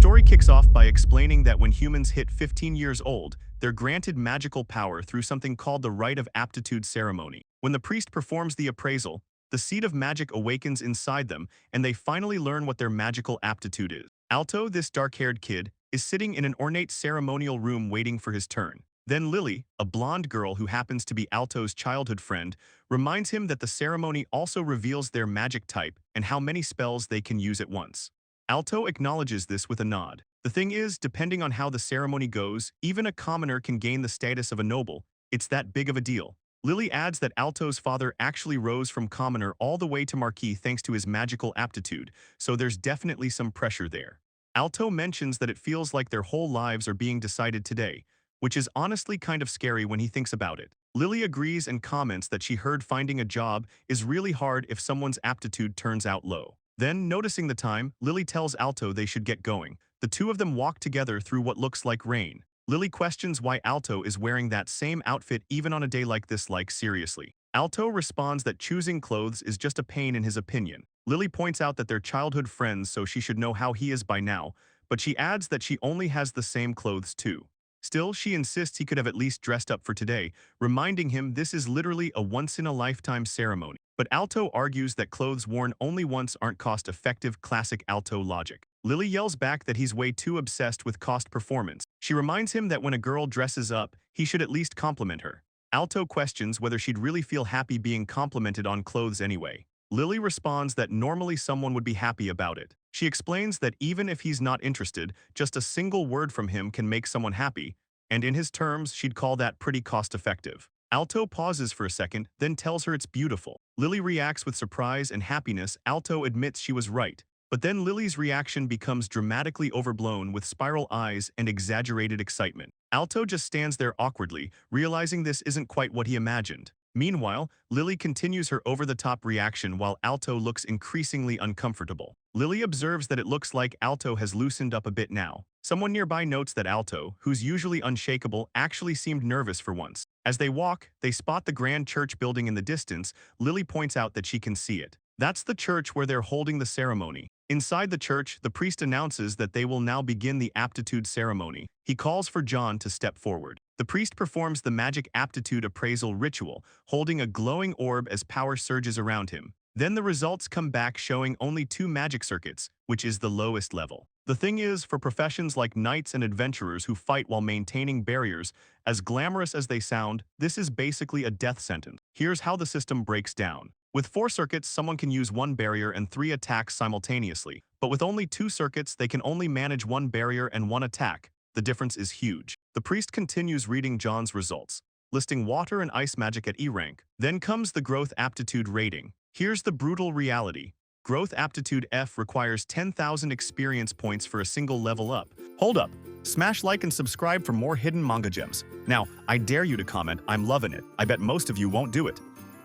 story kicks off by explaining that when humans hit 15 years old, they're granted magical power through something called the Rite of Aptitude ceremony. When the priest performs the appraisal, the seed of magic awakens inside them, and they finally learn what their magical aptitude is. Alto, this dark-haired kid, is sitting in an ornate ceremonial room waiting for his turn. Then Lily, a blonde girl who happens to be Alto's childhood friend, reminds him that the ceremony also reveals their magic type and how many spells they can use at once. Alto acknowledges this with a nod. The thing is, depending on how the ceremony goes, even a commoner can gain the status of a noble. It's that big of a deal. Lily adds that Alto's father actually rose from commoner all the way to marquis thanks to his magical aptitude, so there's definitely some pressure there. Alto mentions that it feels like their whole lives are being decided today, which is honestly kind of scary when he thinks about it. Lily agrees and comments that she heard finding a job is really hard if someone's aptitude turns out low. Then, noticing the time, Lily tells Alto they should get going. The two of them walk together through what looks like rain. Lily questions why Alto is wearing that same outfit even on a day like this, like seriously. Alto responds that choosing clothes is just a pain in his opinion. Lily points out that they're childhood friends, so she should know how he is by now, but she adds that she only has the same clothes too. Still, she insists he could have at least dressed up for today, reminding him this is literally a once-in-a-lifetime ceremony. But Alto argues that clothes worn only once aren't cost-effective, classic Alto logic. Lily yells back that he's way too obsessed with cost performance. She reminds him that when a girl dresses up, he should at least compliment her. Alto questions whether she'd really feel happy being complimented on clothes anyway. Lily responds that normally someone would be happy about it. She explains that even if he's not interested, just a single word from him can make someone happy, and in his terms, she'd call that pretty cost-effective. Alto pauses for a second, then tells her it's beautiful. Lily reacts with surprise and happiness. Alto admits she was right. But then Lily's reaction becomes dramatically overblown with spiral eyes and exaggerated excitement. Alto just stands there awkwardly, realizing this isn't quite what he imagined. Meanwhile, Lily continues her over-the-top reaction while Alto looks increasingly uncomfortable. Lily observes that it looks like Alto has loosened up a bit now. Someone nearby notes that Alto, who's usually unshakable, actually seemed nervous for once. As they walk, they spot the grand church building in the distance. Lily points out that she can see it. That's the church where they're holding the ceremony. Inside the church, the priest announces that they will now begin the aptitude ceremony. He calls for John to step forward. The priest performs the magic aptitude appraisal ritual, holding a glowing orb as power surges around him. Then the results come back showing only 2 magic circuits, which is the lowest level. The thing is, for professions like knights and adventurers who fight while maintaining barriers, as glamorous as they sound, this is basically a death sentence. Here's how the system breaks down. With 4 circuits, someone can use 1 barrier and 3 attacks simultaneously. But with only 2 circuits, they can only manage 1 barrier and 1 attack. The difference is huge. The priest continues reading John's results, listing water and ice magic at E rank. Then comes the growth aptitude rating. Here's the brutal reality. Growth aptitude F requires 10,000 experience points for a single level up. Hold up. Smash like and subscribe for more hidden manga gems. Now, I dare you to comment, I'm loving it. I bet most of you won't do it.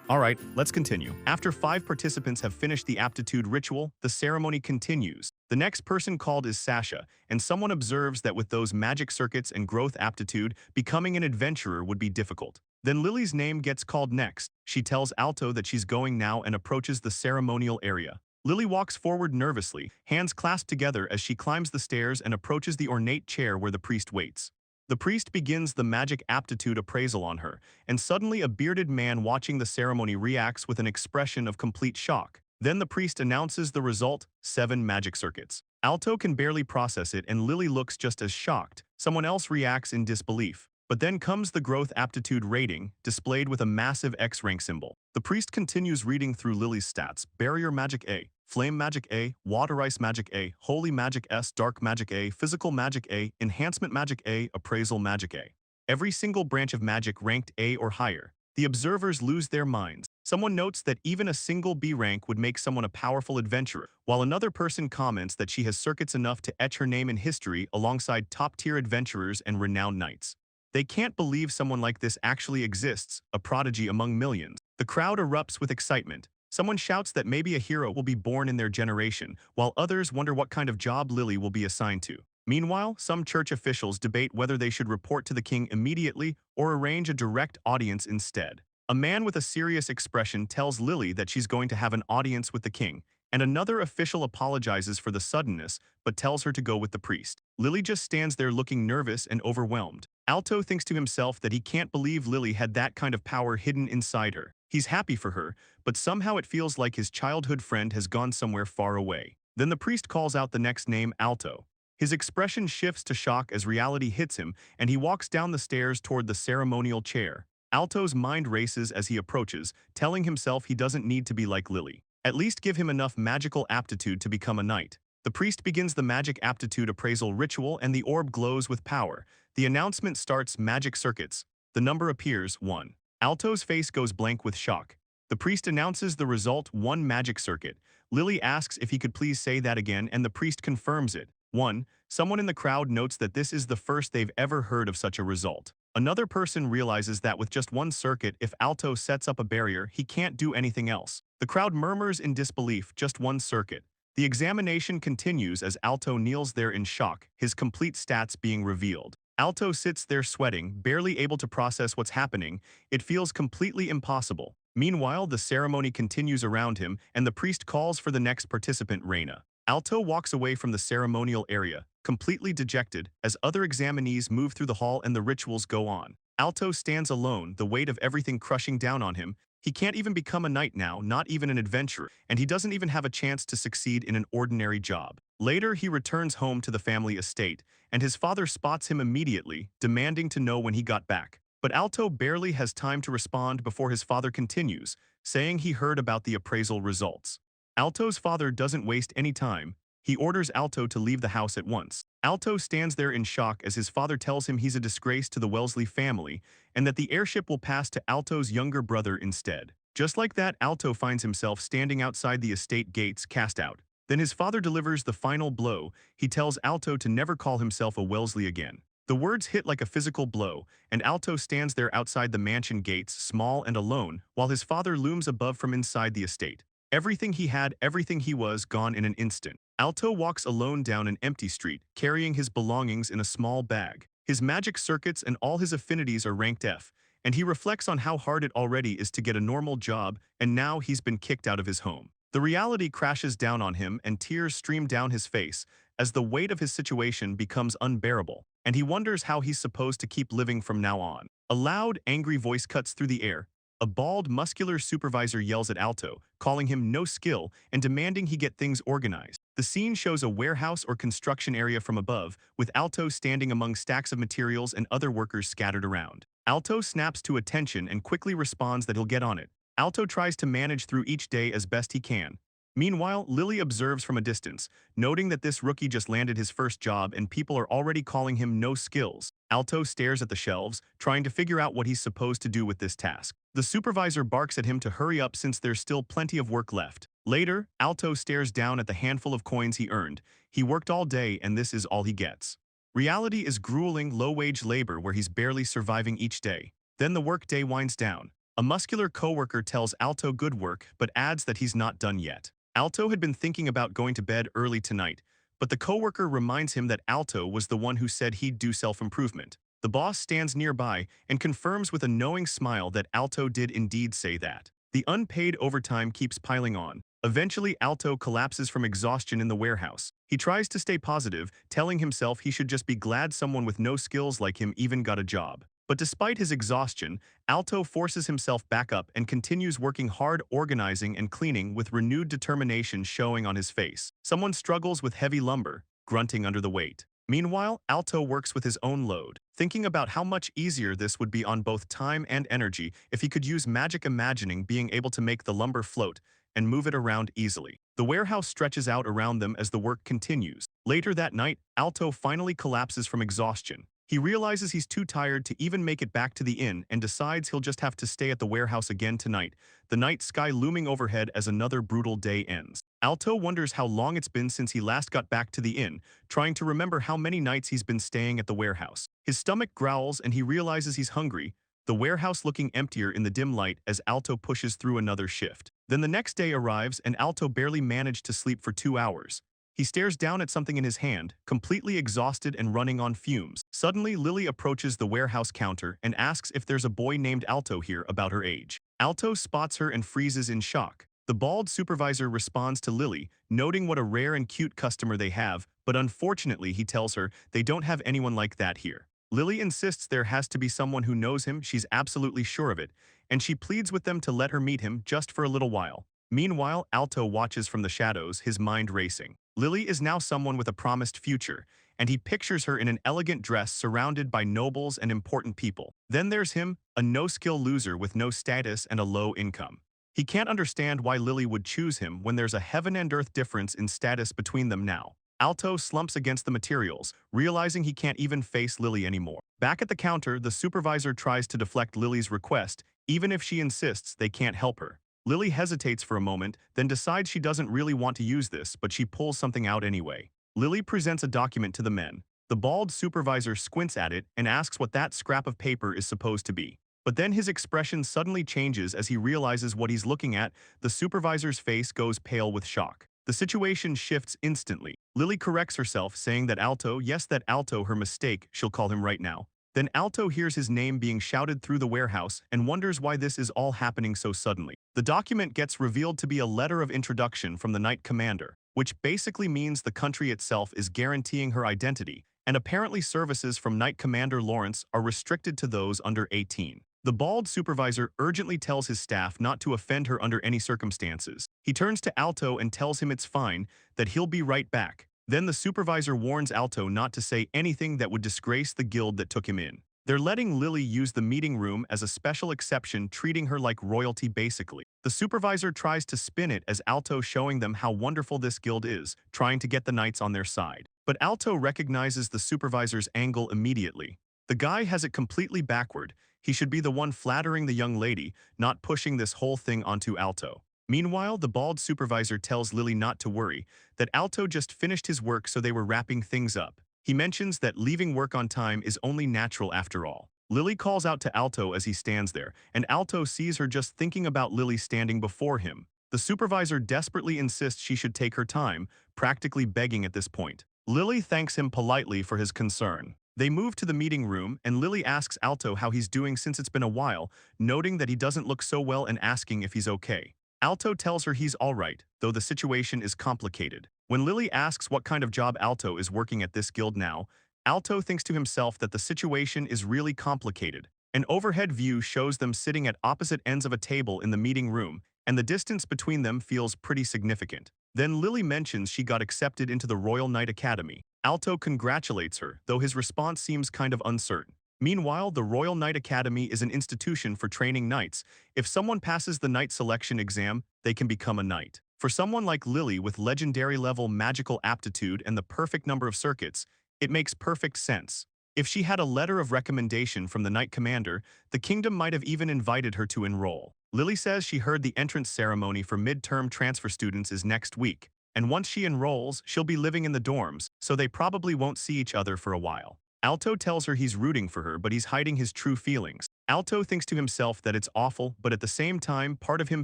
Alright, let's continue. After 5 participants have finished the aptitude ritual, the ceremony continues. The next person called is Sasha, and someone observes that with those magic circuits and growth aptitude, becoming an adventurer would be difficult. Then Lily's name gets called next. She tells Alto that she's going now and approaches the ceremonial area. Lily walks forward nervously, hands clasped together as she climbs the stairs and approaches the ornate chair where the priest waits. The priest begins the magic aptitude appraisal on her, and suddenly a bearded man watching the ceremony reacts with an expression of complete shock. Then the priest announces the result, 7 magic circuits. Alto can barely process it and Lily looks just as shocked. Someone else reacts in disbelief. But then comes the growth aptitude rating, displayed with a massive X rank symbol. The priest continues reading through Lily's stats. Barrier magic A, flame magic A, water ice magic A, holy magic S, dark magic A, physical magic A, enhancement magic A, appraisal magic A. Every single branch of magic ranked A or higher. The observers lose their minds. Someone notes that even a single B rank would make someone a powerful adventurer, while another person comments that she has circuits enough to etch her name in history alongside top-tier adventurers and renowned knights. They can't believe someone like this actually exists, a prodigy among millions. The crowd erupts with excitement. Someone shouts that maybe a hero will be born in their generation, while others wonder what kind of job Lily will be assigned to. Meanwhile, some church officials debate whether they should report to the king immediately or arrange a direct audience instead. A man with a serious expression tells Lily that she's going to have an audience with the king, and another official apologizes for the suddenness but tells her to go with the priest. Lily just stands there looking nervous and overwhelmed. Alto thinks to himself that he can't believe Lily had that kind of power hidden inside her. He's happy for her, but somehow it feels like his childhood friend has gone somewhere far away. Then the priest calls out the next name, Alto. His expression shifts to shock as reality hits him, and he walks down the stairs toward the ceremonial chair. Alto's mind races as he approaches, telling himself he doesn't need to be like Lily. At least give him enough magical aptitude to become a knight. The priest begins the magic aptitude appraisal ritual and the orb glows with power. The announcement starts magic circuits. The number appears, 1. Alto's face goes blank with shock. The priest announces the result, 1 magic circuit. Lily asks if he could please say that again and the priest confirms it. 1. Someone in the crowd notes that this is the first they've ever heard of such a result. Another person realizes that with just 1 circuit, if Alto sets up a barrier, he can't do anything else. The crowd murmurs in disbelief, just 1 circuit. The examination continues as Alto kneels there in shock, his complete stats being revealed. Alto sits there sweating, barely able to process what's happening. It feels completely impossible. Meanwhile, the ceremony continues around him, and the priest calls for the next participant, Reina. Alto walks away from the ceremonial area, completely dejected, as other examinees move through the hall and the rituals go on. Alto stands alone, the weight of everything crushing down on him. He can't even become a knight now, not even an adventurer, and he doesn't even have a chance to succeed in an ordinary job. Later, he returns home to the family estate, and his father spots him immediately, demanding to know when he got back. But Alto barely has time to respond before his father continues, saying he heard about the appraisal results. Alto's father doesn't waste any time. He orders Alto to leave the house at once. Alto stands there in shock as his father tells him he's a disgrace to the Wellesley family and that the heirship will pass to Alto's younger brother instead. Just like that, Alto finds himself standing outside the estate gates, cast out. Then his father delivers the final blow. He tells Alto to never call himself a Wellesley again. The words hit like a physical blow, and Alto stands there outside the mansion gates, small and alone, while his father looms above from inside the estate. Everything he had, everything he was, gone in an instant. Alto walks alone down an empty street, carrying his belongings in a small bag. His magic circuits and all his affinities are ranked F, and he reflects on how hard it already is to get a normal job, and now he's been kicked out of his home. The reality crashes down on him and tears stream down his face as the weight of his situation becomes unbearable, and he wonders how he's supposed to keep living from now on. A loud, angry voice cuts through the air. A bald, muscular supervisor yells at Alto, calling him no skill and demanding he get things organized. The scene shows a warehouse or construction area from above, with Alto standing among stacks of materials and other workers scattered around. Alto snaps to attention and quickly responds that he'll get on it. Alto tries to manage through each day as best he can. Meanwhile, Lily observes from a distance, noting that this rookie just landed his first job and people are already calling him no skills. Alto stares at the shelves, trying to figure out what he's supposed to do with this task. The supervisor barks at him to hurry up since there's still plenty of work left. Later, Alto stares down at the handful of coins he earned. He worked all day and this is all he gets. Reality is grueling, low-wage labor where he's barely surviving each day. Then the work day winds down. A muscular coworker tells Alto good work but adds that he's not done yet. Alto had been thinking about going to bed early tonight, but the coworker reminds him that Alto was the one who said he'd do self-improvement. The boss stands nearby and confirms with a knowing smile that Alto did indeed say that. The unpaid overtime keeps piling on. Eventually, Alto collapses from exhaustion in the warehouse. He tries to stay positive, telling himself he should just be glad someone with no skills like him even got a job. But despite his exhaustion, Alto forces himself back up and continues working hard, organizing and cleaning with renewed determination showing on his face. Someone struggles with heavy lumber, grunting under the weight. Meanwhile, Alto works with his own load, thinking about how much easier this would be on both time and energy if he could use magic imagining being able to make the lumber float and move it around easily. The warehouse stretches out around them as the work continues. Later that night, Alto finally collapses from exhaustion. He realizes he's too tired to even make it back to the inn and decides he'll just have to stay at the warehouse again tonight, the night sky looming overhead as another brutal day ends. Alto wonders how long it's been since he last got back to the inn, trying to remember how many nights he's been staying at the warehouse. His stomach growls and he realizes he's hungry, the warehouse looking emptier in the dim light as Alto pushes through another shift. Then the next day arrives and Alto barely managed to sleep for 2 hours. He stares down at something in his hand, completely exhausted and running on fumes. Suddenly, Lily approaches the warehouse counter and asks if there's a boy named Alto here about her age. Alto spots her and freezes in shock. The bald supervisor responds to Lily, noting what a rare and cute customer they have, but unfortunately he tells her they don't have anyone like that here. Lily insists there has to be someone who knows him, she's absolutely sure of it, and she pleads with them to let her meet him just for a little while. Meanwhile, Alto watches from the shadows, his mind racing. Lily is now someone with a promised future, and he pictures her in an elegant dress surrounded by nobles and important people. Then there's him, a no-skill loser with no status and a low income. He can't understand why Lily would choose him when there's a heaven and earth difference in status between them now. Alto slumps against the materials, realizing he can't even face Lily anymore. Back at the counter, the supervisor tries to deflect Lily's request, even if she insists they can't help her. Lily hesitates for a moment, then decides she doesn't really want to use this, but she pulls something out anyway. Lily presents a document to the men. The bald supervisor squints at it and asks what that scrap of paper is supposed to be. But then his expression suddenly changes as he realizes what he's looking at. The supervisor's face goes pale with shock. The situation shifts instantly. Lily corrects herself, saying that Alto, yes, that Alto, her mistake, she'll call him right now. Then Alto hears his name being shouted through the warehouse and wonders why this is all happening so suddenly. The document gets revealed to be a letter of introduction from the Knight Commander, which basically means the country itself is guaranteeing her identity, and apparently services from Knight Commander Lawrence are restricted to those under 18. The bald supervisor urgently tells his staff not to offend her under any circumstances. He turns to Alto and tells him it's fine, that he'll be right back. Then the supervisor warns Alto not to say anything that would disgrace the guild that took him in. They're letting Lily use the meeting room as a special exception, treating her like royalty basically. The supervisor tries to spin it as Alto showing them how wonderful this guild is, trying to get the knights on their side. But Alto recognizes the supervisor's angle immediately. The guy has it completely backward. He should be the one flattering the young lady, not pushing this whole thing onto Alto. Meanwhile, the bald supervisor tells Lily not to worry, that Alto just finished his work so they were wrapping things up. He mentions that leaving work on time is only natural after all. Lily calls out to Alto as he stands there, and Alto sees her just thinking about Lily standing before him. The supervisor desperately insists she should take her time, practically begging at this point. Lily thanks him politely for his concern. They move to the meeting room, and Lily asks Alto how he's doing since it's been a while, noting that he doesn't look so well and asking if he's okay. Alto tells her he's alright, though the situation is complicated. When Lily asks what kind of job Alto is working at this guild now, Alto thinks to himself that the situation is really complicated. An overhead view shows them sitting at opposite ends of a table in the meeting room, and the distance between them feels pretty significant. Then Lily mentions she got accepted into the Royal Knight Academy. Alto congratulates her, though his response seems kind of uncertain. Meanwhile, the Royal Knight Academy is an institution for training knights. If someone passes the knight selection exam, they can become a knight. For someone like Lily with legendary-level magical aptitude and the perfect number of circuits, it makes perfect sense. If she had a letter of recommendation from the Knight Commander, the kingdom might have even invited her to enroll. Lily says she heard the entrance ceremony for midterm transfer students is next week, and once she enrolls, she'll be living in the dorms, so they probably won't see each other for a while. Alto tells her he's rooting for her, but he's hiding his true feelings. Alto thinks to himself that it's awful, but at the same time, part of him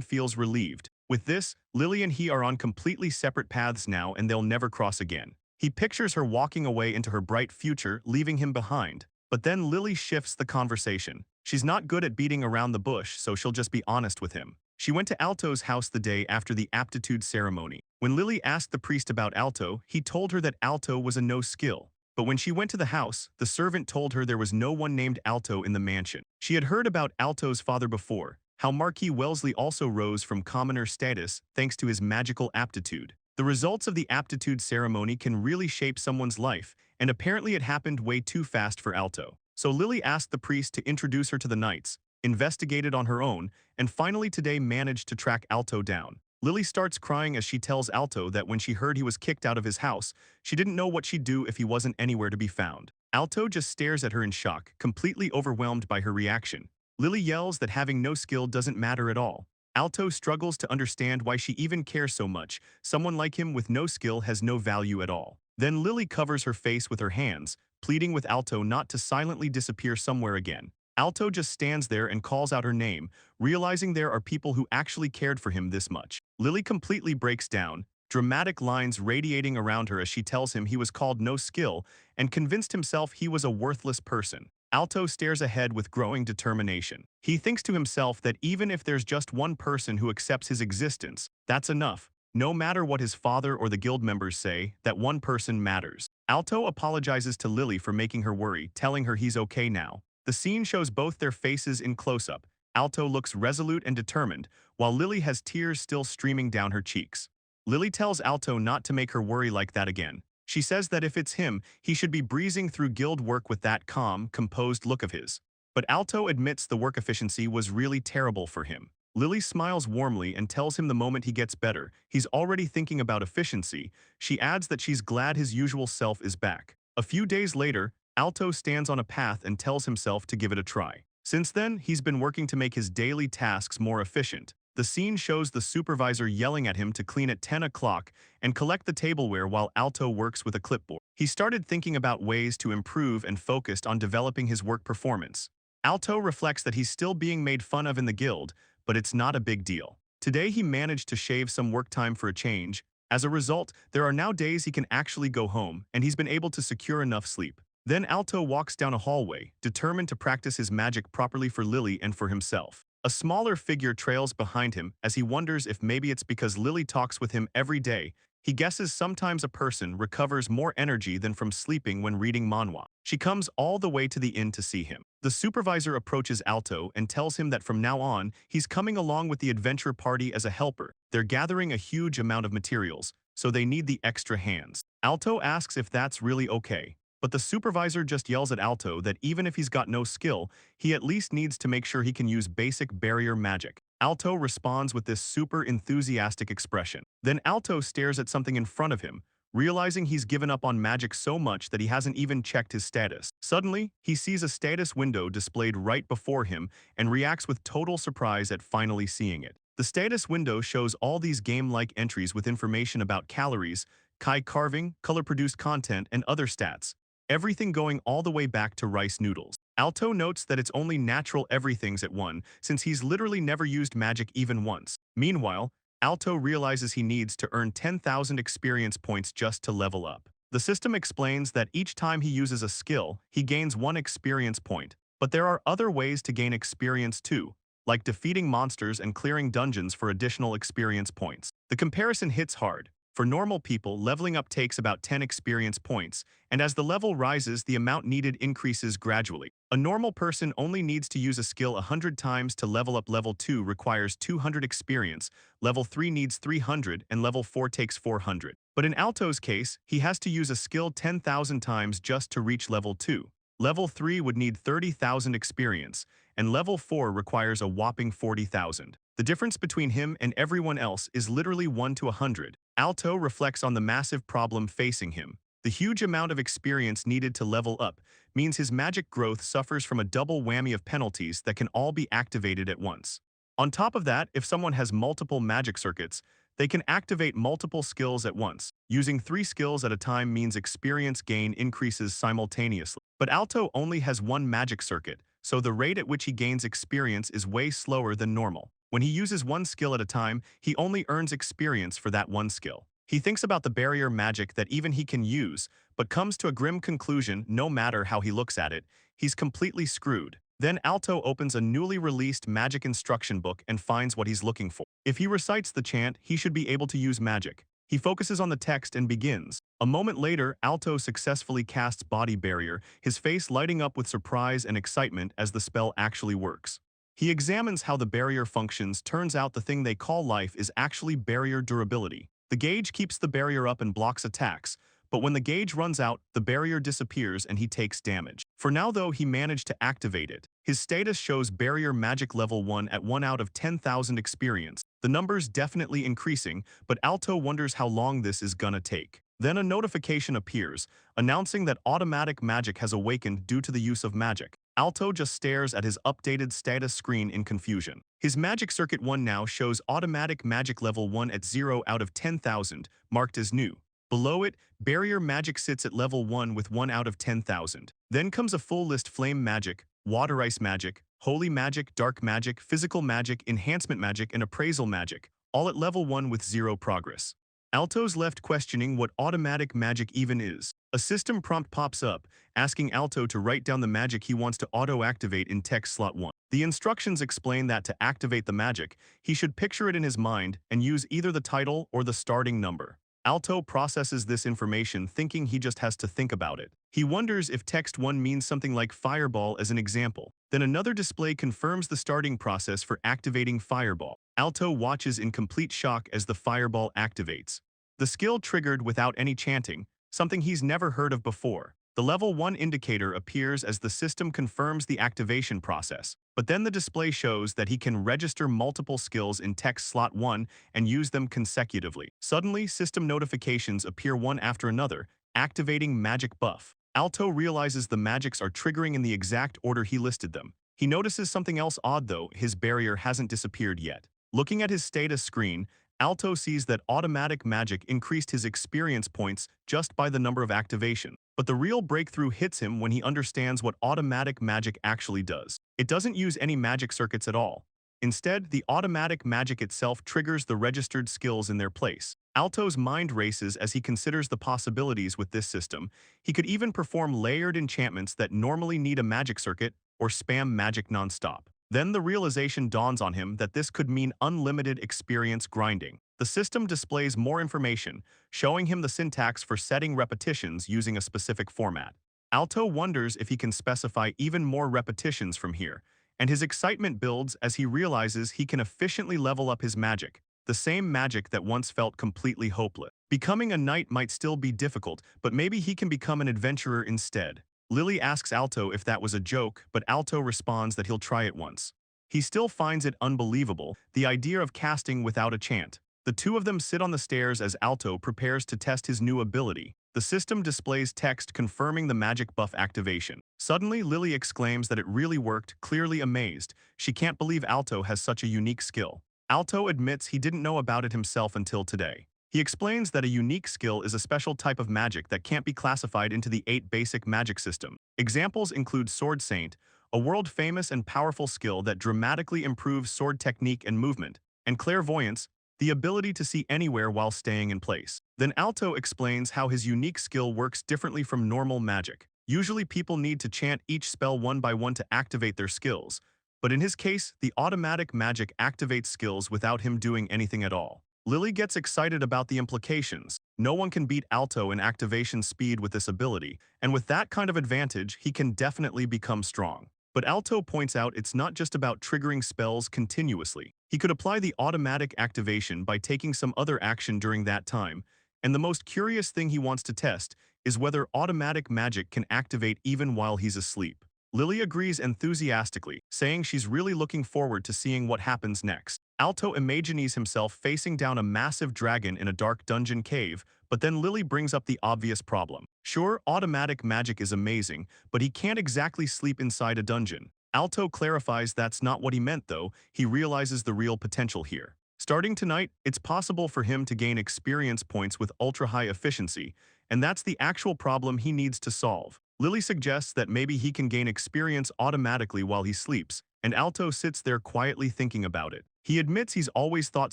feels relieved. With this, Lily and he are on completely separate paths now, and they'll never cross again. He pictures her walking away into her bright future, leaving him behind. But then Lily shifts the conversation. She's not good at beating around the bush, so she'll just be honest with him. She went to Alto's house the day after the aptitude ceremony. When Lily asked the priest about Alto, he told her that Alto was a no-skill. But when she went to the house, the servant told her there was no one named Alto in the mansion. She had heard about Alto's father before, how Marquis Wellesley also rose from commoner status thanks to his magical aptitude. The results of the aptitude ceremony can really shape someone's life, and apparently it happened way too fast for Alto. So Lily asked the priest to introduce her to the knights, investigated on her own, and finally today managed to track Alto down. Lily starts crying as she tells Alto that when she heard he was kicked out of his house, she didn't know what she'd do if he wasn't anywhere to be found. Alto just stares at her in shock, completely overwhelmed by her reaction. Lily yells that having no skill doesn't matter at all. Alto struggles to understand why she even cares so much. Someone like him with no skill has no value at all. Then Lily covers her face with her hands, pleading with Alto not to silently disappear somewhere again. Alto just stands there and calls out her name, realizing there are people who actually cared for him this much. Lily completely breaks down, dramatic lines radiating around her as she tells him he was called no skill and convinced himself he was a worthless person. Alto stares ahead with growing determination. He thinks to himself that even if there's just one person who accepts his existence, that's enough. No matter what his father or the guild members say, that one person matters. Alto apologizes to Lily for making her worry, telling her he's okay now. The scene shows both their faces in close-up. Alto looks resolute and determined, while Lily has tears still streaming down her cheeks. Lily tells Alto not to make her worry like that again. She says that if it's him, he should be breezing through guild work with that calm, composed look of his. But Alto admits the work efficiency was really terrible for him. Lily smiles warmly and tells him the moment he gets better, he's already thinking about efficiency. She adds that she's glad his usual self is back. A few days later, Alto stands on a path and tells himself to give it a try. Since then, he's been working to make his daily tasks more efficient. The scene shows the supervisor yelling at him to clean at 10 o'clock and collect the tableware while Alto works with a clipboard. He started thinking about ways to improve and focused on developing his work performance. Alto reflects that he's still being made fun of in the guild, but it's not a big deal. Today he managed to shave some work time for a change. As a result, there are now days he can actually go home, and he's been able to secure enough sleep. Then Alto walks down a hallway, determined to practice his magic properly for Lily and for himself. A smaller figure trails behind him as he wonders if maybe it's because Lily talks with him every day. He guesses sometimes a person recovers more energy than from sleeping when reading manhwa. She comes all the way to the inn to see him. The supervisor approaches Alto and tells him that from now on, he's coming along with the adventure party as a helper. They're gathering a huge amount of materials, so they need the extra hands. Alto asks if that's really okay. But the supervisor just yells at Alto that even if he's got no skill, he at least needs to make sure he can use basic barrier magic. Alto responds with this super enthusiastic expression. Then Alto stares at something in front of him, realizing he's given up on magic so much that he hasn't even checked his status. Suddenly, he sees a status window displayed right before him and reacts with total surprise at finally seeing it. The status window shows all these game-like entries with information about calories, kai carving, color-produced content, and other stats. Everything going all the way back to rice noodles. Alto notes that it's only natural everything's at 1, since he's literally never used magic even once. Meanwhile, Alto realizes he needs to earn 10,000 experience points just to level up. The system explains that each time he uses a skill, he gains 1 experience point. But there are other ways to gain experience too, like defeating monsters and clearing dungeons for additional experience points. The comparison hits hard. For normal people, leveling up takes about 10 experience points, and as the level rises, the amount needed increases gradually. A normal person only needs to use a skill 100 times to level up. Level 2 requires 200 experience, level 3 needs 300, and level 4 takes 400. But in Alto's case, he has to use a skill 10,000 times just to reach level 2. Level 3 would need 30,000 experience, and level 4 requires a whopping 40,000. The difference between him and everyone else is literally 1 to 100. Alto reflects on the massive problem facing him. The huge amount of experience needed to level up means his magic growth suffers from a double whammy of penalties that can all be activated at once. On top of that, if someone has multiple magic circuits, they can activate multiple skills at once. Using 3 skills at a time means experience gain increases simultaneously. But Alto only has 1 magic circuit, so the rate at which he gains experience is way slower than normal. When he uses 1 skill at a time, he only earns experience for that 1 skill. He thinks about the barrier magic that even he can use, but comes to a grim conclusion no matter how he looks at it, he's completely screwed. Then Alto opens a newly released magic instruction book and finds what he's looking for. If he recites the chant, he should be able to use magic. He focuses on the text and begins. A moment later, Alto successfully casts Body Barrier, his face lighting up with surprise and excitement as the spell actually works. He examines how the barrier functions. Turns out the thing they call life is actually barrier durability. The gauge keeps the barrier up and blocks attacks, but when the gauge runs out, the barrier disappears and he takes damage. For now though, he managed to activate it. His status shows barrier magic level 1 at 1 out of 10,000 experience. The number's definitely increasing, but Alto wonders how long this is gonna take. Then a notification appears, announcing that automatic magic has awakened due to the use of magic. Alto just stares at his updated status screen in confusion. His magic circuit 1 now shows automatic magic level 1 at 0 out of 10,000, marked as new. Below it, barrier magic sits at level 1 with 1 out of 10,000. Then comes a full list: flame magic, water ice magic, holy magic, dark magic, physical magic, enhancement magic, and appraisal magic, all at level 1 with 0 progress. Alto's left questioning what automatic magic even is. A system prompt pops up, asking Alto to write down the magic he wants to auto-activate in text slot 1. The instructions explain that to activate the magic, he should picture it in his mind and use either the title or the starting number. Alto processes this information thinking he just has to think about it. He wonders if text 1 means something like fireball as an example. Then another display confirms the starting process for activating fireball. Alto watches in complete shock as the fireball activates. The skill triggered without any chanting, something he's never heard of before. The level 1 indicator appears as the system confirms the activation process, but then the display shows that he can register multiple skills in text slot 1 and use them consecutively. Suddenly, system notifications appear one after another, activating magic buff. Alto realizes the magics are triggering in the exact order he listed them. He notices something else odd though, his barrier hasn't disappeared yet. Looking at his status screen, Alto sees that automatic magic increased his experience points just by the number of activation. But the real breakthrough hits him when he understands what automatic magic actually does. It doesn't use any magic circuits at all. Instead, the automatic magic itself triggers the registered skills in their place. Alto's mind races as he considers the possibilities with this system. He could even perform layered enchantments that normally need a magic circuit or spam magic non-stop. Then the realization dawns on him that this could mean unlimited experience grinding. The system displays more information, showing him the syntax for setting repetitions using a specific format. Alto wonders if he can specify even more repetitions from here, and his excitement builds as he realizes he can efficiently level up his magic, the same magic that once felt completely hopeless. Becoming a knight might still be difficult, but maybe he can become an adventurer instead. Lily asks Alto if that was a joke, but Alto responds that he'll try it once. He still finds it unbelievable, the idea of casting without a chant. The two of them sit on the stairs as Alto prepares to test his new ability. The system displays text confirming the magic buff activation. Suddenly, Lily exclaims that it really worked, clearly amazed. She can't believe Alto has such a unique skill. Alto admits he didn't know about it himself until today. He explains that a unique skill is a special type of magic that can't be classified into the 8 basic magic system. Examples include Sword Saint, a world-famous and powerful skill that dramatically improves sword technique and movement, and Clairvoyance, the ability to see anywhere while staying in place. Then Alto explains how his unique skill works differently from normal magic. Usually people need to chant each spell one by one to activate their skills, but in his case, the automatic magic activates skills without him doing anything at all. Lily gets excited about the implications. No one can beat Alto in activation speed with this ability, and with that kind of advantage, he can definitely become strong. But Alto points out it's not just about triggering spells continuously. He could apply the automatic activation by taking some other action during that time, and the most curious thing he wants to test is whether automatic magic can activate even while he's asleep. Lily agrees enthusiastically, saying she's really looking forward to seeing what happens next. Alto imagines himself facing down a massive dragon in a dark dungeon cave, but then Lily brings up the obvious problem. Sure, automatic magic is amazing, but he can't exactly sleep inside a dungeon. Alto clarifies that's not what he meant though. He realizes the real potential here. Starting tonight, it's possible for him to gain experience points with ultra-high efficiency, and that's the actual problem he needs to solve. Lily suggests that maybe he can gain experience automatically while he sleeps, and Alto sits there quietly thinking about it. He admits he's always thought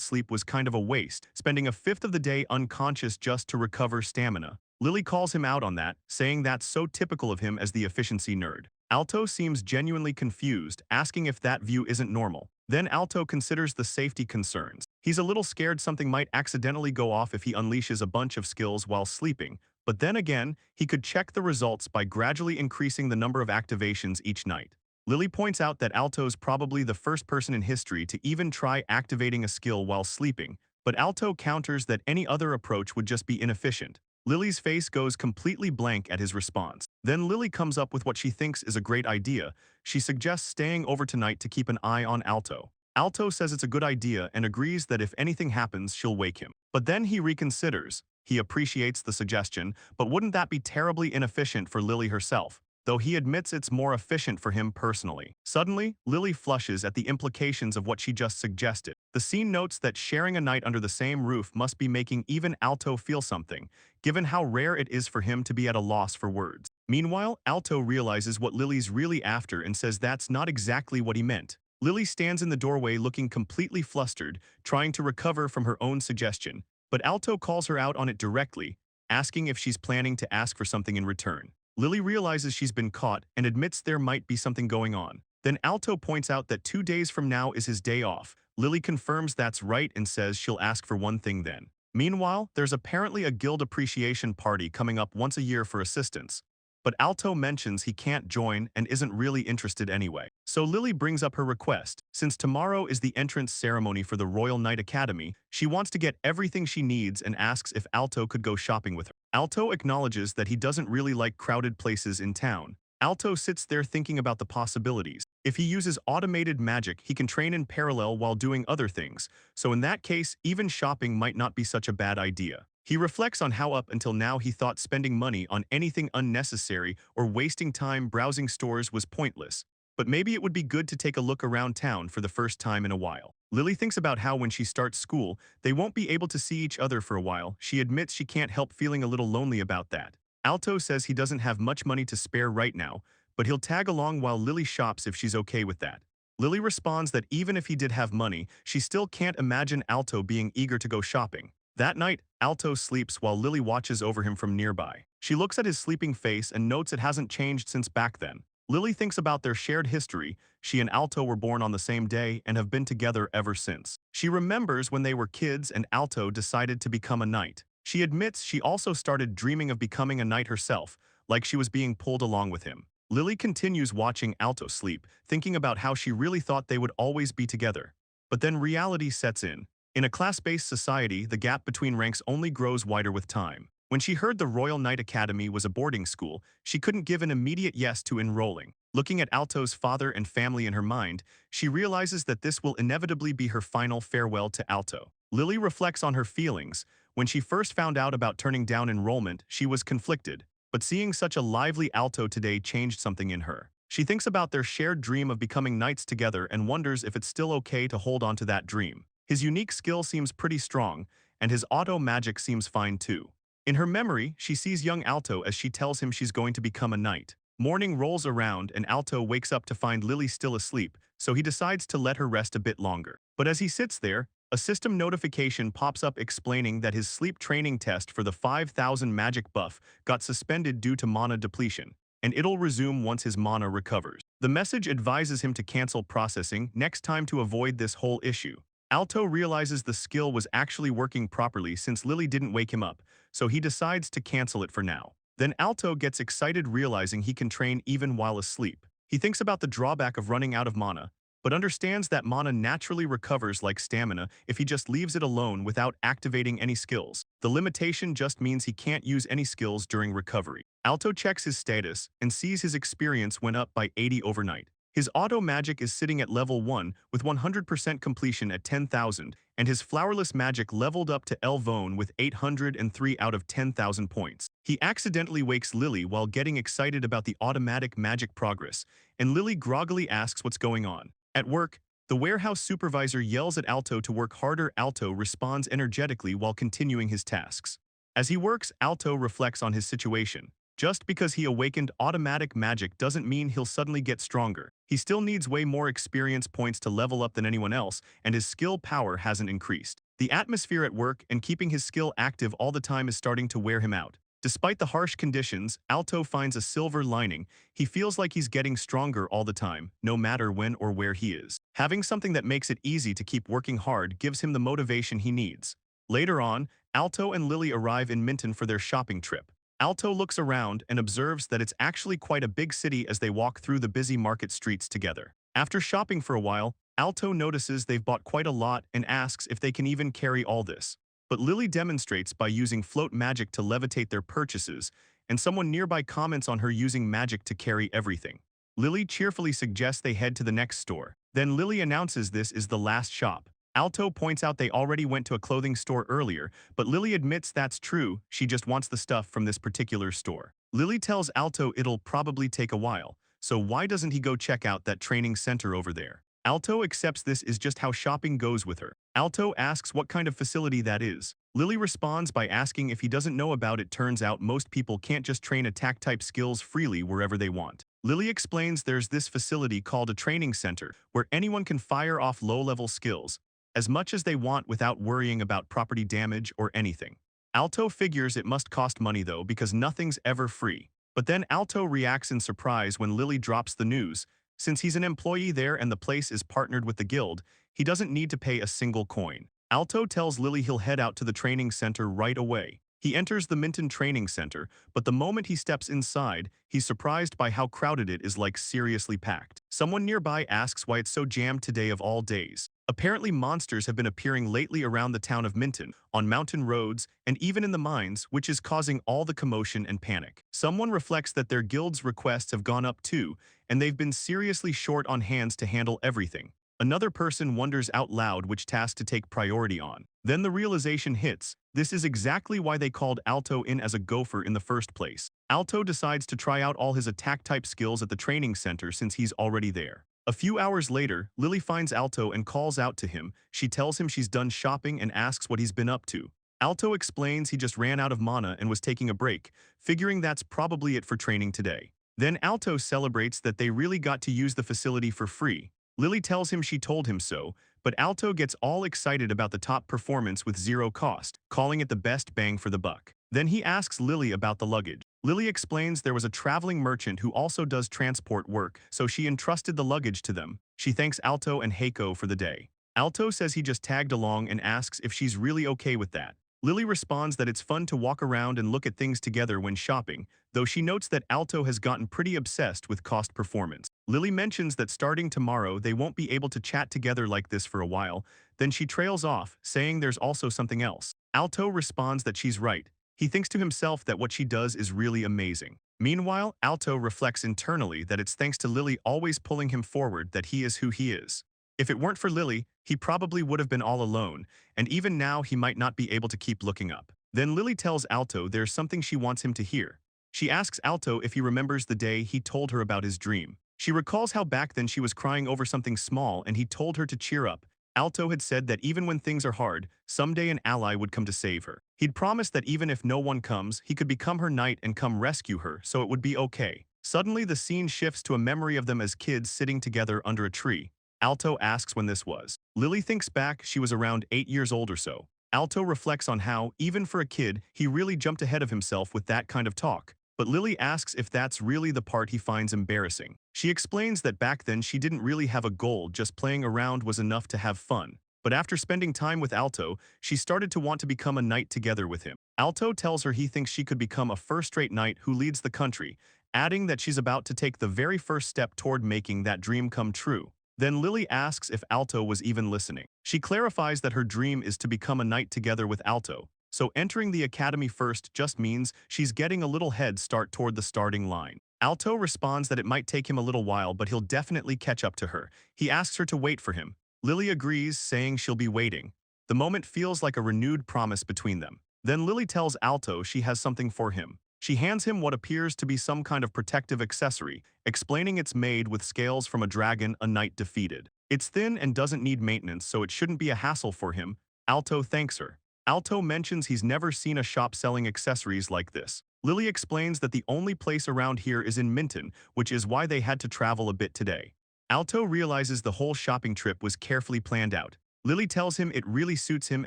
sleep was kind of a waste, spending a fifth of the day unconscious just to recover stamina. Lily calls him out on that, saying that's so typical of him as the efficiency nerd. Alto seems genuinely confused, asking if that view isn't normal. Then Alto considers the safety concerns. He's a little scared something might accidentally go off if he unleashes a bunch of skills while sleeping, but then again, he could check the results by gradually increasing the number of activations each night. Lily points out that Alto's probably the first person in history to even try activating a skill while sleeping, but Alto counters that any other approach would just be inefficient. Lily's face goes completely blank at his response. Then Lily comes up with what she thinks is a great idea. She suggests staying over tonight to keep an eye on Alto. Alto says it's a good idea and agrees that if anything happens, she'll wake him. But then he reconsiders. He appreciates the suggestion, but wouldn't that be terribly inefficient for Lily herself? Though he admits it's more efficient for him personally. Suddenly, Lily flushes at the implications of what she just suggested. The scene notes that sharing a night under the same roof must be making even Alto feel something, given how rare it is for him to be at a loss for words. Meanwhile, Alto realizes what Lily's really after and says that's not exactly what he meant. Lily stands in the doorway looking completely flustered, trying to recover from her own suggestion. But Alto calls her out on it directly, asking if she's planning to ask for something in return. Lily realizes she's been caught and admits there might be something going on. Then Alto points out that 2 days from now is his day off. Lily confirms that's right and says she'll ask for one thing then. Meanwhile, there's apparently a guild appreciation party coming up once a year for assistants. But Alto mentions he can't join and isn't really interested anyway. So Lily brings up her request. Since tomorrow is the entrance ceremony for the Royal Knight Academy, she wants to get everything she needs and asks if Alto could go shopping with her. Alto acknowledges that he doesn't really like crowded places in town. Alto sits there thinking about the possibilities. If he uses automated magic, he can train in parallel while doing other things, so in that case, even shopping might not be such a bad idea. He reflects on how up until now he thought spending money on anything unnecessary or wasting time browsing stores was pointless. But maybe it would be good to take a look around town for the first time in a while. Lily thinks about how when she starts school, they won't be able to see each other for a while. She admits she can't help feeling a little lonely about that. Alto says he doesn't have much money to spare right now, but he'll tag along while Lily shops if she's okay with that. Lily responds that even if he did have money, she still can't imagine Alto being eager to go shopping. That night, Alto sleeps while Lily watches over him from nearby. She looks at his sleeping face and notes it hasn't changed since back then. Lily thinks about their shared history. She and Alto were born on the same day and have been together ever since. She remembers when they were kids and Alto decided to become a knight. She admits she also started dreaming of becoming a knight herself, like she was being pulled along with him. Lily continues watching Alto sleep, thinking about how she really thought they would always be together. But then reality sets in. In a class-based society, the gap between ranks only grows wider with time. When she heard the Royal Knight Academy was a boarding school, she couldn't give an immediate yes to enrolling. Looking at Alto's father and family in her mind, she realizes that this will inevitably be her final farewell to Alto. Lily reflects on her feelings. When she first found out about turning down enrollment, she was conflicted. But seeing such a lively Alto today changed something in her. She thinks about their shared dream of becoming knights together and wonders if it's still okay to hold on to that dream. His unique skill seems pretty strong, and his auto magic seems fine too. In her memory, she sees young Alto as she tells him she's going to become a knight. Morning rolls around and Alto wakes up to find Lily still asleep, so he decides to let her rest a bit longer. But as he sits there, a system notification pops up explaining that his sleep training test for the 5000 magic buff got suspended due to mana depletion, and it'll resume once his mana recovers. The message advises him to cancel processing next time to avoid this whole issue. Alto realizes the skill was actually working properly since Lily didn't wake him up, so he decides to cancel it for now. Then Alto gets excited realizing he can train even while asleep. He thinks about the drawback of running out of mana, but understands that mana naturally recovers like stamina if he just leaves it alone without activating any skills. The limitation just means he can't use any skills during recovery. Alto checks his status and sees his experience went up by 80 overnight. His auto magic is sitting at level 1 with 100% completion at 10,000, and his flowerless magic leveled up to Elvone with 803 out of 10,000 points. He accidentally wakes Lily while getting excited about the automatic magic progress, and Lily groggily asks what's going on. At work, the warehouse supervisor yells at Alto to work harder. Alto responds energetically while continuing his tasks. As he works, Alto reflects on his situation. Just because he awakened automatic magic doesn't mean he'll suddenly get stronger. He still needs way more experience points to level up than anyone else, and his skill power hasn't increased. The atmosphere at work and keeping his skill active all the time is starting to wear him out. Despite the harsh conditions, Alto finds a silver lining. He feels like he's getting stronger all the time, no matter when or where he is. Having something that makes it easy to keep working hard gives him the motivation he needs. Later on, Alto and Lily arrive in Minton for their shopping trip. Alto looks around and observes that it's actually quite a big city as they walk through the busy market streets together. After shopping for a while, Alto notices they've bought quite a lot and asks if they can even carry all this. But Lily demonstrates by using float magic to levitate their purchases, and someone nearby comments on her using magic to carry everything. Lily cheerfully suggests they head to the next store. Then Lily announces this is the last shop. Alto points out they already went to a clothing store earlier, but Lily admits that's true, she just wants the stuff from this particular store. Lily tells Alto it'll probably take a while, so why doesn't he go check out that training center over there? Alto accepts this is just how shopping goes with her. Alto asks what kind of facility that is. Lily responds by asking if he doesn't know about it. Turns out most people can't just train attack-type skills freely wherever they want. Lily explains there's this facility called a training center where anyone can fire off low-level skills. as much as they want without worrying about property damage or anything. Alto figures it must cost money though because nothing's ever free. But then Alto reacts in surprise when Lily drops the news. Since he's an employee there and the place is partnered with the guild, he doesn't need to pay a single coin. Alto tells Lily he'll head out to the training center right away. He enters the Minton Training Center, but the moment he steps inside, he's surprised by how crowded it is, like seriously packed. Someone nearby asks why it's so jammed today of all days. Apparently monsters have been appearing lately around the town of Minton, on mountain roads, and even in the mines, which is causing all the commotion and panic. Someone reflects that their guild's requests have gone up too, and they've been seriously short on hands to handle everything. Another person wonders out loud which task to take priority on. Then the realization hits. This is exactly why they called Alto in as a gopher in the first place. Alto decides to try out all his attack-type skills at the training center since he's already there. A few hours later, Lily finds Alto and calls out to him. She tells him she's done shopping and asks what he's been up to. Alto explains he just ran out of mana and was taking a break, figuring that's probably it for training today. Then Alto celebrates that they really got to use the facility for free. Lily tells him she told him so, but Alto gets all excited about the top performance with zero cost, calling it the best bang for the buck. Then he asks Lily about the luggage. Lily explains there was a traveling merchant who also does transport work, so she entrusted the luggage to them. She thanks Alto and Heiko for the day. Alto says he just tagged along and asks if she's really okay with that. Lily responds that it's fun to walk around and look at things together when shopping, though she notes that Alto has gotten pretty obsessed with cost performance. Lily mentions that starting tomorrow they won't be able to chat together like this for a while, then she trails off, saying there's also something else. Alto responds that she's right. He thinks to himself that what she does is really amazing. Meanwhile, Alto reflects internally that it's thanks to Lily always pulling him forward that he is who he is. If it weren't for Lily, he probably would have been all alone, and even now he might not be able to keep looking up. Then Lily tells Alto there's something she wants him to hear. She asks Alto if he remembers the day he told her about his dream. She recalls how back then she was crying over something small and he told her to cheer up. Alto had said that even when things are hard, someday an ally would come to save her. He'd promised that even if no one comes, he could become her knight and come rescue her, so it would be okay. Suddenly the scene shifts to a memory of them as kids sitting together under a tree. Alto asks when this was. Lily thinks back she was around 8 years old or so. Alto reflects on how, even for a kid, he really jumped ahead of himself with that kind of talk. But Lily asks if that's really the part he finds embarrassing. She explains that back then she didn't really have a goal, just playing around was enough to have fun. But after spending time with Alto, she started to want to become a knight together with him. Alto tells her he thinks she could become a first-rate knight who leads the country, adding that she's about to take the very first step toward making that dream come true. Then Lily asks if Alto was even listening. She clarifies that her dream is to become a knight together with Alto, so entering the academy first just means she's getting a little head start toward the starting line. Alto responds that it might take him a little while, but he'll definitely catch up to her. He asks her to wait for him. Lily agrees, saying she'll be waiting. The moment feels like a renewed promise between them. Then Lily tells Alto she has something for him. She hands him what appears to be some kind of protective accessory, explaining it's made with scales from a dragon a knight defeated. It's thin and doesn't need maintenance, so it shouldn't be a hassle for him. Alto thanks her. Alto mentions he's never seen a shop selling accessories like this. Lily explains that the only place around here is in Minton, which is why they had to travel a bit today. Alto realizes the whole shopping trip was carefully planned out. Lily tells him it really suits him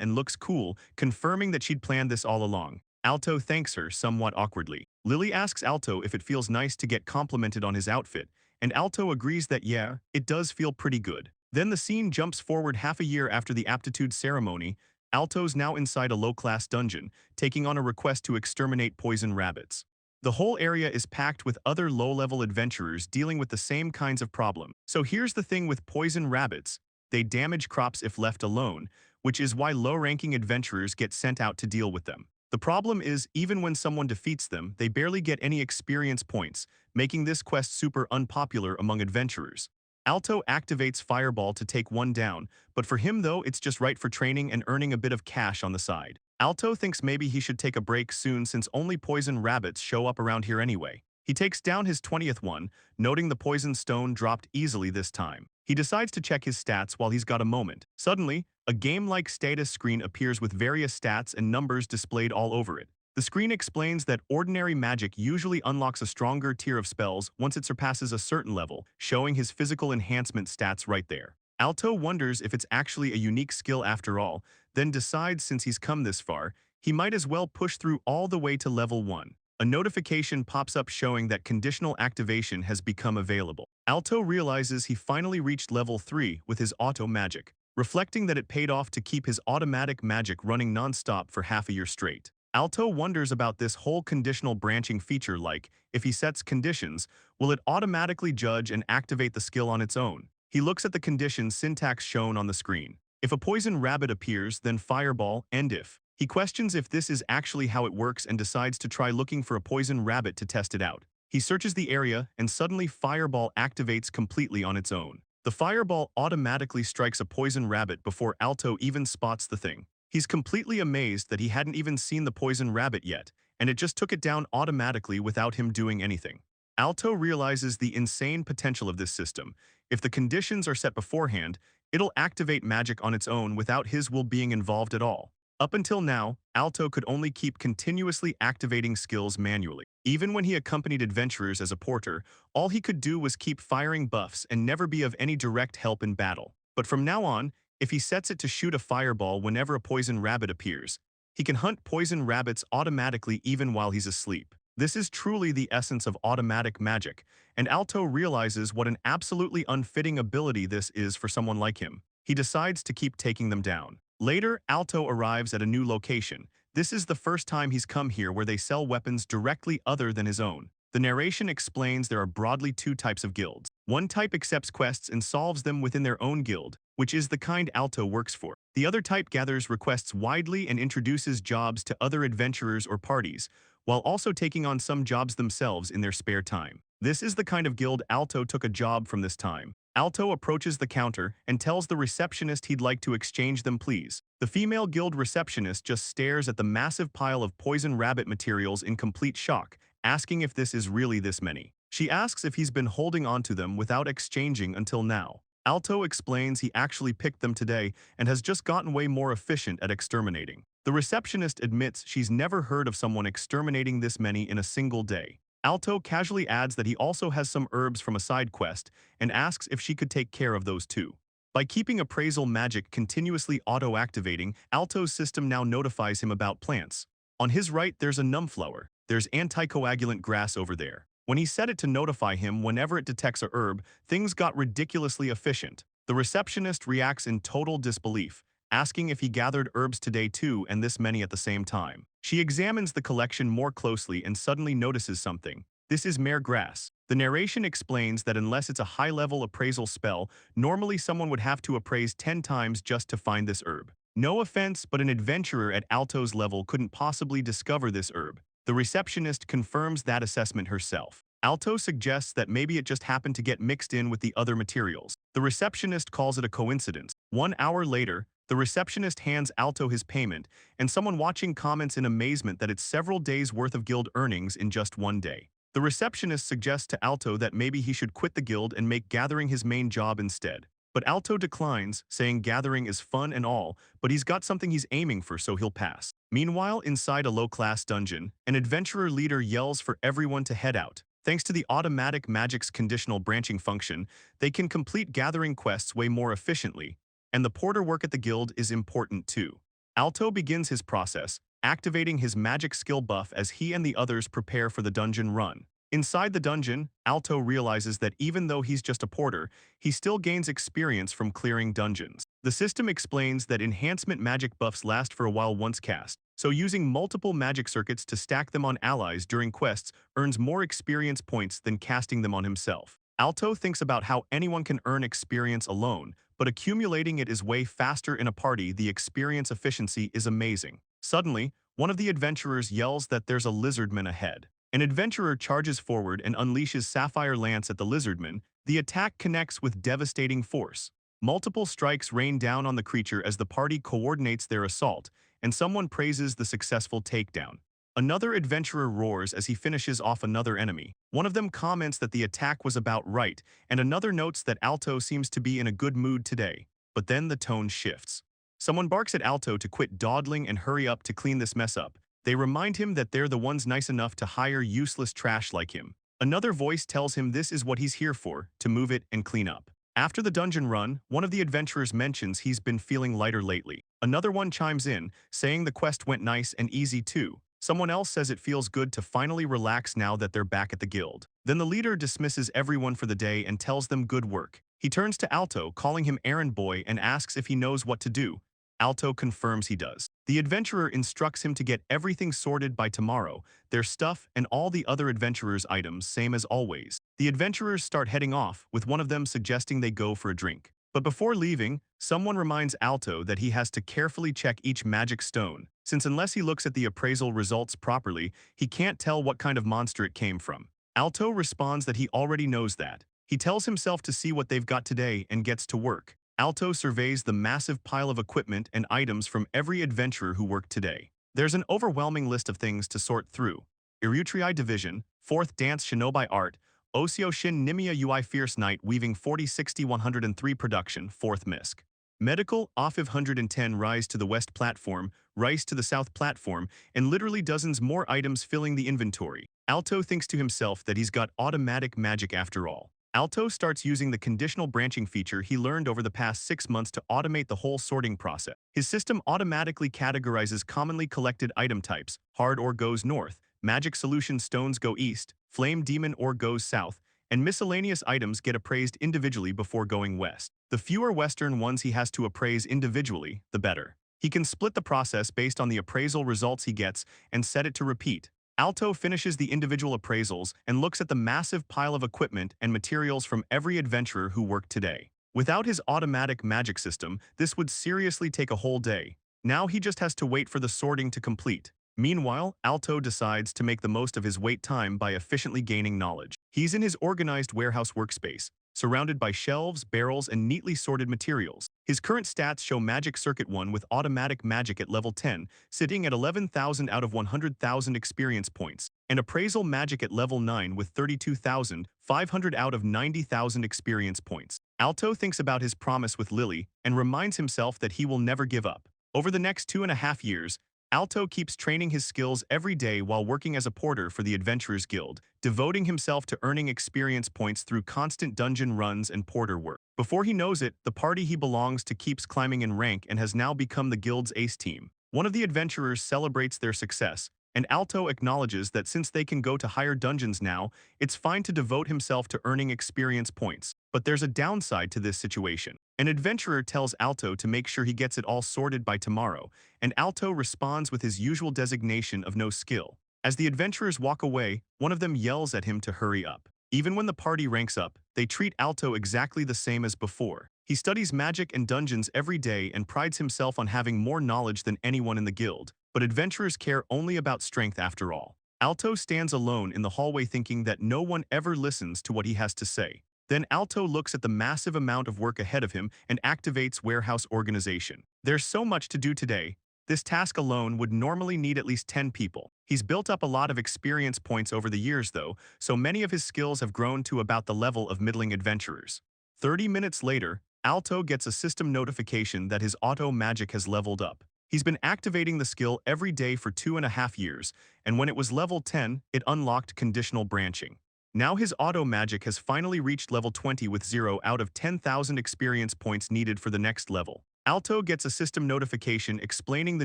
and looks cool, confirming that she'd planned this all along. Alto thanks her somewhat awkwardly. Lily asks Alto if it feels nice to get complimented on his outfit, and Alto agrees that yeah, it does feel pretty good. Then the scene jumps forward half a year after the aptitude ceremony. Alto's now inside a low-class dungeon, taking on a request to exterminate poison rabbits. The whole area is packed with other low-level adventurers dealing with the same kinds of problem. So here's the thing with poison rabbits. They damage crops if left alone, which is why low-ranking adventurers get sent out to deal with them. The problem is, even when someone defeats them, they barely get any experience points, making this quest super unpopular among adventurers. Alto activates Fireball to take one down, but for him though, it's just right for training and earning a bit of cash on the side. Alto thinks maybe he should take a break soon since only poison rabbits show up around here anyway. He takes down his 20th one, noting the poison stone dropped easily this time. He decides to check his stats while he's got a moment. Suddenly, a game-like status screen appears with various stats and numbers displayed all over it. The screen explains that ordinary magic usually unlocks a stronger tier of spells once it surpasses a certain level, showing his physical enhancement stats right there. Alto wonders if it's actually a unique skill after all, then decides since he's come this far, he might as well push through all the way to level 1. A notification pops up showing that conditional activation has become available. Alto realizes he finally reached level 3 with his auto magic, reflecting that it paid off to keep his automatic magic running non-stop for half a year straight. Alto wonders about this whole conditional branching feature, like, if he sets conditions, will it automatically judge and activate the skill on its own? He looks at the condition syntax shown on the screen. If a poison rabbit appears, then fireball, and if. He questions if this is actually how it works and decides to try looking for a poison rabbit to test it out. He searches the area, and suddenly fireball activates completely on its own. The fireball automatically strikes a poison rabbit before Alto even spots the thing. He's completely amazed that he hadn't even seen the poison rabbit yet, and it just took it down automatically without him doing anything. Alto realizes the insane potential of this system. If the conditions are set beforehand, it'll activate magic on its own without his will being involved at all. Up until now, Alto could only keep continuously activating skills manually. Even when he accompanied adventurers as a porter, all he could do was keep firing buffs and never be of any direct help in battle. But from now on, if he sets it to shoot a fireball whenever a poison rabbit appears, he can hunt poison rabbits automatically even while he's asleep. This is truly the essence of automatic magic, and Alto realizes what an absolutely unfitting ability this is for someone like him. He decides to keep taking them down. Later, Alto arrives at a new location. This is the first time he's come here where they sell weapons directly other than his own. The narration explains there are broadly two types of guilds. One type accepts quests and solves them within their own guild, which is the kind Alto works for. The other type gathers requests widely and introduces jobs to other adventurers or parties, while also taking on some jobs themselves in their spare time. This is the kind of guild Alto took a job from this time. Alto approaches the counter and tells the receptionist he'd like to exchange them, please. The female guild receptionist just stares at the massive pile of poison rabbit materials in complete shock, asking if this is really this many. She asks if he's been holding on to them without exchanging until now. Alto explains he actually picked them today and has just gotten way more efficient at exterminating. The receptionist admits she's never heard of someone exterminating this many in a single day. Alto casually adds that he also has some herbs from a side quest and asks if she could take care of those too. By keeping appraisal magic continuously auto-activating, Alto's system now notifies him about plants. On his right, there's a numbflower. There's anticoagulant grass over there. When he set it to notify him whenever it detects a herb, things got ridiculously efficient. The receptionist reacts in total disbelief, asking if he gathered herbs today too and this many at the same time. She examines the collection more closely and suddenly notices something. This is mere grass. The narration explains that unless it's a high-level appraisal spell, normally someone would have to appraise 10 times just to find this herb. No offense, but an adventurer at Alto's level couldn't possibly discover this herb. The receptionist confirms that assessment herself. Alto suggests that maybe it just happened to get mixed in with the other materials. The receptionist calls it a coincidence. 1 hour later, the receptionist hands Alto his payment, and someone watching comments in amazement that it's several days' worth of guild earnings in just one day. The receptionist suggests to Alto that maybe he should quit the guild and make gathering his main job instead. But Alto declines, saying gathering is fun and all, but he's got something he's aiming for, so he'll pass. Meanwhile, inside a low-class dungeon, an adventurer leader yells for everyone to head out. Thanks to the automatic magic's conditional branching function, they can complete gathering quests way more efficiently, and the porter work at the guild is important too. Alto begins his process, activating his magic skill buff as he and the others prepare for the dungeon run. Inside the dungeon, Alto realizes that even though he's just a porter, he still gains experience from clearing dungeons. The system explains that enhancement magic buffs last for a while once cast, so using multiple magic circuits to stack them on allies during quests earns more experience points than casting them on himself. Alto thinks about how anyone can earn experience alone, but accumulating it is way faster in a party. The experience efficiency is amazing. Suddenly, one of the adventurers yells that there's a lizardman ahead. An adventurer charges forward and unleashes Sapphire Lance at the lizardman. The attack connects with devastating force. Multiple strikes rain down on the creature as the party coordinates their assault, and someone praises the successful takedown. Another adventurer roars as he finishes off another enemy. One of them comments that the attack was about right, and another notes that Alto seems to be in a good mood today. But then the tone shifts. Someone barks at Alto to quit dawdling and hurry up to clean this mess up. They remind him that they're the ones nice enough to hire useless trash like him. Another voice tells him this is what he's here for, to move it and clean up. After the dungeon run, one of the adventurers mentions he's been feeling lighter lately. Another one chimes in, saying the quest went nice and easy too. Someone else says it feels good to finally relax now that they're back at the guild. Then the leader dismisses everyone for the day and tells them good work. He turns to Alto, calling him errand boy, and asks if he knows what to do. Alto confirms he does. The adventurer instructs him to get everything sorted by tomorrow, their stuff and all the other adventurers' items same as always. The adventurers start heading off, with one of them suggesting they go for a drink. But before leaving, someone reminds Alto that he has to carefully check each magic stone, since unless he looks at the appraisal results properly, he can't tell what kind of monster it came from. Alto responds that he already knows that. He tells himself to see what they've got today and gets to work. Alto surveys the massive pile of equipment and items from every adventurer who worked today. There's an overwhelming list of things to sort through. Irutrii Division, 4th Dance Shinobi Art, Osio Shin Nimia Ui Fierce Knight Weaving 4060-103 Production, 4th Misc. Medical, Offiv 110 Rise to the West Platform, Rice to the South Platform, and literally dozens more items filling the inventory. Alto thinks to himself that he's got automatic magic after all. Alto starts using the conditional branching feature he learned over the past 6 months to automate the whole sorting process. His system automatically categorizes commonly collected item types: hard ore goes north, magic solution stones go east, flame demon ore goes south, and miscellaneous items get appraised individually before going west. The fewer western ones he has to appraise individually, the better. He can split the process based on the appraisal results he gets and set it to repeat. Alto finishes the individual appraisals and looks at the massive pile of equipment and materials from every adventurer who worked today. Without his automatic magic system, this would seriously take a whole day. Now he just has to wait for the sorting to complete. Meanwhile, Alto decides to make the most of his wait time by efficiently gaining knowledge. He's in his organized warehouse workspace, surrounded by shelves, barrels, and neatly sorted materials. His current stats show Magic Circuit 1 with automatic magic at level 10, sitting at 11,000 out of 100,000 experience points, and appraisal magic at level 9 with 32,500 out of 90,000 experience points. Alto thinks about his promise with Lily and reminds himself that he will never give up. Over the next 2.5 years, Alto keeps training his skills every day while working as a porter for the Adventurers Guild, devoting himself to earning experience points through constant dungeon runs and porter work. Before he knows it, the party he belongs to keeps climbing in rank and has now become the guild's ace team. One of the adventurers celebrates their success, and Alto acknowledges that since they can go to higher dungeons now, it's fine to devote himself to earning experience points. But there's a downside to this situation. An adventurer tells Alto to make sure he gets it all sorted by tomorrow, and Alto responds with his usual designation of no skill. As the adventurers walk away, one of them yells at him to hurry up. Even when the party ranks up, they treat Alto exactly the same as before. He studies magic and dungeons every day and prides himself on having more knowledge than anyone in the guild, but adventurers care only about strength after all. Alto stands alone in the hallway thinking that no one ever listens to what he has to say. Then Alto looks at the massive amount of work ahead of him and activates warehouse organization. There's so much to do today. This task alone would normally need at least 10 people. He's built up a lot of experience points over the years though, so many of his skills have grown to about the level of middling adventurers. 30 minutes later, Alto gets a system notification that his auto magic has leveled up. He's been activating the skill every day for 2.5 years, and when it was level 10, it unlocked conditional branching. Now his auto magic has finally reached level 20 with 0 out of 10,000 experience points needed for the next level. Alto gets a system notification explaining the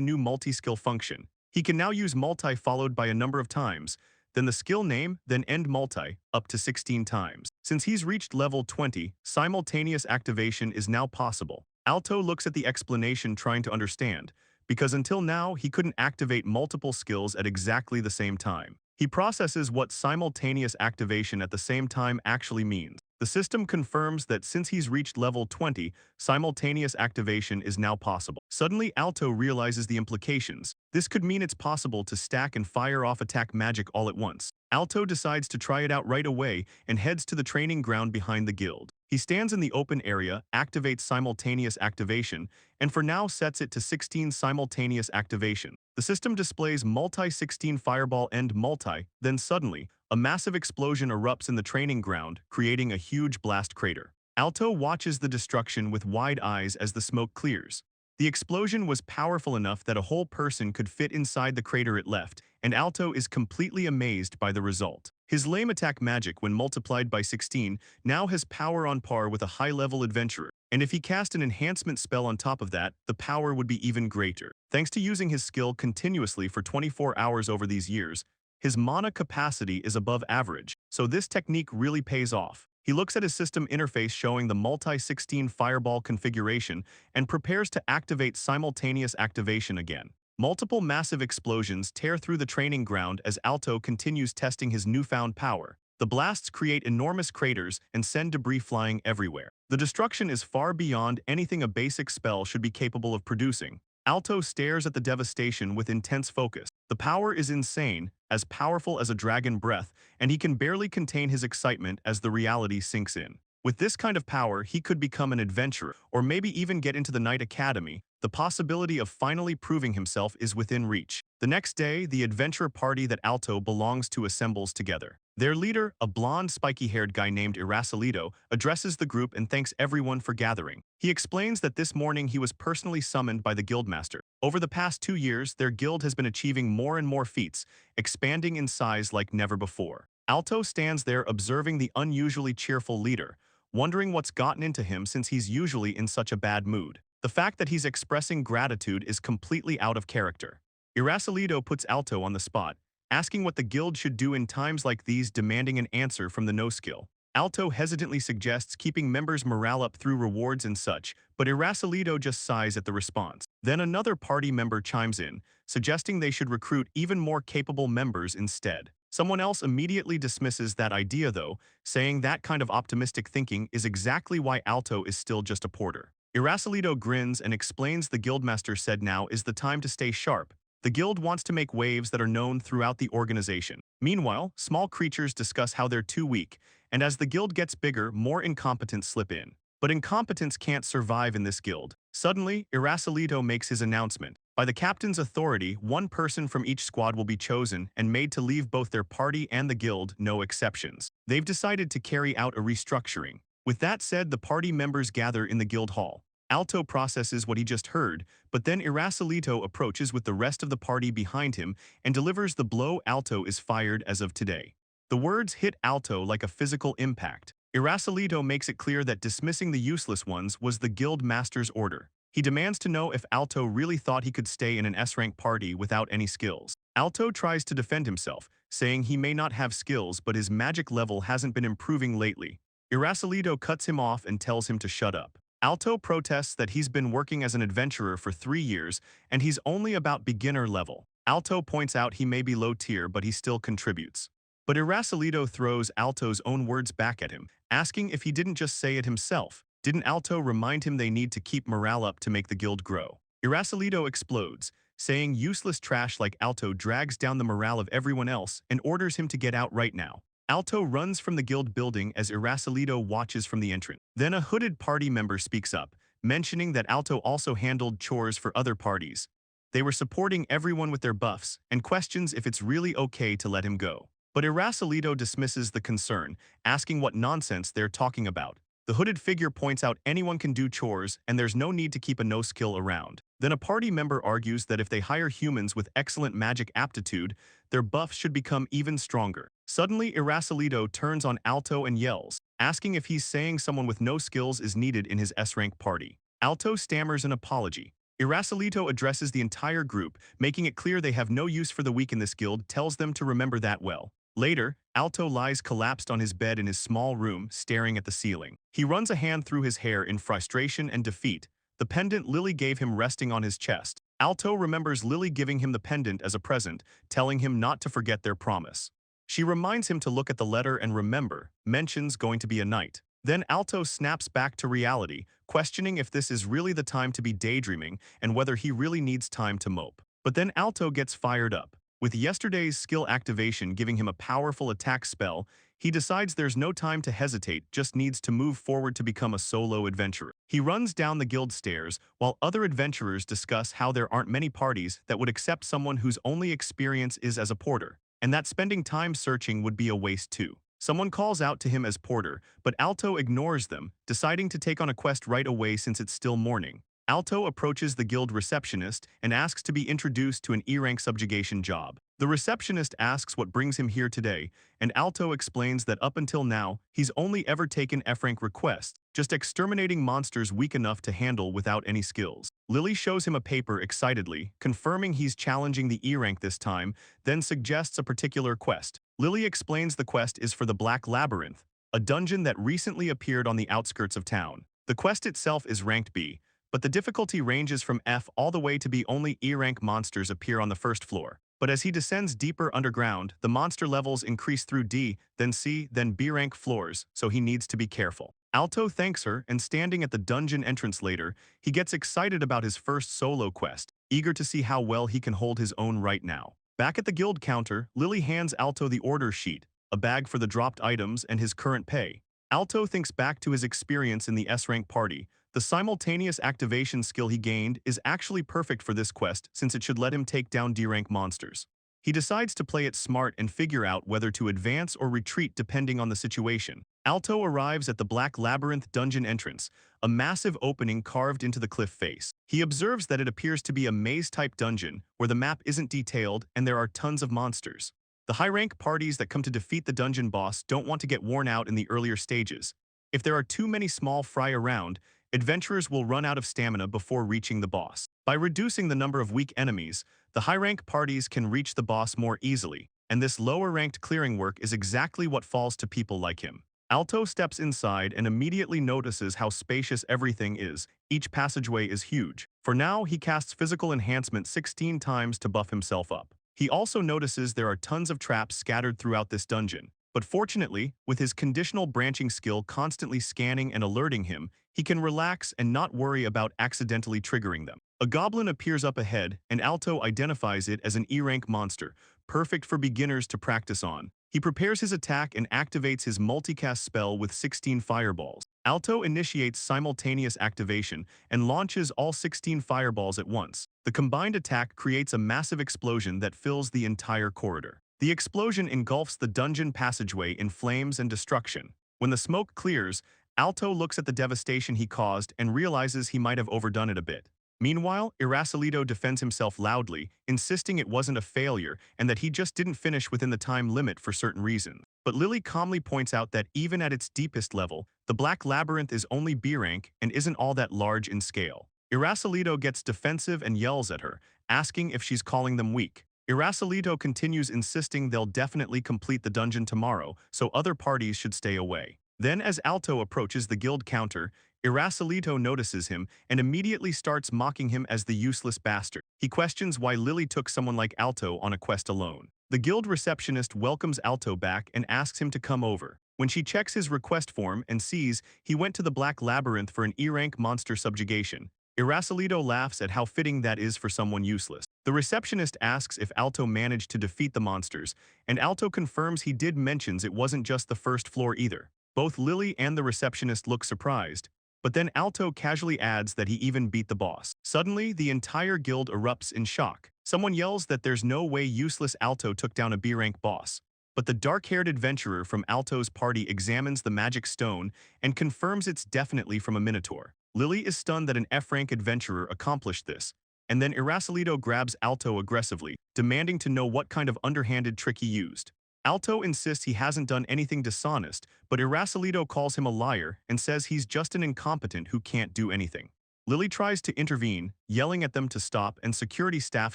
new multi-skill function. He can now use multi followed by a number of times, then the skill name, then end multi, up to 16 times. Since he's reached level 20, simultaneous activation is now possible. Alto looks at the explanation trying to understand, because until now he couldn't activate multiple skills at exactly the same time. He processes what simultaneous activation at the same time actually means. The system confirms that since he's reached level 20, simultaneous activation is now possible. Suddenly, Alto realizes the implications. This could mean it's possible to stack and fire off attack magic all at once. Alto decides to try it out right away and heads to the training ground behind the guild. He stands in the open area, activates simultaneous activation, and for now sets it to 16 simultaneous activation. The system displays multi-16 fireball end multi, then suddenly, a massive explosion erupts in the training ground, creating a huge blast crater. Alto watches the destruction with wide eyes as the smoke clears. The explosion was powerful enough that a whole person could fit inside the crater it left, and Alto is completely amazed by the result. His lame attack magic, when multiplied by 16, now has power on par with a high-level adventurer. And if he cast an enhancement spell on top of that, the power would be even greater. Thanks to using his skill continuously for 24 hours over these years, his mana capacity is above average, so this technique really pays off. He looks at his system interface showing the multi-16 fireball configuration and prepares to activate simultaneous activation again. Multiple massive explosions tear through the training ground as Alto continues testing his newfound power. The blasts create enormous craters and send debris flying everywhere. The destruction is far beyond anything a basic spell should be capable of producing. Alto stares at the devastation with intense focus. The power is insane, as powerful as a dragon breath, and he can barely contain his excitement as the reality sinks in. With this kind of power, he could become an adventurer, or maybe even get into the Knight Academy. The possibility of finally proving himself is within reach. The next day, the adventurer party that Alto belongs to assembles together. Their leader, a blonde, spiky-haired guy named Irasolido, addresses the group and thanks everyone for gathering. He explains that this morning he was personally summoned by the guildmaster. Over the past 2 years, their guild has been achieving more and more feats, expanding in size like never before. Alto stands there observing the unusually cheerful leader, wondering what's gotten into him since he's usually in such a bad mood. The fact that he's expressing gratitude is completely out of character. Irasolido puts Alto on the spot, asking what the guild should do in times like these, demanding an answer from the no-skill. Alto hesitantly suggests keeping members' morale up through rewards and such, but Irasolido just sighs at the response. Then another party member chimes in, suggesting they should recruit even more capable members instead. Someone else immediately dismisses that idea though, saying that kind of optimistic thinking is exactly why Alto is still just a porter. Irasolido grins and explains the guildmaster said now is the time to stay sharp. The guild wants to make waves that are known throughout the organization. Meanwhile, small creatures discuss how they're too weak, and as the guild gets bigger, more incompetents slip in. But incompetents can't survive in this guild. Suddenly, Irasolido makes his announcement. By the captain's authority, one person from each squad will be chosen and made to leave both their party and the guild, no exceptions. They've decided to carry out a restructuring. With that said, the party members gather in the guild hall. Alto processes what he just heard, but then Irasolido approaches with the rest of the party behind him and delivers the blow. Alto is fired as of today. The words hit Alto like a physical impact. Irasolido makes it clear that dismissing the useless ones was the guild master's order. He demands to know if Alto really thought he could stay in an S-rank party without any skills. Alto tries to defend himself, saying he may not have skills but his magic level hasn't been improving lately. Irasolido cuts him off and tells him to shut up. Alto protests that he's been working as an adventurer for 3 years and he's only about beginner level. Alto points out he may be low tier but he still contributes. But Irasolido throws Alto's own words back at him, asking if he didn't just say it himself. Didn't Alto remind him they need to keep morale up to make the guild grow? Irasolido explodes, saying useless trash like Alto drags down the morale of everyone else and orders him to get out right now. Alto runs from the guild building as Irasolido watches from the entrance. Then a hooded party member speaks up, mentioning that Alto also handled chores for other parties. They were supporting everyone with their buffs and questions if it's really okay to let him go. But Irasolido dismisses the concern, asking what nonsense they're talking about. The hooded figure points out anyone can do chores and there's no need to keep a no-skill around. Then a party member argues that if they hire humans with excellent magic aptitude, their buffs should become even stronger. Suddenly, Irasolido turns on Alto and yells, asking if he's saying someone with no skills is needed in his S-rank party. Alto stammers an apology. Irasolido addresses the entire group, making it clear they have no use for the weak in this guild, tells them to remember that well. Later, Alto lies collapsed on his bed in his small room, staring at the ceiling. He runs a hand through his hair in frustration and defeat, the pendant Lily gave him resting on his chest. Alto remembers Lily giving him the pendant as a present, telling him not to forget their promise. She reminds him to look at the letter and remember, mentions going to be a knight. Then Alto snaps back to reality, questioning if this is really the time to be daydreaming and whether he really needs time to mope. But then Alto gets fired up. With yesterday's skill activation giving him a powerful attack spell, he decides there's no time to hesitate, just needs to move forward to become a solo adventurer. He runs down the guild stairs, while other adventurers discuss how there aren't many parties that would accept someone whose only experience is as a porter, and that spending time searching would be a waste too. Someone calls out to him as porter, but Alto ignores them, deciding to take on a quest right away since it's still morning. Alto approaches the guild receptionist and asks to be introduced to an E-rank subjugation job. The receptionist asks what brings him here today, and Alto explains that up until now, he's only ever taken F-rank requests, just exterminating monsters weak enough to handle without any skills. Lily shows him a paper excitedly, confirming he's challenging the E-rank this time, then suggests a particular quest. Lily explains the quest is for the Black Labyrinth, a dungeon that recently appeared on the outskirts of town. The quest itself is ranked B, but the difficulty ranges from F all the way to B. Only E-rank monsters appear on the first floor. But as he descends deeper underground, the monster levels increase through D, then C, then B-rank floors, so he needs to be careful. Alto thanks her, and standing at the dungeon entrance later, he gets excited about his first solo quest, eager to see how well he can hold his own right now. Back at the guild counter, Lily hands Alto the order sheet, a bag for the dropped items and his current pay. Alto thinks back to his experience in the S-rank party. The simultaneous activation skill he gained is actually perfect for this quest since it should let him take down D-rank monsters. He decides to play it smart and figure out whether to advance or retreat depending on the situation. Alto arrives at the Black Labyrinth dungeon entrance, a massive opening carved into the cliff face. He observes that it appears to be a maze-type dungeon where the map isn't detailed and there are tons of monsters. The high-rank parties that come to defeat the dungeon boss don't want to get worn out in the earlier stages. If there are too many small fry around, adventurers will run out of stamina before reaching the boss. By reducing the number of weak enemies, the high-rank parties can reach the boss more easily, and this lower-ranked clearing work is exactly what falls to people like him. Alto steps inside and immediately notices how spacious everything is. Each passageway is huge. For now, he casts physical enhancement 16 times to buff himself up. He also notices there are tons of traps scattered throughout this dungeon. But fortunately, with his conditional branching skill constantly scanning and alerting him, he can relax and not worry about accidentally triggering them. A goblin appears up ahead, and Alto identifies it as an E-rank monster, perfect for beginners to practice on. He prepares his attack and activates his multicast spell with 16 fireballs. Alto initiates simultaneous activation and launches all 16 fireballs at once. The combined attack creates a massive explosion that fills the entire corridor. The explosion engulfs the dungeon passageway in flames and destruction. When the smoke clears, Alto looks at the devastation he caused and realizes he might have overdone it a bit. Meanwhile, Irascileto defends himself loudly, insisting it wasn't a failure and that he just didn't finish within the time limit for certain reasons. But Lily calmly points out that even at its deepest level, the Black Labyrinth is only B rank and isn't all that large in scale. Irascileto gets defensive and yells at her, asking if she's calling them weak. Irascileto continues insisting they'll definitely complete the dungeon tomorrow, so other parties should stay away. Then as Alto approaches the guild counter, Irascileto notices him and immediately starts mocking him as the useless bastard. He questions why Lily took someone like Alto on a quest alone. The guild receptionist welcomes Alto back and asks him to come over. When she checks his request form and sees he went to the Black Labyrinth for an E-rank monster subjugation, Irascileto laughs at how fitting that is for someone useless. The receptionist asks if Alto managed to defeat the monsters, and Alto confirms he did. Mentions it wasn't just the first floor either. Both Lily and the receptionist look surprised, but then Alto casually adds that he even beat the boss. Suddenly, the entire guild erupts in shock. Someone yells that there's no way useless Alto took down a B-rank boss. But the dark-haired adventurer from Alto's party examines the magic stone and confirms it's definitely from a minotaur. Lily is stunned that an F-rank adventurer accomplished this, and then Irascileto grabs Alto aggressively, demanding to know what kind of underhanded trick he used. Alto insists he hasn't done anything dishonest, but Irascileto calls him a liar and says he's just an incompetent who can't do anything. Lily tries to intervene, yelling at them to stop, and security staff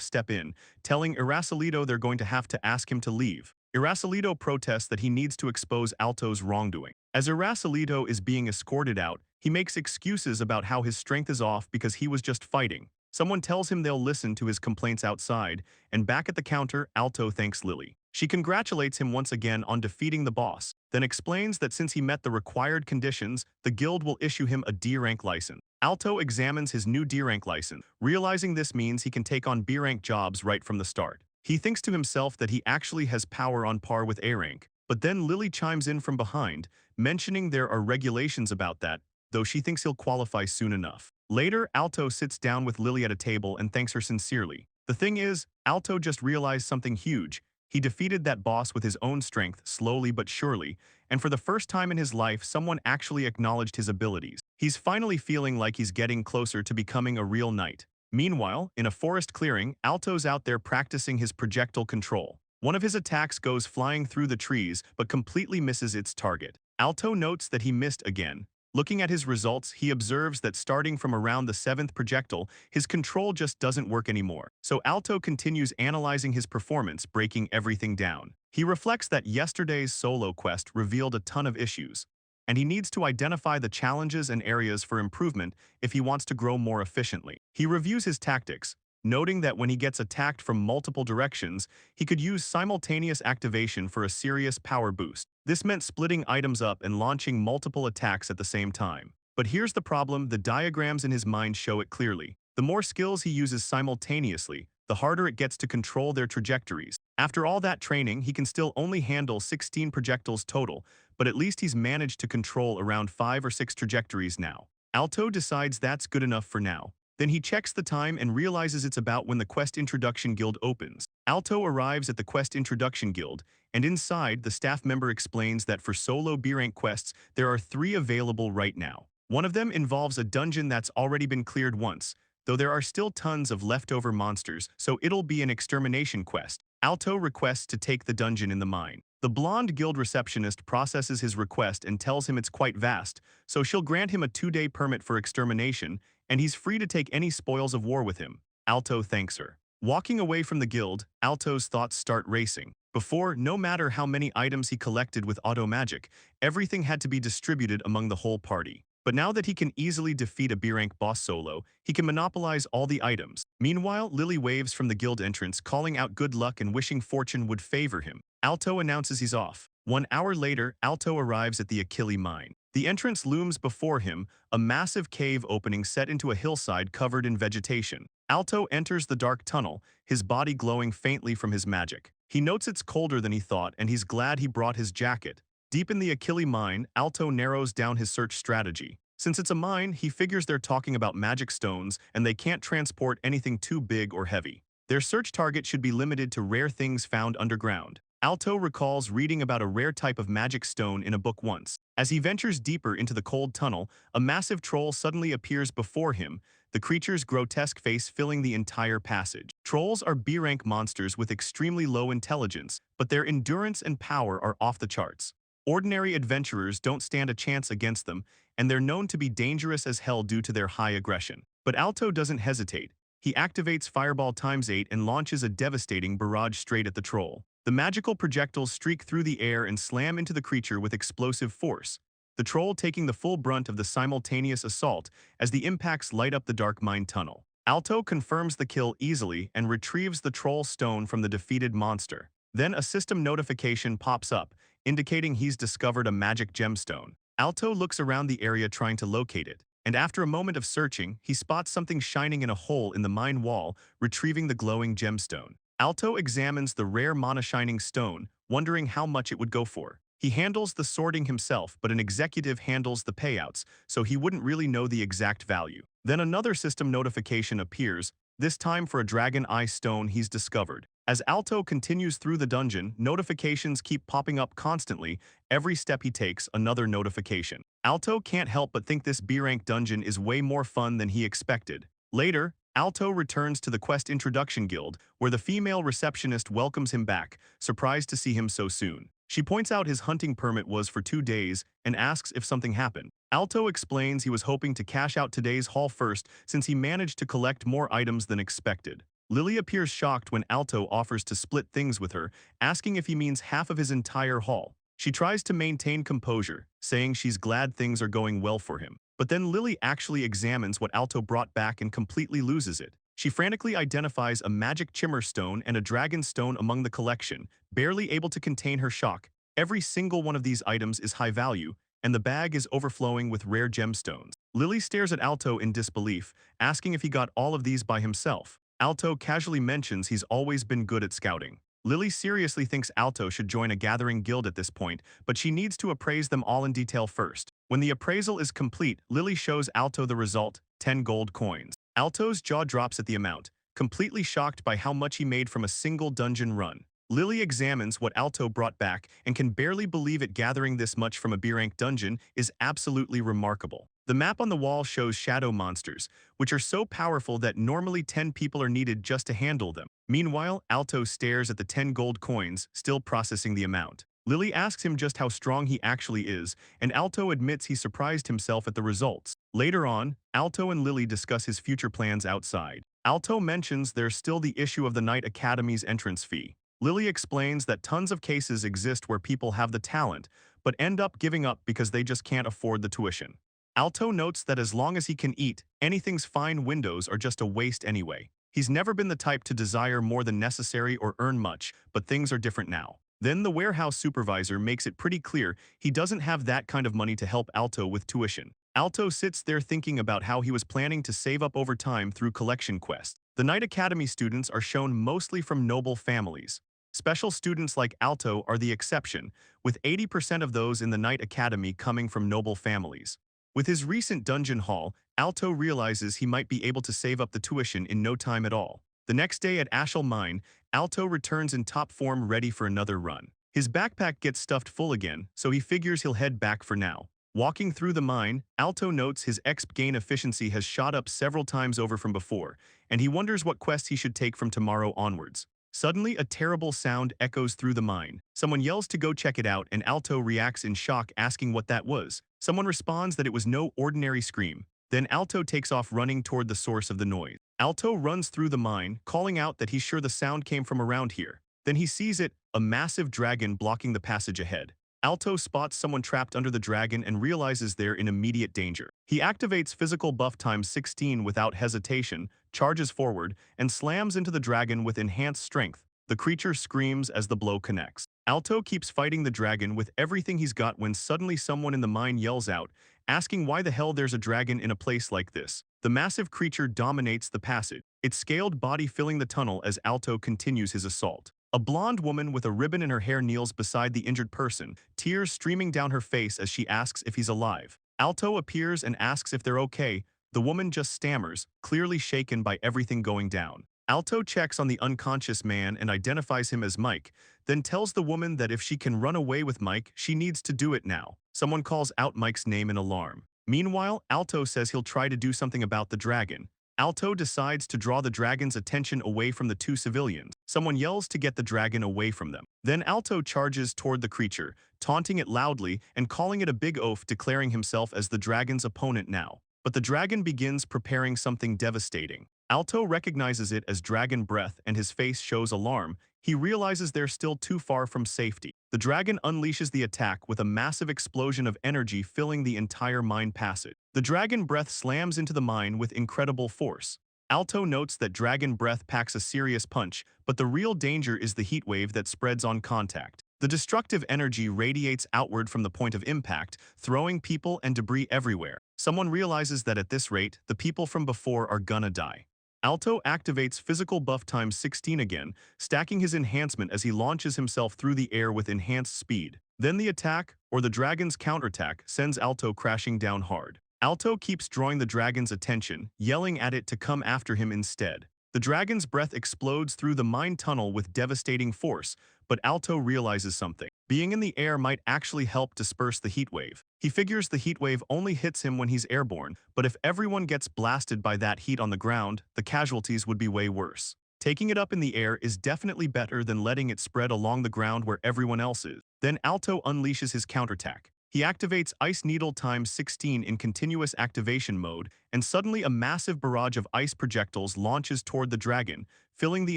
step in, telling Irascileto they're going to have to ask him to leave. Irascileto protests that he needs to expose Alto's wrongdoing. As Irascileto is being escorted out, he makes excuses about how his strength is off because he was just fighting. Someone tells him they'll listen to his complaints outside, and back at the counter, Alto thanks Lily. She congratulates him once again on defeating the boss, then explains that since he met the required conditions, the guild will issue him a D-rank license. Alto examines his new D-rank license, realizing this means he can take on B-rank jobs right from the start. He thinks to himself that he actually has power on par with A-rank, but then Lily chimes in from behind, mentioning there are regulations about that, though she thinks he'll qualify soon enough. Later, Alto sits down with Lily at a table and thanks her sincerely. The thing is, Alto just realized something huge. He defeated that boss with his own strength, slowly but surely, and for the first time in his life, someone actually acknowledged his abilities. He's finally feeling like he's getting closer to becoming a real knight. Meanwhile, in a forest clearing, Alto's out there practicing his projectile control. One of his attacks goes flying through the trees but completely misses its target. Alto notes that he missed again. Looking at his results, he observes that starting from around the 7th projectile, his control just doesn't work anymore. So Alto continues analyzing his performance, breaking everything down. He reflects that yesterday's solo quest revealed a ton of issues, and he needs to identify the challenges and areas for improvement if he wants to grow more efficiently. He reviews his tactics, noting that when he gets attacked from multiple directions, he could use simultaneous activation for a serious power boost. This meant splitting items up and launching multiple attacks at the same time. But here's the problem: the diagrams in his mind show it clearly. The more skills he uses simultaneously, the harder it gets to control their trajectories. After all that training, he can still only handle 16 projectiles total, but at least he's managed to control around 5 or 6 trajectories now. Alto decides that's good enough for now. Then he checks the time and realizes it's about when the Quest Introduction Guild opens. Alto arrives at the Quest Introduction Guild, and inside, the staff member explains that for solo B-rank quests, there are 3 available right now. One of them involves a dungeon that's already been cleared once, though there are still tons of leftover monsters, so it'll be an extermination quest. Alto requests to take the dungeon in the mine. The blonde guild receptionist processes his request and tells him it's quite vast, so she'll grant him a 2-day permit for extermination, and he's free to take any spoils of war with him. Alto thanks her. Walking away from the guild, Alto's thoughts start racing. Before, no matter how many items he collected with auto magic, everything had to be distributed among the whole party. But now that he can easily defeat a B-rank boss solo, he can monopolize all the items. Meanwhile, Lily waves from the guild entrance, calling out good luck and wishing fortune would favor him. Alto announces he's off. 1 hour later, Alto arrives at the Achille mine. The entrance looms before him, a massive cave opening set into a hillside covered in vegetation. Alto enters the dark tunnel, his body glowing faintly from his magic. He notes it's colder than he thought, and he's glad he brought his jacket. Deep in the Achille mine, Alto narrows down his search strategy. Since it's a mine, he figures they're talking about magic stones, and they can't transport anything too big or heavy. Their search target should be limited to rare things found underground. Alto recalls reading about a rare type of magic stone in a book once. As he ventures deeper into the cold tunnel, a massive troll suddenly appears before him, the creature's grotesque face filling the entire passage. Trolls are B-rank monsters with extremely low intelligence, but their endurance and power are off the charts. Ordinary adventurers don't stand a chance against them, and they're known to be dangerous as hell due to their high aggression. But Alto doesn't hesitate. He activates Fireball ×8 and launches a devastating barrage straight at the troll. The magical projectiles streak through the air and slam into the creature with explosive force, the troll taking the full brunt of the simultaneous assault as the impacts light up the dark mine tunnel. Alto confirms the kill easily and retrieves the troll stone from the defeated monster. Then a system notification pops up, indicating he's discovered a magic gemstone. Alto looks around the area trying to locate it, and after a moment of searching, he spots something shining in a hole in the mine wall, retrieving the glowing gemstone. Alto examines the rare mana-shining stone, wondering how much it would go for. He handles the sorting himself, but an executive handles the payouts, so he wouldn't really know the exact value. Then another system notification appears, this time for a dragon eye stone he's discovered. As Alto continues through the dungeon, notifications keep popping up constantly. Every step he takes, another notification. Alto can't help but think this B-rank dungeon is way more fun than he expected. Later, Alto returns to the Quest Introduction Guild, where the female receptionist welcomes him back, surprised to see him so soon. She points out his hunting permit was for 2 days and asks if something happened. Alto explains he was hoping to cash out today's haul first since he managed to collect more items than expected. Lily appears shocked when Alto offers to split things with her, asking if he means half of his entire haul. She tries to maintain composure, saying she's glad things are going well for him. But then Lily actually examines what Alto brought back and completely loses it. She frantically identifies a magic chimmer stone and a dragon stone among the collection, barely able to contain her shock. Every single one of these items is high value, and the bag is overflowing with rare gemstones. Lily stares at Alto in disbelief, asking if he got all of these by himself. Alto casually mentions he's always been good at scouting. Lily seriously thinks Alto should join a gathering guild at this point, but she needs to appraise them all in detail first. When the appraisal is complete, Lily shows Alto the result, 10 gold coins. Alto's jaw drops at the amount, completely shocked by how much he made from a single dungeon run. Lily examines what Alto brought back and can barely believe it. Gathering this much from a B-rank dungeon is absolutely remarkable. The map on the wall shows shadow monsters, which are so powerful that normally 10 people are needed just to handle them. Meanwhile, Alto stares at the 10 gold coins, still processing the amount. Lily asks him just how strong he actually is, and Alto admits he surprised himself at the results. Later on, Alto and Lily discuss his future plans outside. Alto mentions there's still the issue of the Knight Academy's entrance fee. Lily explains that tons of cases exist where people have the talent, but end up giving up because they just can't afford the tuition. Alto notes that as long as he can eat, anything's fine windows are just a waste anyway. He's never been the type to desire more than necessary or earn much, but things are different now. Then the warehouse supervisor makes it pretty clear he doesn't have that kind of money to help Alto with tuition. Alto sits there thinking about how he was planning to save up over time through collection quests. The Knight Academy students are shown mostly from noble families. Special students like Alto are the exception, with 80% of those in the Knight Academy coming from noble families. With his recent dungeon haul, Alto realizes he might be able to save up the tuition in no time at all. The next day at Ashel Mine, Alto returns in top form ready for another run. His backpack gets stuffed full again, so he figures he'll head back for now. Walking through the mine, Alto notes his exp gain efficiency has shot up several times over from before, and he wonders what quests he should take from tomorrow onwards. Suddenly, a terrible sound echoes through the mine. Someone yells to go check it out, and Alto reacts in shock, asking what that was. Someone responds that it was no ordinary scream. Then Alto takes off running toward the source of the noise. Alto runs through the mine, calling out that he's sure the sound came from around here. Then he sees it, a massive dragon blocking the passage ahead. Alto spots someone trapped under the dragon and realizes they're in immediate danger. He activates physical buff times 16 without hesitation, charges forward, and slams into the dragon with enhanced strength. The creature screams as the blow connects. Alto keeps fighting the dragon with everything he's got when suddenly someone in the mine yells out, asking why the hell there's a dragon in a place like this. The massive creature dominates the passage, its scaled body filling the tunnel as Alto continues his assault. A blonde woman with a ribbon in her hair kneels beside the injured person, tears streaming down her face as she asks if he's alive. Alto appears and asks if they're okay. The woman just stammers, clearly shaken by everything going down. Alto checks on the unconscious man and identifies him as Mike, then tells the woman that if she can run away with Mike, she needs to do it now. Someone calls out Mike's name in alarm. Meanwhile, Alto says he'll try to do something about the dragon. Alto decides to draw the dragon's attention away from the two civilians. Someone yells to get the dragon away from them. Then Alto charges toward the creature, taunting it loudly and calling it a big oaf, declaring himself as the dragon's opponent now. But the dragon begins preparing something devastating. Alto recognizes it as dragon breath and his face shows alarm. He realizes they're still too far from safety. The dragon unleashes the attack with a massive explosion of energy filling the entire mine passage. The dragon breath slams into the mine with incredible force. Alto notes that dragon breath packs a serious punch, but the real danger is the heat wave that spreads on contact. The destructive energy radiates outward from the point of impact, throwing people and debris everywhere. Someone realizes that at this rate, the people from before are gonna die. Alto activates physical buff times 16 again, stacking his enhancement as he launches himself through the air with enhanced speed. Then the attack, or the dragon's counterattack, sends Alto crashing down hard. Alto keeps drawing the dragon's attention, yelling at it to come after him instead. The dragon's breath explodes through the mine tunnel with devastating force, but Alto realizes something. Being in the air might actually help disperse the heat wave. He figures the heat wave only hits him when he's airborne, but if everyone gets blasted by that heat on the ground, the casualties would be way worse. Taking it up in the air is definitely better than letting it spread along the ground where everyone else is. Then Alto unleashes his counterattack. He activates Ice Needle times 16 in continuous activation mode, and suddenly a massive barrage of ice projectiles launches toward the dragon, filling the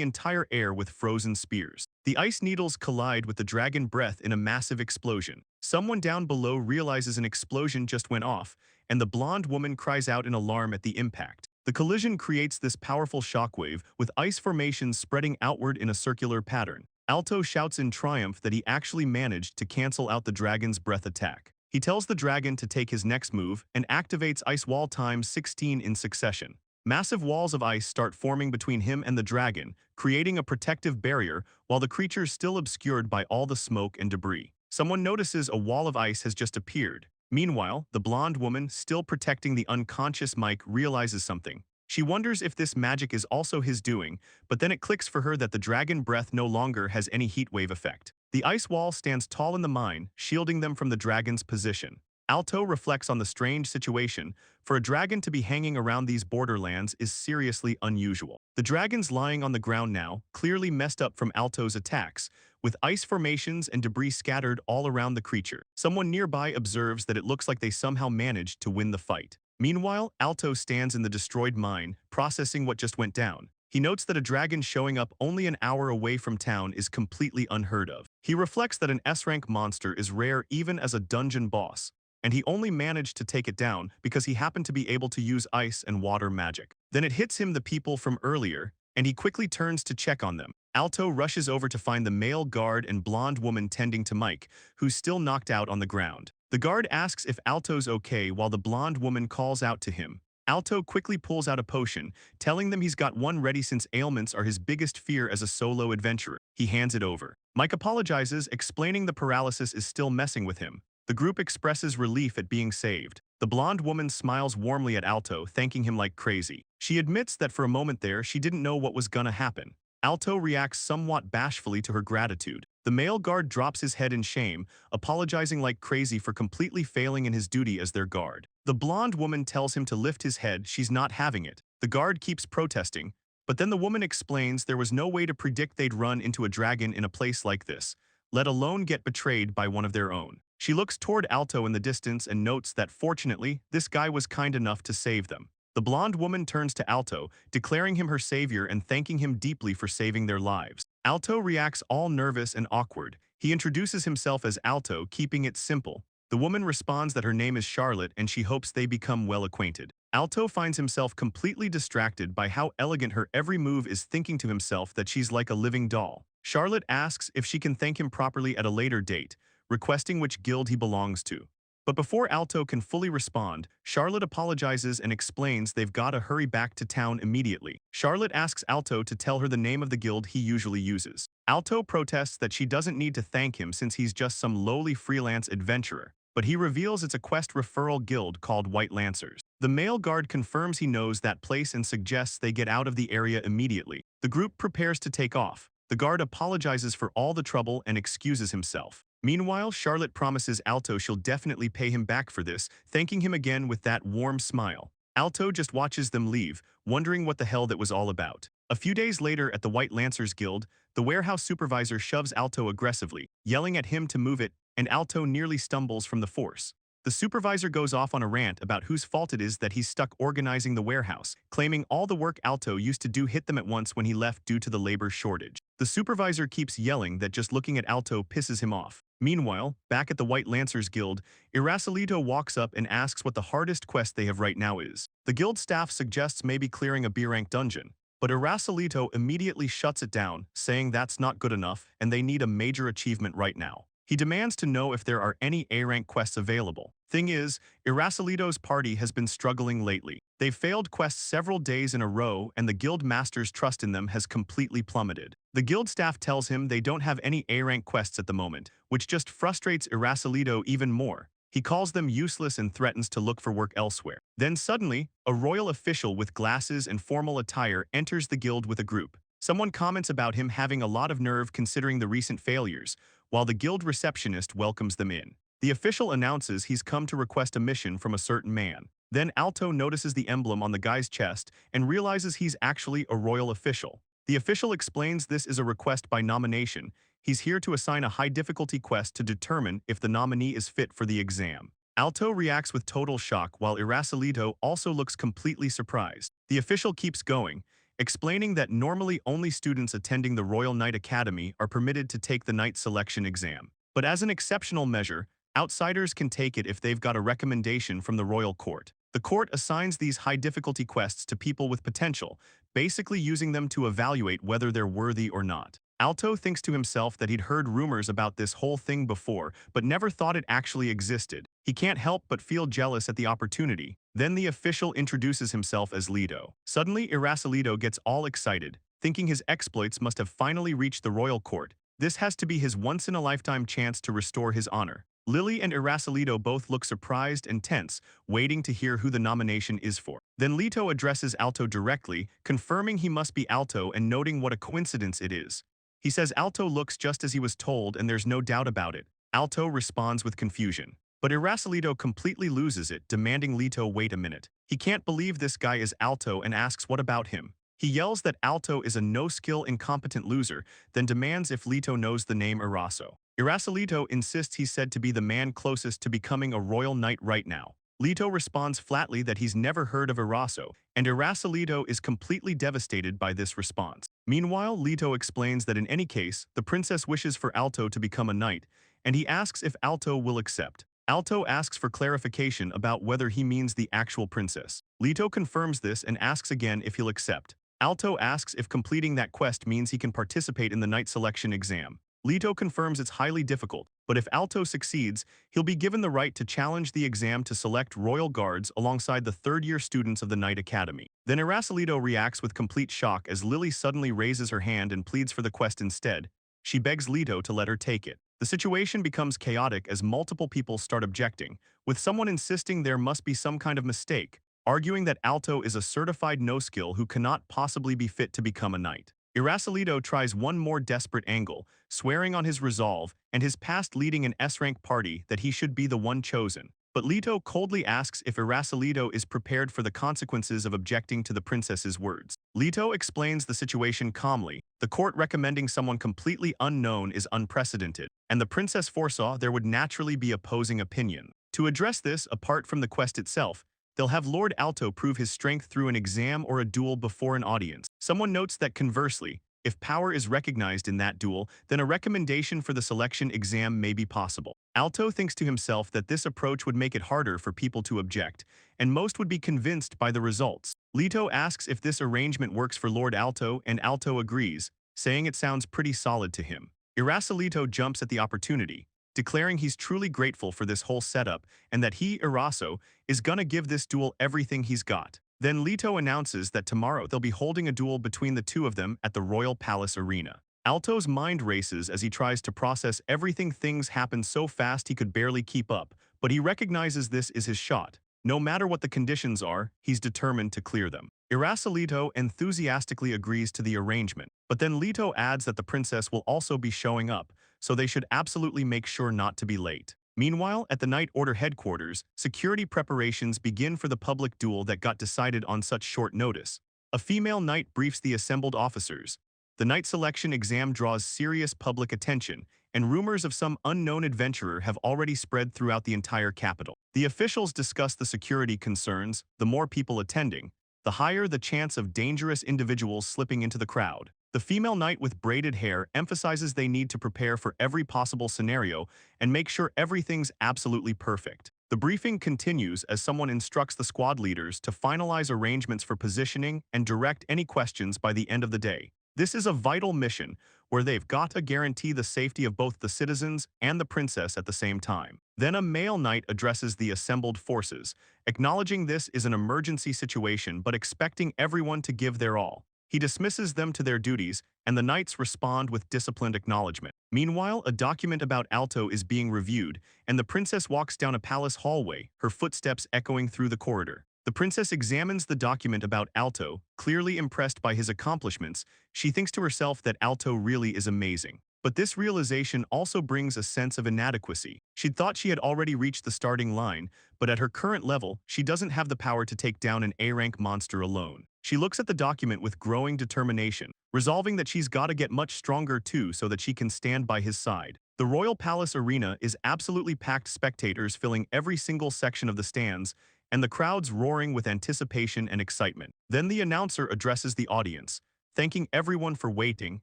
entire air with frozen spears. The ice needles collide with the dragon breath in a massive explosion. Someone down below realizes an explosion just went off, and the blonde woman cries out in alarm at the impact. The collision creates this powerful shockwave, with ice formations spreading outward in a circular pattern. Alto shouts in triumph that he actually managed to cancel out the dragon's breath attack. He tells the dragon to take his next move and activates Ice Wall times 16 in succession. Massive walls of ice start forming between him and the dragon, creating a protective barrier while the creature's still obscured by all the smoke and debris. Someone notices a wall of ice has just appeared. Meanwhile, the blonde woman, still protecting the unconscious Mike, realizes something. She wonders if this magic is also his doing, but then it clicks for her that the dragon breath no longer has any heat wave effect. The ice wall stands tall in the mine, shielding them from the dragon's position. Alto reflects on the strange situation. For a dragon to be hanging around these borderlands is seriously unusual. The dragon's lying on the ground now, clearly messed up from Alto's attacks, with ice formations and debris scattered all around the creature. Someone nearby observes that it looks like they somehow managed to win the fight. Meanwhile, Alto stands in the destroyed mine, processing what just went down. He notes that a dragon showing up only an hour away from town is completely unheard of. He reflects that an S-rank monster is rare even as a dungeon boss, and he only managed to take it down because he happened to be able to use ice and water magic. Then it hits him the people from earlier, and he quickly turns to check on them. Alto rushes over to find the male guard and blonde woman tending to Mike, who's still knocked out on the ground. The guard asks if Alto's okay while the blonde woman calls out to him. Alto quickly pulls out a potion, telling them he's got one ready since ailments are his biggest fear as a solo adventurer. He hands it over. Mike apologizes, explaining the paralysis is still messing with him. The group expresses relief at being saved. The blonde woman smiles warmly at Alto, thanking him like crazy. She admits that for a moment there she didn't know what was gonna happen. Alto reacts somewhat bashfully to her gratitude. The male guard drops his head in shame, apologizing like crazy for completely failing in his duty as their guard. The blonde woman tells him to lift his head, she's not having it. The guard keeps protesting, but then the woman explains there was no way to predict they'd run into a dragon in a place like this, let alone get betrayed by one of their own. She looks toward Alto in the distance and notes that fortunately, this guy was kind enough to save them. The blonde woman turns to Alto, declaring him her savior and thanking him deeply for saving their lives. Alto reacts all nervous and awkward. He introduces himself as Alto, keeping it simple. The woman responds that her name is Charlotte and she hopes they become well acquainted. Alto finds himself completely distracted by how elegant her every move is, thinking to himself that she's like a living doll. Charlotte asks if she can thank him properly at a later date, requesting which guild he belongs to. But before Alto can fully respond, Charlotte apologizes and explains they've got to hurry back to town immediately. Charlotte asks Alto to tell her the name of the guild he usually uses. Alto protests that she doesn't need to thank him since he's just some lowly freelance adventurer, but he reveals it's a quest referral guild called White Lancers. The male guard confirms he knows that place and suggests they get out of the area immediately. The group prepares to take off. The guard apologizes for all the trouble and excuses himself. Meanwhile, Charlotte promises Alto she'll definitely pay him back for this, thanking him again with that warm smile. Alto just watches them leave, wondering what the hell that was all about. A few days later at the White Lancers Guild, the warehouse supervisor shoves Alto aggressively, yelling at him to move it, and Alto nearly stumbles from the force. The supervisor goes off on a rant about whose fault it is that he's stuck organizing the warehouse, claiming all the work Alto used to do hit them at once when he left due to the labor shortage. The supervisor keeps yelling that just looking at Alto pisses him off. Meanwhile, back at the White Lancers Guild, Irasolito walks up and asks what the hardest quest they have right now is. The guild staff suggests maybe clearing a B-rank dungeon, but Irasolito immediately shuts it down, saying that's not good enough and they need a major achievement right now. He demands to know if there are any A-rank quests available. Thing is, Irasolito's party has been struggling lately. They've failed quests several days in a row and the guild master's trust in them has completely plummeted. The guild staff tells him they don't have any A-rank quests at the moment, which just frustrates Irasolito even more. He calls them useless and threatens to look for work elsewhere. Then suddenly, a royal official with glasses and formal attire enters the guild with a group. Someone comments about him having a lot of nerve considering the recent failures, while the guild receptionist welcomes them in. The official announces he's come to request a mission from a certain man. Then Alto notices the emblem on the guy's chest and realizes he's actually a royal official. The official explains this is a request by nomination. He's here to assign a high-difficulty quest to determine if the nominee is fit for the exam. Alto reacts with total shock while Irasolito also looks completely surprised. The official keeps going, explaining that normally only students attending the Royal Knight Academy are permitted to take the Knight Selection exam. But as an exceptional measure, outsiders can take it if they've got a recommendation from the royal court. The court assigns these high-difficulty quests to people with potential, basically using them to evaluate whether they're worthy or not. Alto thinks to himself that he'd heard rumors about this whole thing before, but never thought it actually existed. He can't help but feel jealous at the opportunity. Then the official introduces himself as Lido. Suddenly, Irasolito gets all excited, thinking his exploits must have finally reached the royal court. This has to be his once-in-a-lifetime chance to restore his honor. Lily and Irasolito both look surprised and tense, waiting to hear who the nomination is for. Then Lito addresses Alto directly, confirming he must be Alto and noting what a coincidence it is. He says Alto looks just as he was told and there's no doubt about it. Alto responds with confusion. But Irascileto completely loses it, demanding Leto wait a minute. He can't believe this guy is Alto and asks what about him. He yells that Alto is a no-skill, incompetent loser, then demands if Leto knows the name Eraso. Irascileto insists he's said to be the man closest to becoming a royal knight right now. Leto responds flatly that he's never heard of Eraso, and Irascileto is completely devastated by this response. Meanwhile, Leto explains that in any case, the princess wishes for Alto to become a knight, and he asks if Alto will accept. Alto asks for clarification about whether he means the actual princess. Leto confirms this and asks again if he'll accept. Alto asks if completing that quest means he can participate in the knight selection exam. Leto confirms it's highly difficult, but if Alto succeeds, he'll be given the right to challenge the exam to select royal guards alongside the third-year students of the Knight Academy. Then Irascileto reacts with complete shock as Lily suddenly raises her hand and pleads for the quest instead. She begs Leto to let her take it. The situation becomes chaotic as multiple people start objecting, with someone insisting there must be some kind of mistake, arguing that Alto is a certified no-skill who cannot possibly be fit to become a knight. Irascileto tries one more desperate angle, swearing on his resolve and his past leading an S-rank party that he should be the one chosen. But Leto coldly asks if Irascileto is prepared for the consequences of objecting to the princess's words. Leto explains the situation calmly, the court recommending someone completely unknown is unprecedented, and the princess foresaw there would naturally be opposing opinion. To address this, apart from the quest itself, they'll have Lord Alto prove his strength through an exam or a duel before an audience. Someone notes that conversely, if power is recognized in that duel, then a recommendation for the selection exam may be possible. Alto thinks to himself that this approach would make it harder for people to object, and most would be convinced by the results. Leto asks if this arrangement works for Lord Alto, and Alto agrees, saying it sounds pretty solid to him. Irascileto jumps at the opportunity, declaring he's truly grateful for this whole setup and that he, Eraso, is gonna give this duel everything he's got. Then Leto announces that tomorrow they'll be holding a duel between the two of them at the Royal Palace Arena. Alto's mind races as he tries to process everything. Things happen so fast he could barely keep up, but he recognizes this is his shot. No matter what the conditions are, he's determined to clear them. Irascileto enthusiastically agrees to the arrangement, but then Leto adds that the princess will also be showing up, so they should absolutely make sure not to be late. Meanwhile, at the Knight Order headquarters, security preparations begin for the public duel that got decided on such short notice. A female knight briefs the assembled officers. The knight selection exam draws serious public attention, and rumors of some unknown adventurer have already spread throughout the entire capital. The officials discuss the security concerns. The more people attending, the higher the chance of dangerous individuals slipping into the crowd. The female knight with braided hair emphasizes they need to prepare for every possible scenario and make sure everything's absolutely perfect. The briefing continues as someone instructs the squad leaders to finalize arrangements for positioning and direct any questions by the end of the day. This is a vital mission where they've got to guarantee the safety of both the citizens and the princess at the same time. Then a male knight addresses the assembled forces, acknowledging this is an emergency situation but expecting everyone to give their all. He dismisses them to their duties, and the knights respond with disciplined acknowledgement. Meanwhile, a document about Alto is being reviewed, and the princess walks down a palace hallway, her footsteps echoing through the corridor. The princess examines the document about Alto, clearly impressed by his accomplishments. She thinks to herself that Alto really is amazing. But this realization also brings a sense of inadequacy. She'd thought she had already reached the starting line, but at her current level, she doesn't have the power to take down an A-rank monster alone. She looks at the document with growing determination, resolving that she's gotta get much stronger too so that she can stand by his side. The Royal Palace Arena is absolutely packed, spectators filling every single section of the stands, and the crowds roaring with anticipation and excitement. Then the announcer addresses the audience, thanking everyone for waiting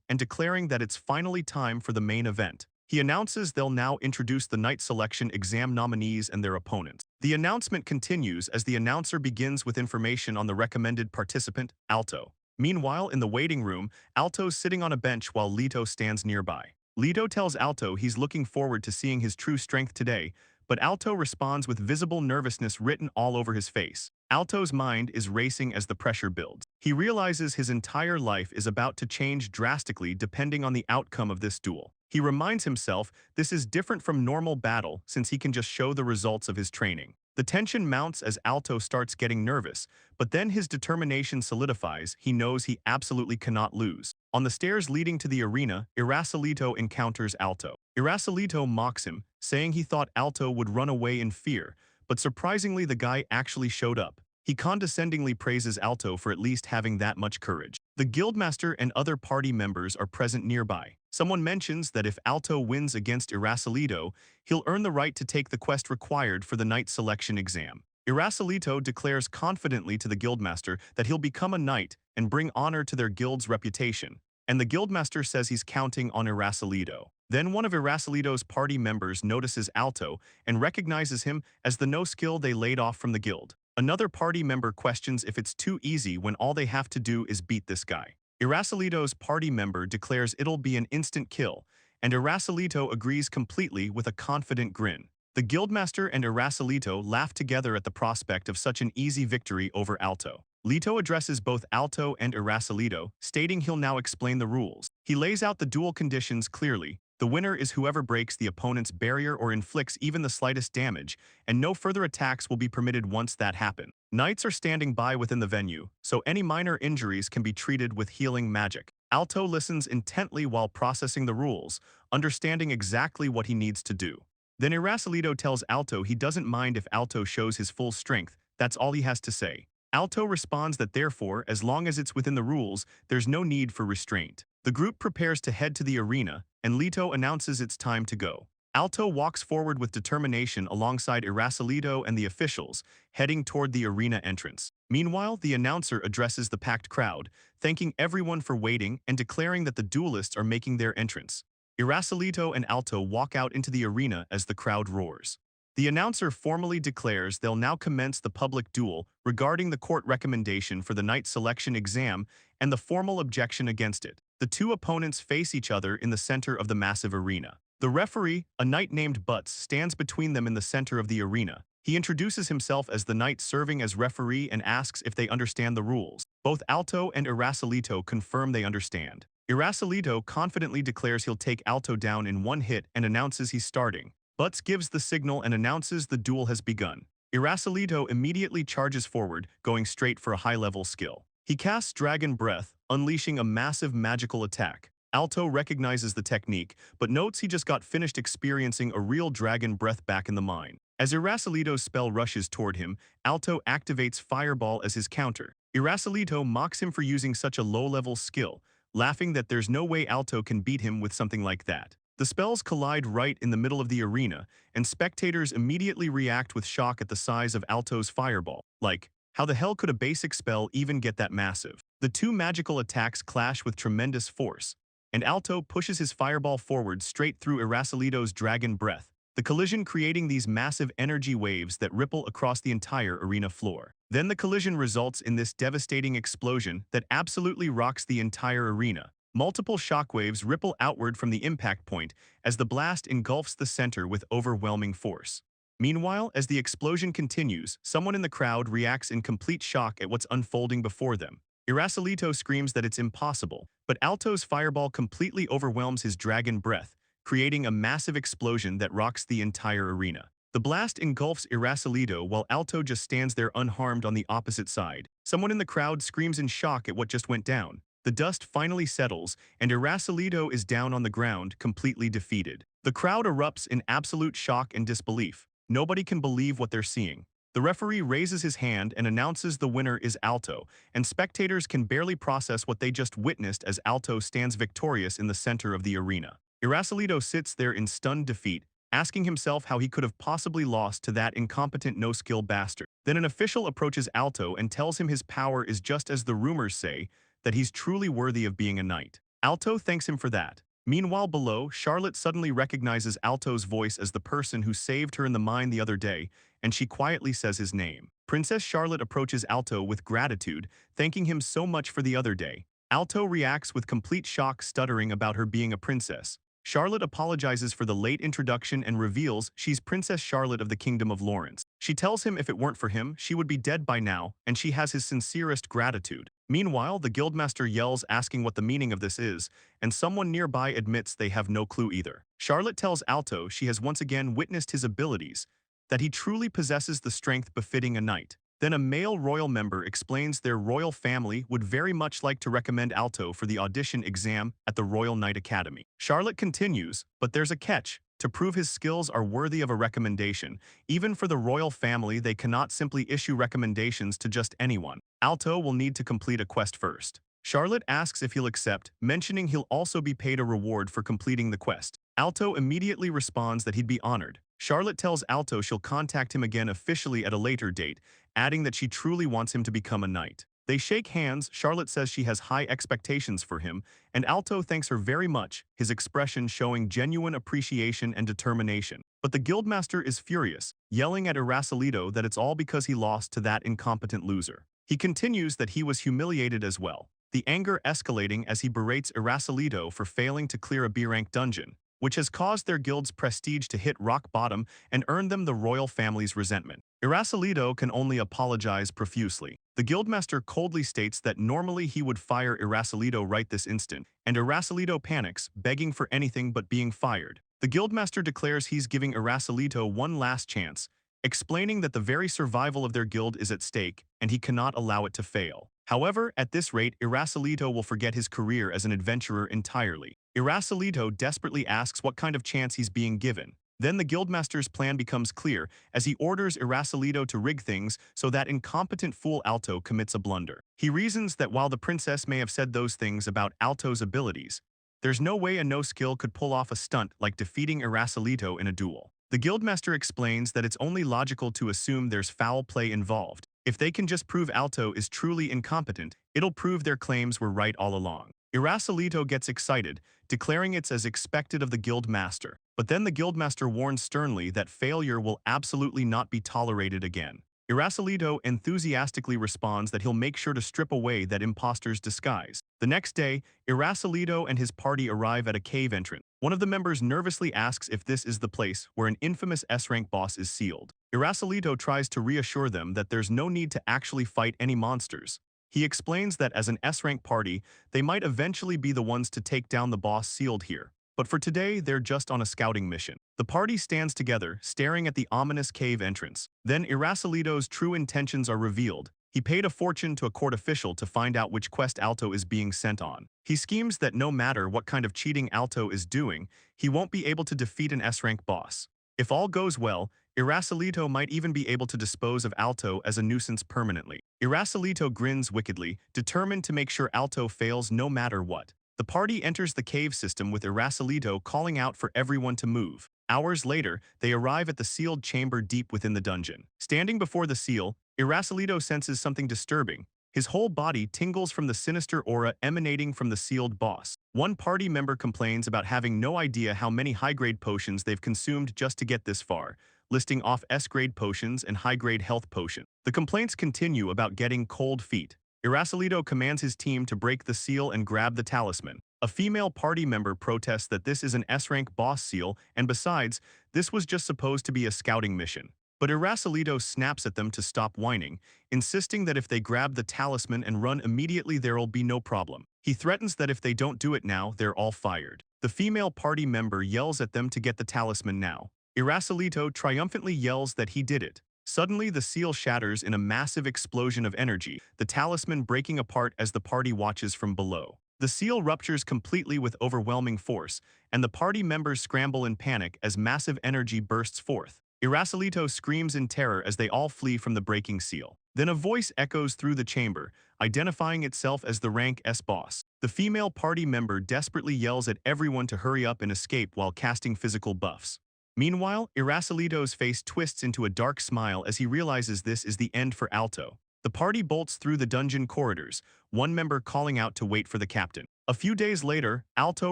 and declaring that it's finally time for the main event. He announces they'll now introduce the knight selection exam nominees and their opponents. The announcement continues as the announcer begins with information on the recommended participant, Alto. Meanwhile, in the waiting room, Alto's sitting on a bench while Leto stands nearby. Leto tells Alto he's looking forward to seeing his true strength today, but Alto responds with visible nervousness written all over his face. Alto's mind is racing as the pressure builds. He realizes his entire life is about to change drastically depending on the outcome of this duel. He reminds himself this is different from normal battle since he can just show the results of his training. The tension mounts as Alto starts getting nervous, but then his determination solidifies. He knows he absolutely cannot lose. On the stairs leading to the arena, Irasolito encounters Alto. Irasolito mocks him, saying he thought Alto would run away in fear, but surprisingly the guy actually showed up. He condescendingly praises Alto for at least having that much courage. The guildmaster and other party members are present nearby. Someone mentions that if Alto wins against Irasolito, he'll earn the right to take the quest required for the knight selection exam. Irasolito declares confidently to the guildmaster that he'll become a knight and bring honor to their guild's reputation, and the guildmaster says he's counting on Irasolito. Then one of Irasolito's party members notices Alto and recognizes him as the no-skill they laid off from the guild. Another party member questions if it's too easy when all they have to do is beat this guy. Irasolito's party member declares it'll be an instant kill, and Irasolito agrees completely with a confident grin. The guildmaster and Irasolito laugh together at the prospect of such an easy victory over Alto. Leto addresses both Alto and Irasolito, stating he'll now explain the rules. He lays out the duel conditions clearly. The winner is whoever breaks the opponent's barrier or inflicts even the slightest damage, and no further attacks will be permitted once that happens. Knights are standing by within the venue, so any minor injuries can be treated with healing magic. Alto listens intently while processing the rules, understanding exactly what he needs to do. Then Irasolito tells Alto he doesn't mind if Alto shows his full strength, that's all he has to say. Alto responds that therefore, as long as it's within the rules, there's no need for restraint. The group prepares to head to the arena, and Leto announces it's time to go. Alto walks forward with determination alongside Irasolito and the officials, heading toward the arena entrance. Meanwhile, the announcer addresses the packed crowd, thanking everyone for waiting and declaring that the duelists are making their entrance. Irasolito and Alto walk out into the arena as the crowd roars. The announcer formally declares they'll now commence the public duel regarding the court recommendation for the knight selection exam and the formal objection against it. The two opponents face each other in the center of the massive arena. The referee, a knight named Butts, stands between them in the center of the arena. He introduces himself as the knight serving as referee and asks if they understand the rules. Both Alto and Irasolito confirm they understand. Irasolito confidently declares he'll take Alto down in one hit and announces he's starting. Butts gives the signal and announces the duel has begun. Irasolito immediately charges forward, going straight for a high-level skill. He casts Dragon Breath, unleashing a massive magical attack. Alto recognizes the technique, but notes he just got finished experiencing a real dragon breath back in the mine. As Irasolito's spell rushes toward him, Alto activates Fireball as his counter. Irasolito mocks him for using such a low-level skill, laughing that there's no way Alto can beat him with something like that. The spells collide right in the middle of the arena, and spectators immediately react with shock at the size of Alto's fireball. Like, how the hell could a basic spell even get that massive? The two magical attacks clash with tremendous force, and Alto pushes his fireball forward straight through Irasolito's dragon breath, the collision creating these massive energy waves that ripple across the entire arena floor. Then the collision results in this devastating explosion that absolutely rocks the entire arena. Multiple shockwaves ripple outward from the impact point as the blast engulfs the center with overwhelming force. Meanwhile, as the explosion continues, someone in the crowd reacts in complete shock at what's unfolding before them. Irasolito screams that it's impossible, but Alto's fireball completely overwhelms his dragon breath, creating a massive explosion that rocks the entire arena. The blast engulfs Irasolito while Alto just stands there unharmed on the opposite side. Someone in the crowd screams in shock at what just went down. The dust finally settles, and Irasolito is down on the ground, completely defeated. The crowd erupts in absolute shock and disbelief. Nobody can believe what they're seeing. The referee raises his hand and announces the winner is Alto, and spectators can barely process what they just witnessed as Alto stands victorious in the center of the arena. Irasolito sits there in stunned defeat, asking himself how he could have possibly lost to that incompetent no-skill bastard. Then an official approaches Alto and tells him his power is just as the rumors say, that he's truly worthy of being a knight. Alto thanks him for that. Meanwhile below, Charlotte suddenly recognizes Alto's voice as the person who saved her in the mine the other day, and she quietly says his name. Princess Charlotte approaches Alto with gratitude, thanking him so much for the other day. Alto reacts with complete shock, stuttering about her being a princess. Charlotte apologizes for the late introduction and reveals she's Princess Charlotte of the Kingdom of Lawrence. She tells him if it weren't for him, she would be dead by now, and she has his sincerest gratitude. Meanwhile, the guildmaster yells asking what the meaning of this is, and someone nearby admits they have no clue either. Charlotte tells Alto she has once again witnessed his abilities, that he truly possesses the strength befitting a knight. Then a male royal member explains their royal family would very much like to recommend Alto for the audition exam at the Royal Knight Academy. Charlotte continues, but there's a catch. To prove his skills are worthy of a recommendation, even for the royal family they cannot simply issue recommendations to just anyone. Alto will need to complete a quest first. Charlotte asks if he'll accept, mentioning he'll also be paid a reward for completing the quest. Alto immediately responds that he'd be honored. Charlotte tells Alto she'll contact him again officially at a later date, adding that she truly wants him to become a knight. They shake hands. Charlotte says she has high expectations for him, and Alto thanks her very much, his expression showing genuine appreciation and determination. But the guildmaster is furious, yelling at Irascileto that it's all because he lost to that incompetent loser. He continues that he was humiliated as well, the anger escalating as he berates Irascileto for failing to clear a B-rank dungeon, which has caused their guild's prestige to hit rock bottom and earned them the royal family's resentment. Irascileto can only apologize profusely. The guildmaster coldly states that normally he would fire Irascileto right this instant, and Irascileto panics, begging for anything but being fired. The guildmaster declares he's giving Irascileto one last chance, explaining that the very survival of their guild is at stake and he cannot allow it to fail. However, at this rate, Irascileto will forget his career as an adventurer entirely. Irascileto desperately asks what kind of chance he's being given. Then the guildmaster's plan becomes clear as he orders Irascileto to rig things so that incompetent fool Alto commits a blunder. He reasons that while the princess may have said those things about Alto's abilities, there's no way a no-skill could pull off a stunt like defeating Irascileto in a duel. The guildmaster explains that it's only logical to assume there's foul play involved. If they can just prove Alto is truly incompetent, it'll prove their claims were right all along. Irascileto gets excited, declaring it's as expected of the guildmaster. But then the guildmaster warns sternly that failure will absolutely not be tolerated again. Irascileto enthusiastically responds that he'll make sure to strip away that imposter's disguise. The next day, Irascileto and his party arrive at a cave entrance. One of the members nervously asks if this is the place where an infamous S-rank boss is sealed. Irascileto tries to reassure them that there's no need to actually fight any monsters. He explains that as an S-rank party, they might eventually be the ones to take down the boss sealed here. But for today, they're just on a scouting mission. The party stands together, staring at the ominous cave entrance. Then Irascileto's true intentions are revealed. He paid a fortune to a court official to find out which quest Alto is being sent on. He schemes that no matter what kind of cheating Alto is doing, he won't be able to defeat an S-rank boss. If all goes well, Irascileto might even be able to dispose of Alto as a nuisance permanently. Irascileto grins wickedly, determined to make sure Alto fails no matter what. The party enters the cave system with Irascileto calling out for everyone to move. Hours later, they arrive at the sealed chamber deep within the dungeon. Standing before the seal, Irascileto senses something disturbing. His whole body tingles from the sinister aura emanating from the sealed boss. One party member complains about having no idea how many high-grade potions they've consumed just to get this far, listing off S-grade potions and high-grade health potions. The complaints continue about getting cold feet. Irascileto commands his team to break the seal and grab the talisman. A female party member protests that this is an S-rank boss seal, and besides, this was just supposed to be a scouting mission. But Irascileto snaps at them to stop whining, insisting that if they grab the talisman and run immediately there'll be no problem. He threatens that if they don't do it now, they're all fired. The female party member yells at them to get the talisman now. Irascileto triumphantly yells that he did it. Suddenly, the seal shatters in a massive explosion of energy, the talisman breaking apart as the party watches from below. The seal ruptures completely with overwhelming force, and the party members scramble in panic as massive energy bursts forth. Irascileto screams in terror as they all flee from the breaking seal. Then a voice echoes through the chamber, identifying itself as the rank S boss. The female party member desperately yells at everyone to hurry up and escape while casting physical buffs. Meanwhile, Irascileto's face twists into a dark smile as he realizes this is the end for Alto. The party bolts through the dungeon corridors, one member calling out to wait for the captain. A few days later, Alto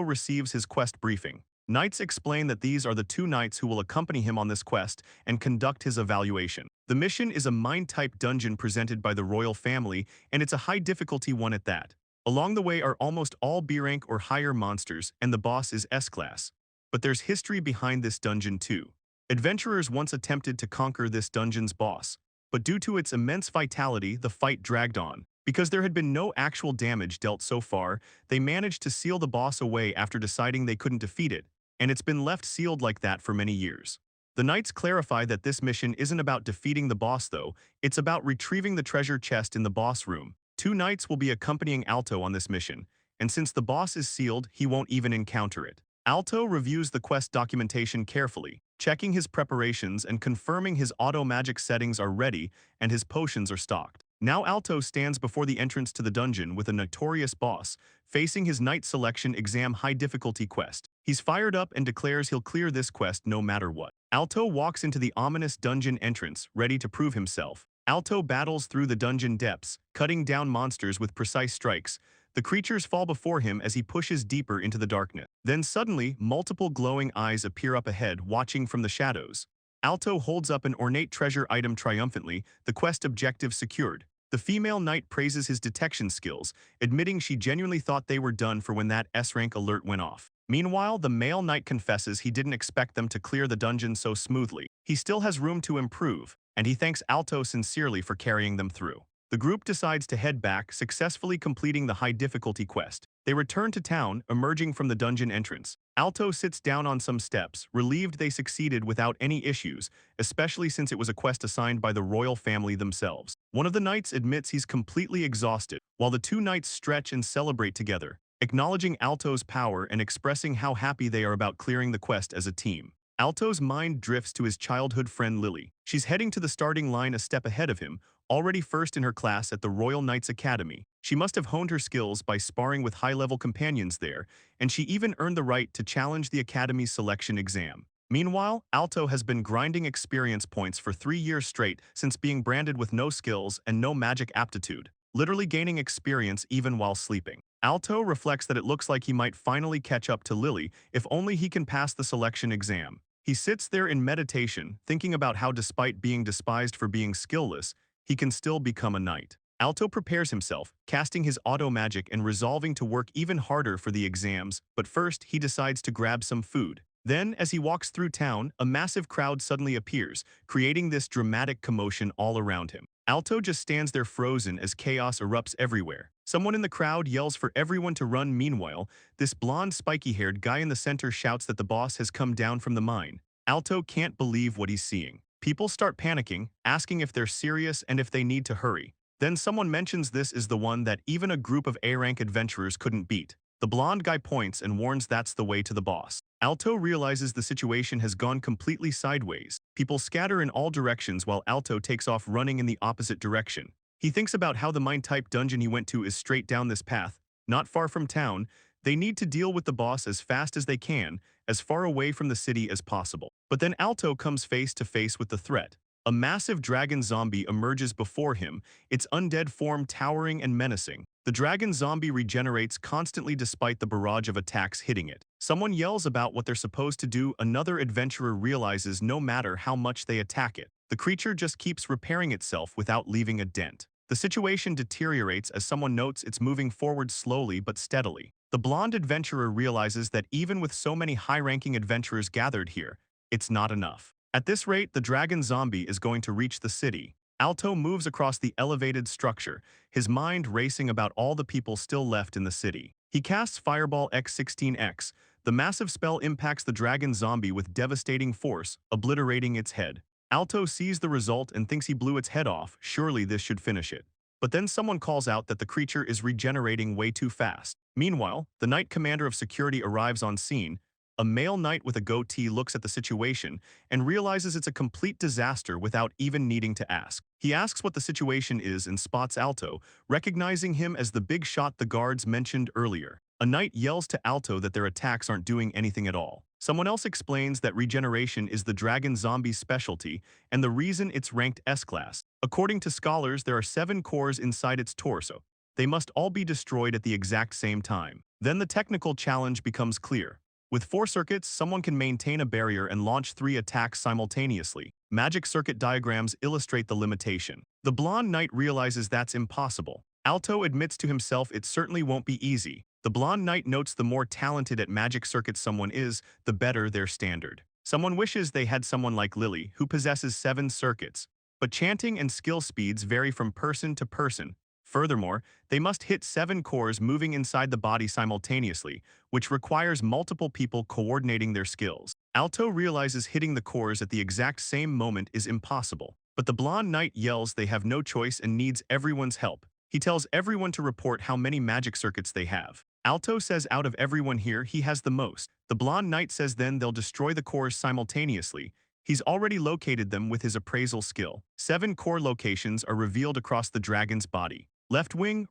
receives his quest briefing. Knights explain that these are the 2 knights who will accompany him on this quest and conduct his evaluation. The mission is a mine-type dungeon presented by the royal family, and it's a high-difficulty one at that. Along the way are almost all B-rank or higher monsters, and the boss is S-class. But there's history behind this dungeon too. Adventurers once attempted to conquer this dungeon's boss, but due to its immense vitality, the fight dragged on. Because there had been no actual damage dealt so far, they managed to seal the boss away after deciding they couldn't defeat it, and it's been left sealed like that for many years. The knights clarify that this mission isn't about defeating the boss though, it's about retrieving the treasure chest in the boss room. Two knights will be accompanying Alto on this mission, and since the boss is sealed, he won't even encounter it. Alto reviews the quest documentation carefully, checking his preparations and confirming his auto-magic settings are ready and his potions are stocked. Now Alto stands before the entrance to the dungeon with a notorious boss, facing his Knight Selection Exam High Difficulty quest. He's fired up and declares he'll clear this quest no matter what. Alto walks into the ominous dungeon entrance, ready to prove himself. Alto battles through the dungeon depths, cutting down monsters with precise strikes. The creatures fall before him as he pushes deeper into the darkness. Then suddenly, multiple glowing eyes appear up ahead, watching from the shadows. Alto holds up an ornate treasure item triumphantly, the quest objective secured. The female knight praises his detection skills, admitting she genuinely thought they were done for when that S-rank alert went off. Meanwhile, the male knight confesses he didn't expect them to clear the dungeon so smoothly. He still has room to improve, and he thanks Alto sincerely for carrying them through. The group decides to head back, successfully completing the high-difficulty quest. They return to town, emerging from the dungeon entrance. Alto sits down on some steps, relieved they succeeded without any issues, especially since it was a quest assigned by the royal family themselves. One of the knights admits he's completely exhausted, while the two knights stretch and celebrate together, acknowledging Alto's power and expressing how happy they are about clearing the quest as a team. Alto's mind drifts to his childhood friend Lily. She's heading to the starting line a step ahead of him, already first in her class at the Royal Knights Academy. She must have honed her skills by sparring with high-level companions there, and she even earned the right to challenge the Academy's selection exam. Meanwhile, Alto has been grinding experience points for 3 years straight since being branded with no skills and no magic aptitude, literally gaining experience even while sleeping. Alto reflects that it looks like he might finally catch up to Lily if only he can pass the selection exam. He sits there in meditation, thinking about how despite being despised for being skillless, he can still become a knight. Alto prepares himself, casting his auto magic and resolving to work even harder for the exams, but first he decides to grab some food. Then, as he walks through town, a massive crowd suddenly appears, creating this dramatic commotion all around him. Alto just stands there frozen as chaos erupts everywhere. Someone in the crowd yells for everyone to run. Meanwhile, this blonde, spiky-haired guy in the center shouts that the boss has come down from the mine. Alto can't believe what he's seeing. People start panicking, asking if they're serious and if they need to hurry. Then someone mentions this is the one that even a group of A-rank adventurers couldn't beat. The blonde guy points and warns that's the way to the boss. Alto realizes the situation has gone completely sideways. People scatter in all directions while Alto takes off running in the opposite direction. He thinks about how the mine-type dungeon he went to is straight down this path, not far from town. They need to deal with the boss as fast as they can, as far away from the city as possible. But then Alto comes face to face with the threat. A massive dragon zombie emerges before him, its undead form towering and menacing. The dragon zombie regenerates constantly despite the barrage of attacks hitting it. Someone yells about what they're supposed to do. Another adventurer realizes no matter how much they attack it, the creature just keeps repairing itself without leaving a dent. The situation deteriorates as someone notes it's moving forward slowly but steadily. The blonde adventurer realizes that even with so many high-ranking adventurers gathered here, it's not enough. At this rate, the dragon zombie is going to reach the city. Alto moves across the elevated structure, his mind racing about all the people still left in the city. He casts Fireball X16X. The massive spell impacts the dragon zombie with devastating force, obliterating its head. Alto sees the result and thinks he blew its head off. Surely this should finish it. But then someone calls out that the creature is regenerating way too fast. Meanwhile, the Knight Commander of Security arrives on scene. A male knight with a goatee looks at the situation and realizes it's a complete disaster without even needing to ask. He asks what the situation is and spots Alto, recognizing him as the big shot the guards mentioned earlier. A knight yells to Alto that their attacks aren't doing anything at all. Someone else explains that regeneration is the dragon zombie's specialty and the reason it's ranked S-class. According to scholars, there are 7 cores inside its torso. They must all be destroyed at the exact same time. Then the technical challenge becomes clear. With 4 circuits, someone can maintain a barrier and launch 3 attacks simultaneously. Magic circuit diagrams illustrate the limitation. The blonde knight realizes that's impossible. Alto admits to himself it certainly won't be easy. The blonde knight notes the more talented at magic circuits someone is, the better their standard. Someone wishes they had someone like Lily, who possesses 7 circuits. But chanting and skill speeds vary from person to person. Furthermore, they must hit 7 cores moving inside the body simultaneously, which requires multiple people coordinating their skills. Alto realizes hitting the cores at the exact same moment is impossible, but the blonde knight yells they have no choice and needs everyone's help. He tells everyone to report how many magic circuits they have. Alto says out of everyone here, he has the most. The blonde knight says then they'll destroy the cores simultaneously. He's already located them with his appraisal skill. 7 core locations are revealed across the dragon's body. Left wing,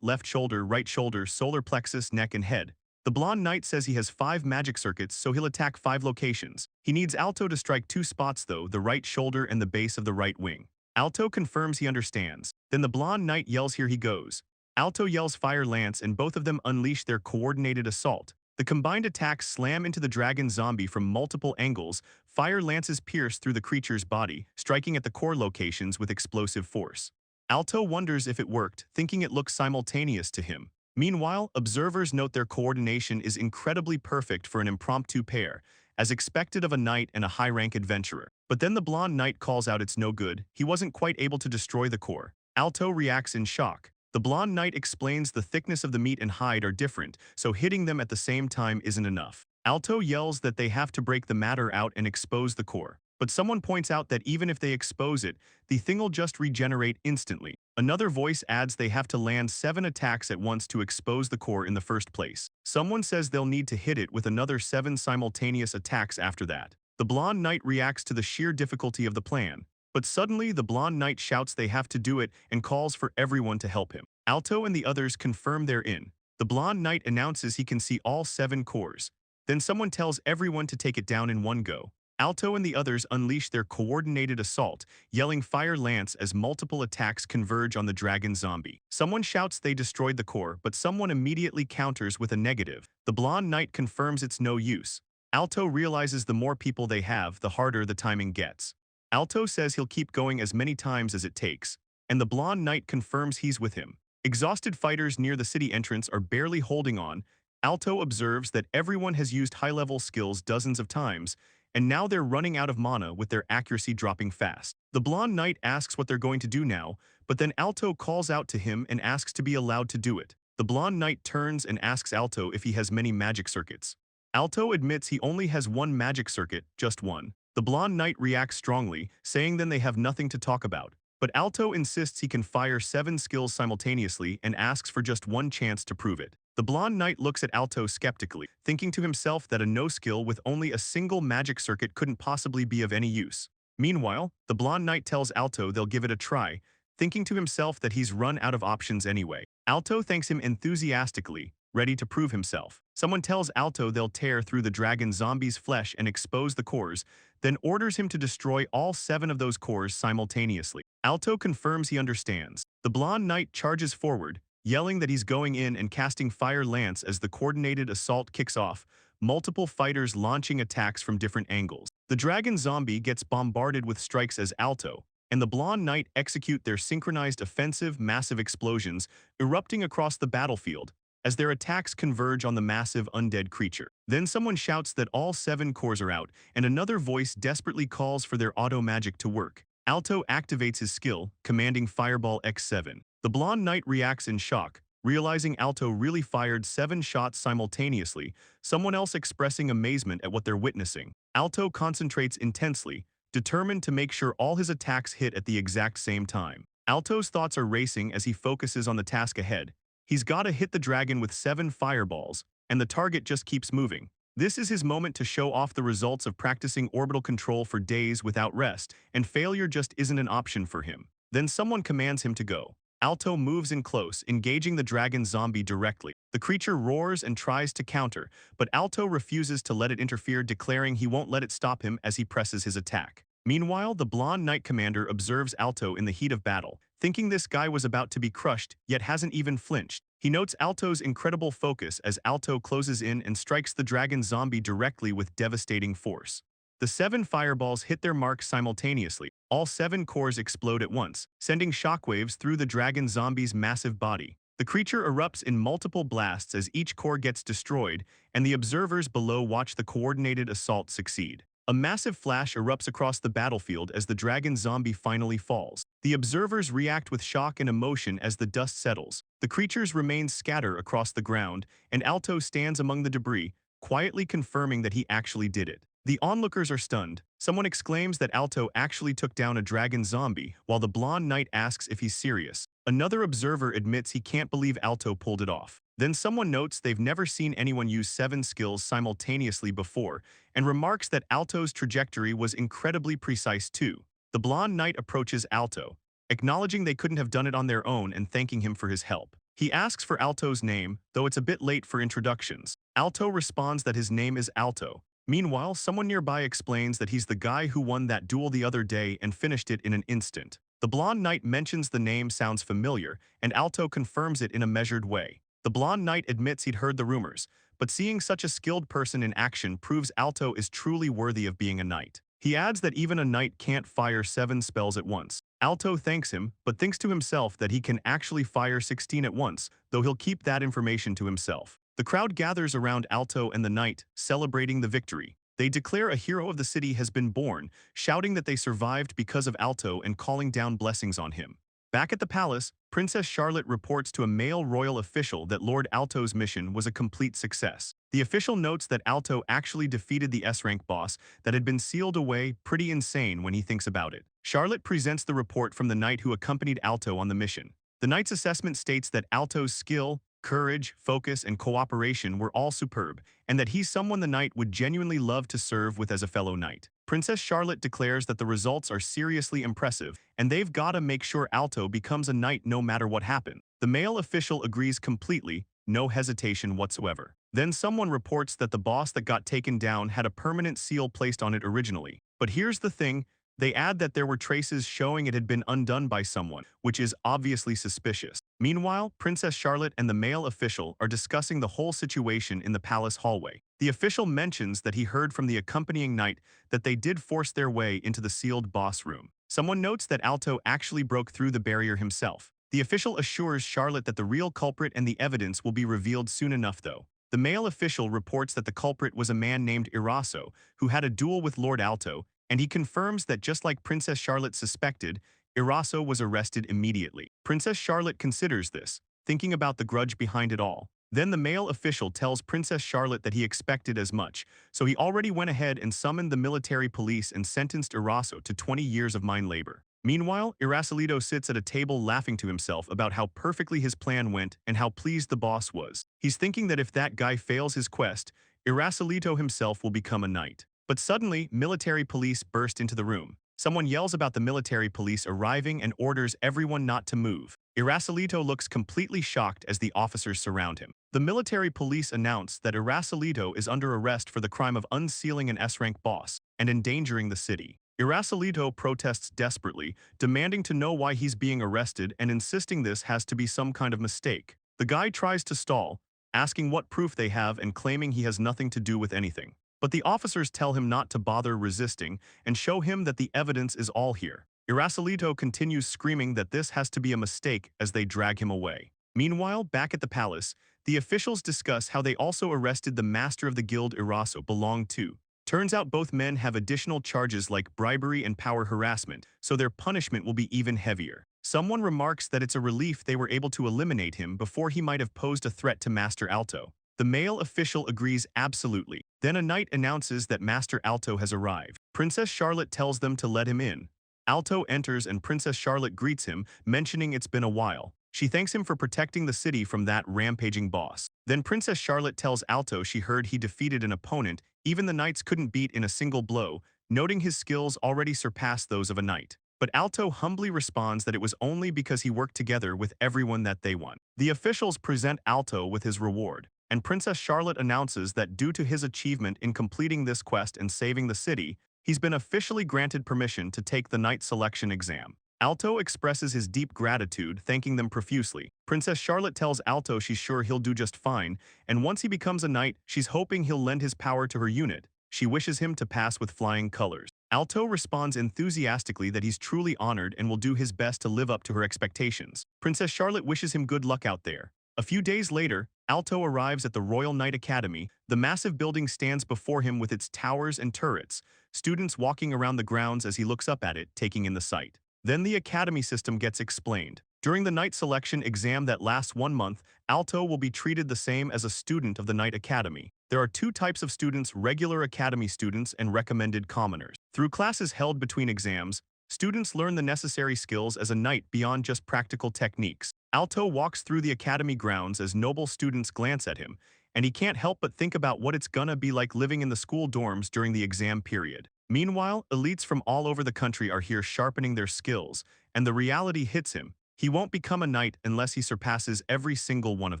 left shoulder, solar plexus, neck and head. The blonde knight says he has 5 magic circuits, so he'll attack 5 locations. He needs Alto to strike 2 spots though, the right shoulder and the base of the right wing. Alto confirms he understands. Then the blonde knight yells here he goes. Alto yells fire lance and both of them unleash their coordinated assault. The combined attacks slam into the dragon zombie from multiple angles. Fire lances pierce through the creature's body, striking at the core locations with explosive force. Alto wonders if it worked, thinking it looks simultaneous to him. Meanwhile, observers note their coordination is incredibly perfect for an impromptu pair, as expected of a knight and a high-rank adventurer. But then the blonde knight calls out it's no good, he wasn't quite able to destroy the core. Alto reacts in shock. The blonde knight explains the thickness of the meat and hide are different, so hitting them at the same time isn't enough. Alto yells that they have to break the matter out and expose the core. But someone points out that even if they expose it, the thing'll just regenerate instantly. Another voice adds they have to land 7 attacks at once to expose the core in the first place. Someone says they'll need to hit it with another 7 simultaneous attacks after that. The blonde knight reacts to the sheer difficulty of the plan. But suddenly, the blonde knight shouts they have to do it and calls for everyone to help him. Alto and the others confirm they're in. The blonde knight announces he can see all 7 cores. Then someone tells everyone to take it down in one go. Alto and the others unleash their coordinated assault, yelling fire lance as multiple attacks converge on the dragon zombie. Someone shouts they destroyed the core, but someone immediately counters with a negative. The blonde knight confirms it's no use. Alto realizes the more people they have, the harder the timing gets. Alto says he'll keep going as many times as it takes, and the blonde knight confirms he's with him. Exhausted fighters near the city entrance are barely holding on. Alto observes that everyone has used high-level skills dozens of times, and now they're running out of mana with their accuracy dropping fast. The blonde knight asks what they're going to do now, but then Alto calls out to him and asks to be allowed to do it. The blonde knight turns and asks Alto if he has many magic circuits. Alto admits he only has 1 magic circuit, just 1. The blonde knight reacts strongly, saying then they have nothing to talk about. But Alto insists he can fire 7 skills simultaneously and asks for just 1 chance to prove it. The blonde knight looks at Alto skeptically, thinking to himself that a no skill with only a single magic circuit couldn't possibly be of any use. Meanwhile, the blonde knight tells Alto they'll give it a try, thinking to himself that he's run out of options anyway. Alto thanks him enthusiastically, ready to prove himself. Someone tells Alto they'll tear through the dragon zombie's flesh and expose the cores, then orders him to destroy all 7 of those cores simultaneously. Alto confirms he understands. The blonde knight charges forward, yelling that he's going in and casting fire lance as the coordinated assault kicks off, multiple fighters launching attacks from different angles. The dragon zombie gets bombarded with strikes as Alto, and the blonde knight execute their synchronized offensive massive explosions, erupting across the battlefield, as their attacks converge on the massive undead creature. Then someone shouts that all 7 cores are out, and another voice desperately calls for their auto magic to work. Alto activates his skill, commanding Fireball X7. The blonde knight reacts in shock, realizing Alto really fired 7 shots simultaneously, someone else expressing amazement at what they're witnessing. Alto concentrates intensely, determined to make sure all his attacks hit at the exact same time. Alto's thoughts are racing as he focuses on the task ahead. He's gotta hit the dragon with 7 fireballs, and the target just keeps moving. This is his moment to show off the results of practicing orbital control for days without rest, and failure just isn't an option for him. Then someone commands him to go. Alto moves in close, engaging the dragon zombie directly. The creature roars and tries to counter, but Alto refuses to let it interfere, declaring he won't let it stop him as he presses his attack. Meanwhile, the blonde knight commander observes Alto in the heat of battle, thinking this guy was about to be crushed, yet hasn't even flinched. He notes Alto's incredible focus as Alto closes in and strikes the dragon zombie directly with devastating force. The 7 fireballs hit their mark simultaneously. All 7 cores explode at once, sending shockwaves through the dragon zombie's massive body. The creature erupts in multiple blasts as each core gets destroyed, and the observers below watch the coordinated assault succeed. A massive flash erupts across the battlefield as the dragon zombie finally falls. The observers react with shock and emotion as the dust settles. The creature's remains scatter across the ground, and Alto stands among the debris, quietly confirming that he actually did it. The onlookers are stunned. Someone exclaims that Alto actually took down a dragon zombie, while the blonde knight asks if he's serious. Another observer admits he can't believe Alto pulled it off. Then someone notes they've never seen anyone use 7 skills simultaneously before, and remarks that Alto's trajectory was incredibly precise too. The blonde knight approaches Alto, acknowledging they couldn't have done it on their own and thanking him for his help. He asks for Alto's name, though it's a bit late for introductions. Alto responds that his name is Alto. Meanwhile, someone nearby explains that he's the guy who won that duel the other day and finished it in an instant. The blonde knight mentions the name sounds familiar, and Alto confirms it in a measured way. The blonde knight admits he'd heard the rumors, but seeing such a skilled person in action proves Alto is truly worthy of being a knight. He adds that even a knight can't fire 7 spells at once. Alto thanks him, but thinks to himself that he can actually fire 16 at once, though he'll keep that information to himself. The crowd gathers around Alto and the knight, celebrating the victory. They declare a hero of the city has been born, shouting that they survived because of Alto and calling down blessings on him. Back at the palace, Princess Charlotte reports to a male royal official that Lord Alto's mission was a complete success. The official notes that Alto actually defeated the S-rank boss that had been sealed away, pretty insane when he thinks about it. Charlotte presents the report from the knight who accompanied Alto on the mission. The knight's assessment states that Alto's skill, courage, focus, and cooperation were all superb, and that he's someone the knight would genuinely love to serve with as a fellow knight. Princess Charlotte declares that the results are seriously impressive, and they've gotta make sure Alto becomes a knight no matter what happens. The male official agrees completely, no hesitation whatsoever. Then someone reports that the boss that got taken down had a permanent seal placed on it originally. But here's the thing, they add that there were traces showing it had been undone by someone, which is obviously suspicious. Meanwhile, Princess Charlotte and the male official are discussing the whole situation in the palace hallway. The official mentions that he heard from the accompanying knight that they did force their way into the sealed boss room. Someone notes that Alto actually broke through the barrier himself. The official assures Charlotte that the real culprit and the evidence will be revealed soon enough though. The male official reports that the culprit was a man named Iraso, who had a duel with Lord Alto, and he confirms that just like Princess Charlotte suspected, Iraso was arrested immediately. Princess Charlotte considers this, thinking about the grudge behind it all. Then the male official tells Princess Charlotte that he expected as much, so he already went ahead and summoned the military police and sentenced Iraso to 20 years of mine labor. Meanwhile, Irasolito sits at a table laughing to himself about how perfectly his plan went and how pleased the boss was. He's thinking that if that guy fails his quest, Irasolito himself will become a knight. But suddenly, military police burst into the room. Someone yells about the military police arriving and orders everyone not to move. Irasolito looks completely shocked as the officers surround him. The military police announce that Irasolito is under arrest for the crime of unsealing an S-rank boss and endangering the city. Irasolito protests desperately, demanding to know why he's being arrested and insisting this has to be some kind of mistake. The guy tries to stall, asking what proof they have and claiming he has nothing to do with anything. But the officers tell him not to bother resisting and show him that the evidence is all here. Irasolito continues screaming that this has to be a mistake as they drag him away. Meanwhile, back at the palace, the officials discuss how they also arrested the master of the guild Iraso belonged to. Turns out both men have additional charges like bribery and power harassment, so their punishment will be even heavier. Someone remarks that it's a relief they were able to eliminate him before he might have posed a threat to Master Alto. The male official agrees absolutely. Then a knight announces that Master Alto has arrived. Princess Charlotte tells them to let him in. Alto enters and Princess Charlotte greets him, mentioning it's been a while. She thanks him for protecting the city from that rampaging boss. Then Princess Charlotte tells Alto she heard he defeated an opponent even the knights couldn't beat in a single blow, noting his skills already surpassed those of a knight. But Alto humbly responds that it was only because he worked together with everyone that they won. The officials present Alto with his reward, and Princess Charlotte announces that due to his achievement in completing this quest and saving the city, he's been officially granted permission to take the knight selection exam. Alto expresses his deep gratitude, thanking them profusely. Princess Charlotte tells Alto she's sure he'll do just fine, and once he becomes a knight, she's hoping he'll lend his power to her unit. She wishes him to pass with flying colors. Alto responds enthusiastically that he's truly honored and will do his best to live up to her expectations. Princess Charlotte wishes him good luck out there. A few days later, Alto arrives at the Royal Knight Academy. The massive building stands before him with its towers and turrets, students walking around the grounds as he looks up at it, taking in the sight. Then the academy system gets explained. During the night selection exam that lasts 1 month, Alto will be treated the same as a student of the Night Academy. There are two types of students: regular academy students and recommended commoners. Through classes held between exams, students learn the necessary skills as a knight beyond just practical techniques. Alto walks through the academy grounds as noble students glance at him, and he can't help but think about what it's gonna be like living in the school dorms during the exam period. Meanwhile, elites from all over the country are here sharpening their skills, and the reality hits him. He won't become a knight unless he surpasses every single one of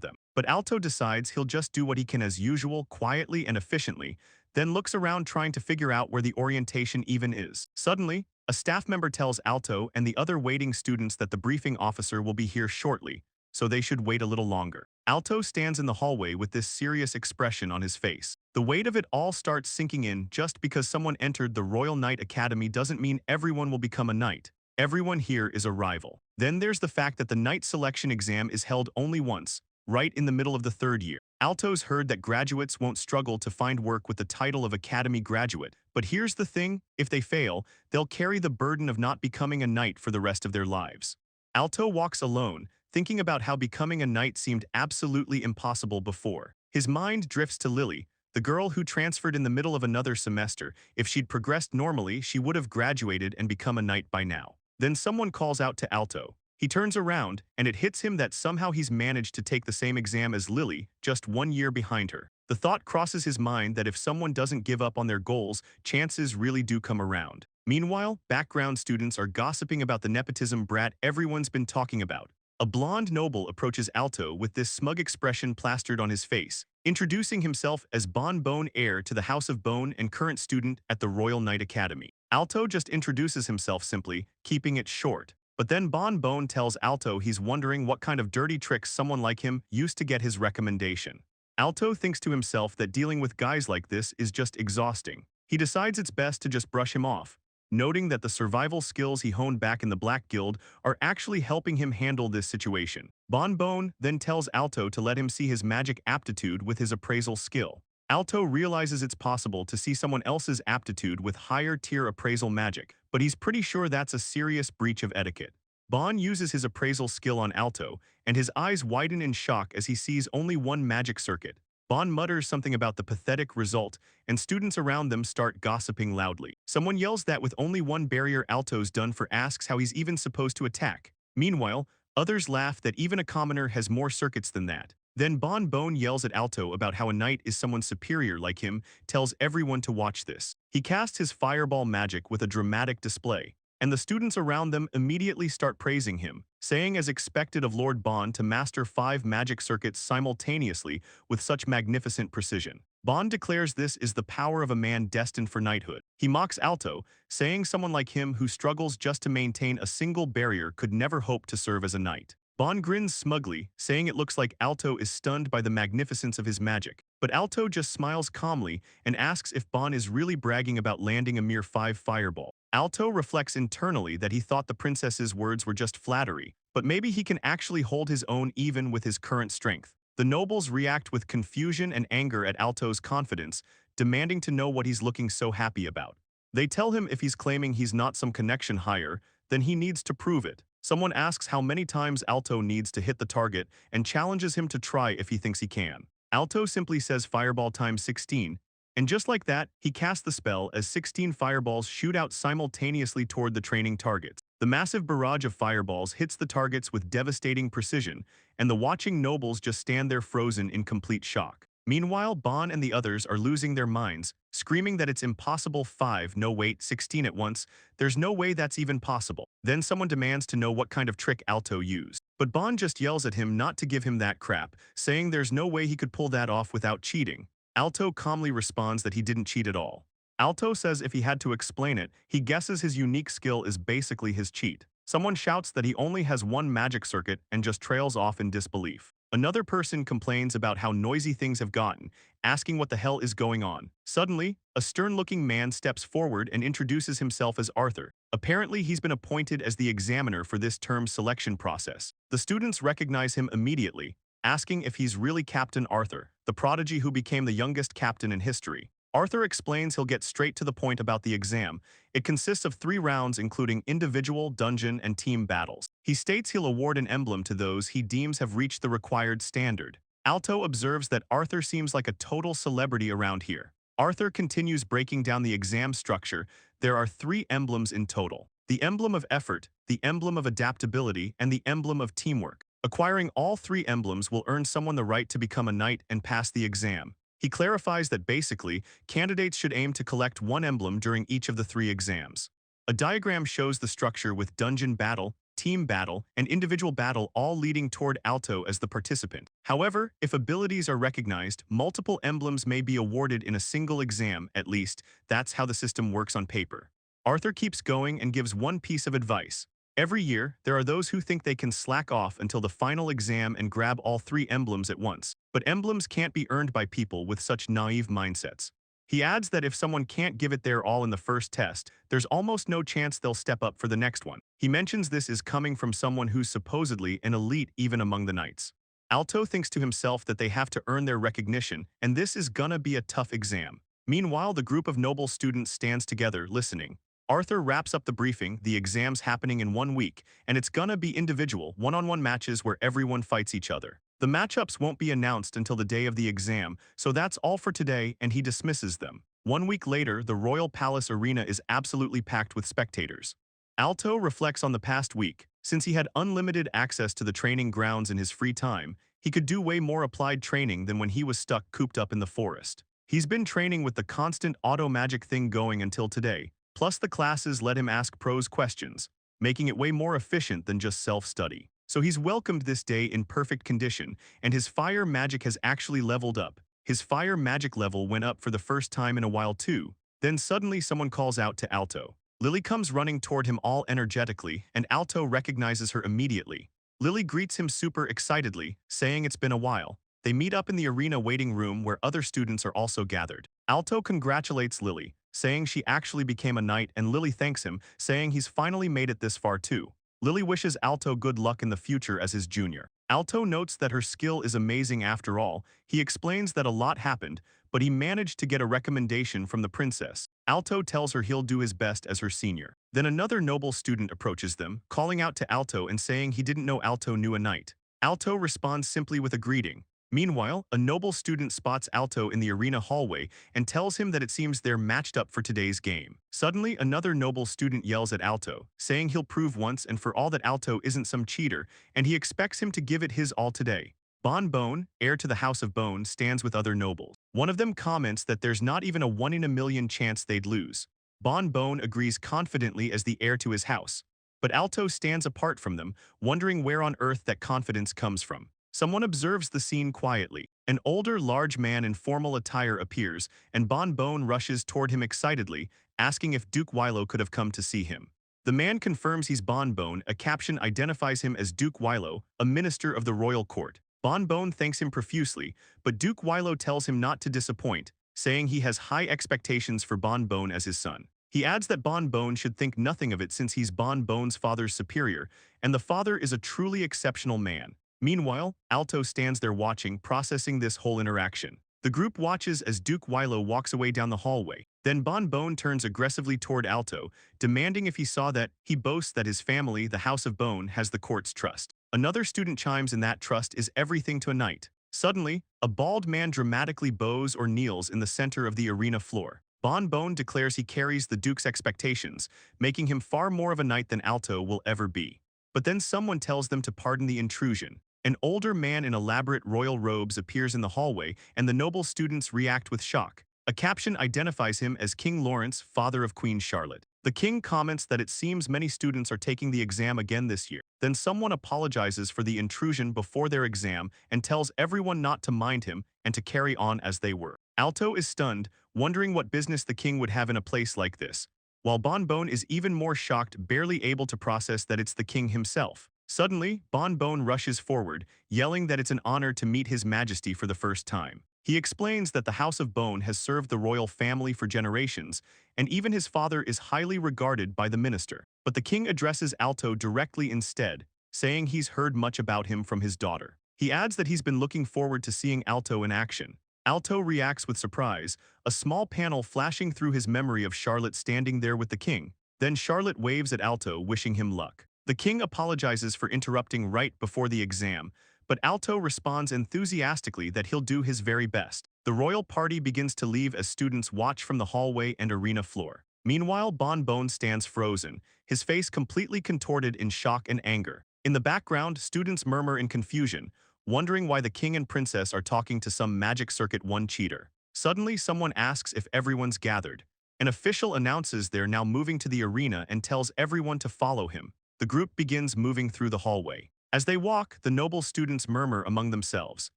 them. But Alto decides he'll just do what he can as usual, quietly and efficiently, then looks around trying to figure out where the orientation even is. Suddenly, a staff member tells Alto and the other waiting students that the briefing officer will be here shortly, so they should wait a little longer. Alto stands in the hallway with this serious expression on his face. The weight of it all starts sinking in. Just because someone entered the Royal Knight Academy doesn't mean everyone will become a knight. Everyone here is a rival. Then there's the fact that the knight selection exam is held only once, right in the middle of the third year. Alto's heard that graduates won't struggle to find work with the title of academy graduate, but here's the thing: if they fail, they'll carry the burden of not becoming a knight for the rest of their lives. Alto walks alone, thinking about how becoming a knight seemed absolutely impossible before. His mind drifts to Lily, the girl who transferred in the middle of another semester. If she'd progressed normally, she would have graduated and become a knight by now. Then someone calls out to Alto. He turns around, and it hits him that somehow he's managed to take the same exam as Lily, just 1 year behind her. The thought crosses his mind that if someone doesn't give up on their goals, chances really do come around. Meanwhile, background students are gossiping about the nepotism brat everyone's been talking about. A blonde noble approaches Alto with this smug expression plastered on his face, introducing himself as Bon Bone, heir to the House of Bone and current student at the Royal Knight Academy. Alto just introduces himself simply, keeping it short. But then Bon Bone tells Alto he's wondering what kind of dirty tricks someone like him used to get his recommendation. Alto thinks to himself that dealing with guys like this is just exhausting. He decides it's best to just brush him off, noting that the survival skills he honed back in the Black Guild are actually helping him handle this situation. Bon Bone then tells Alto to let him see his magic aptitude with his appraisal skill. Alto realizes it's possible to see someone else's aptitude with higher-tier appraisal magic, but he's pretty sure that's a serious breach of etiquette. Bon uses his appraisal skill on Alto, and his eyes widen in shock as he sees only one magic circuit. Bon mutters something about the pathetic result, and students around them start gossiping loudly. Someone yells that with only one barrier Alto's done for, asks how he's even supposed to attack. Meanwhile, others laugh that even a commoner has more circuits than that. Then Bon Bone yells at Alto about how a knight is someone superior like him, tells everyone to watch this. He casts his fireball magic with a dramatic display, and the students around them immediately start praising him, saying as expected of Lord Bon to master 5 magic circuits simultaneously with such magnificent precision. Bon declares this is the power of a man destined for knighthood. He mocks Alto, saying someone like him who struggles just to maintain a single barrier could never hope to serve as a knight. Bon grins smugly, saying it looks like Alto is stunned by the magnificence of his magic. But Alto just smiles calmly and asks if Bon is really bragging about landing a mere 5 fireball. Alto reflects internally that he thought the princess's words were just flattery, but maybe he can actually hold his own even with his current strength. The nobles react with confusion and anger at Alto's confidence, demanding to know what he's looking so happy about. They tell him if he's claiming he's not some connection higher, then he needs to prove it. Someone asks how many times Alto needs to hit the target and challenges him to try if he thinks he can. Alto simply says fireball times 16, and just like that, he casts the spell as 16 fireballs shoot out simultaneously toward the training targets. The massive barrage of fireballs hits the targets with devastating precision, and the watching nobles just stand there frozen in complete shock. Meanwhile, Bon and the others are losing their minds, screaming that it's impossible. 5, no wait, 16 at once, there's no way that's even possible. Then someone demands to know what kind of trick Alto used. But Bon just yells at him not to give him that crap, saying there's no way he could pull that off without cheating. Alto calmly responds that he didn't cheat at all. Alto says if he had to explain it, he guesses his unique skill is basically his cheat. Someone shouts that he only has one magic circuit and just trails off in disbelief. Another person complains about how noisy things have gotten, asking what the hell is going on. Suddenly, a stern-looking man steps forward and introduces himself as Arthur. Apparently, he's been appointed as the examiner for this term's selection process. The students recognize him immediately, asking if he's really Captain Arthur, the prodigy who became the youngest captain in history. Arthur explains he'll get straight to the point about the exam. It consists of 3 rounds including individual, dungeon, and team battles. He states he'll award an emblem to those he deems have reached the required standard. Alto observes that Arthur seems like a total celebrity around here. Arthur continues breaking down the exam structure. There are 3 emblems in total: the emblem of effort, the emblem of adaptability, and the emblem of teamwork. Acquiring all 3 emblems will earn someone the right to become a knight and pass the exam. He clarifies that basically, candidates should aim to collect 1 emblem during each of the 3 exams. A diagram shows the structure with dungeon battle, team battle, and individual battle all leading toward Alto as the participant. However, if abilities are recognized, multiple emblems may be awarded in a single exam, at least. That's how the system works on paper. Arthur keeps going and gives one piece of advice. Every year, there are those who think they can slack off until the final exam and grab all 3 emblems at once. But emblems can't be earned by people with such naive mindsets. He adds that if someone can't give it their all in the first test, there's almost no chance they'll step up for the next one. He mentions this is coming from someone who's supposedly an elite even among the knights. Alto thinks to himself that they have to earn their recognition, and this is gonna be a tough exam. Meanwhile, the group of noble students stands together, listening. Arthur wraps up the briefing. The exam's happening in 1 week, and it's gonna be individual, one-on-one matches where everyone fights each other. The matchups won't be announced until the day of the exam, so that's all for today, and he dismisses them. 1 week later, the Royal Palace Arena is absolutely packed with spectators. Alto reflects on the past week. Since he had unlimited access to the training grounds in his free time, he could do way more applied training than when he was stuck cooped up in the forest. He's been training with the constant auto-magic thing going until today. Plus, the classes let him ask pros questions, making it way more efficient than just self-study. So he's welcomed this day in perfect condition, and his fire magic has actually leveled up. His fire magic level went up for the first time in a while too. Then suddenly someone calls out to Alto. Lily comes running toward him all energetically, and Alto recognizes her immediately. Lily greets him super excitedly, saying it's been a while. They meet up in the arena waiting room where other students are also gathered. Alto congratulates Lily, saying she actually became a knight, and Lily thanks him, saying he's finally made it this far too. Lily wishes Alto good luck in the future as his junior. Alto notes that her skill is amazing after all. He explains that a lot happened, but he managed to get a recommendation from the princess. Alto tells her he'll do his best as her senior. Then another noble student approaches them, calling out to Alto and saying he didn't know Alto knew a knight. Alto responds simply with a greeting. Meanwhile, a noble student spots Alto in the arena hallway and tells him that it seems they're matched up for today's game. Suddenly, another noble student yells at Alto, saying he'll prove once and for all that Alto isn't some cheater, and he expects him to give it his all today. Bon Bone, heir to the House of Bone, stands with other nobles. One of them comments that there's not even a 1 in a million chance they'd lose. Bon Bone agrees confidently as the heir to his house. But Alto stands apart from them, wondering where on earth that confidence comes from. Someone observes the scene quietly. An older, large man in formal attire appears, and Bon Bone rushes toward him excitedly, asking if Duke Wilo could have come to see him. The man confirms he's Bon Bone. A caption identifies him as Duke Wilo, a minister of the royal court. Bon Bone thanks him profusely, but Duke Wilo tells him not to disappoint, saying he has high expectations for Bon Bone as his son. He adds that Bon Bone should think nothing of it since he's Bon Bone's father's superior, and the father is a truly exceptional man. Meanwhile, Alto stands there watching, processing this whole interaction. The group watches as Duke Wilo walks away down the hallway. Then Bon Bone turns aggressively toward Alto, demanding if he saw that. He boasts that his family, the House of Bone, has the court's trust. Another student chimes in that trust is everything to a knight. Suddenly, a bald man dramatically bows or kneels in the center of the arena floor. Bon Bone declares he carries the Duke's expectations, making him far more of a knight than Alto will ever be. But then someone tells them to pardon the intrusion. An older man in elaborate royal robes appears in the hallway, and the noble students react with shock. A caption identifies him as King Lawrence, father of Queen Charlotte. The king comments that it seems many students are taking the exam again this year. Then someone apologizes for the intrusion before their exam and tells everyone not to mind him and to carry on as they were. Alto is stunned, wondering what business the king would have in a place like this, while Bon Bone is even more shocked, barely able to process that it's the king himself. Suddenly, Bon Bone rushes forward, yelling that it's an honor to meet His Majesty for the first time. He explains that the House of Bone has served the royal family for generations, and even his father is highly regarded by the minister. But the king addresses Alto directly instead, saying he's heard much about him from his daughter. He adds that he's been looking forward to seeing Alto in action. Alto reacts with surprise, a small panel flashing through his memory of Charlotte standing there with the king. Then Charlotte waves at Alto, wishing him luck. The king apologizes for interrupting right before the exam, but Alto responds enthusiastically that he'll do his very best. The royal party begins to leave as students watch from the hallway and arena floor. Meanwhile, Bon Bon stands frozen, his face completely contorted in shock and anger. In the background, students murmur in confusion, wondering why the king and princess are talking to some Magic Circuit 1 cheater. Suddenly, someone asks if everyone's gathered. An official announces they're now moving to the arena and tells everyone to follow him. The group begins moving through the hallway. As they walk, the noble students murmur among themselves,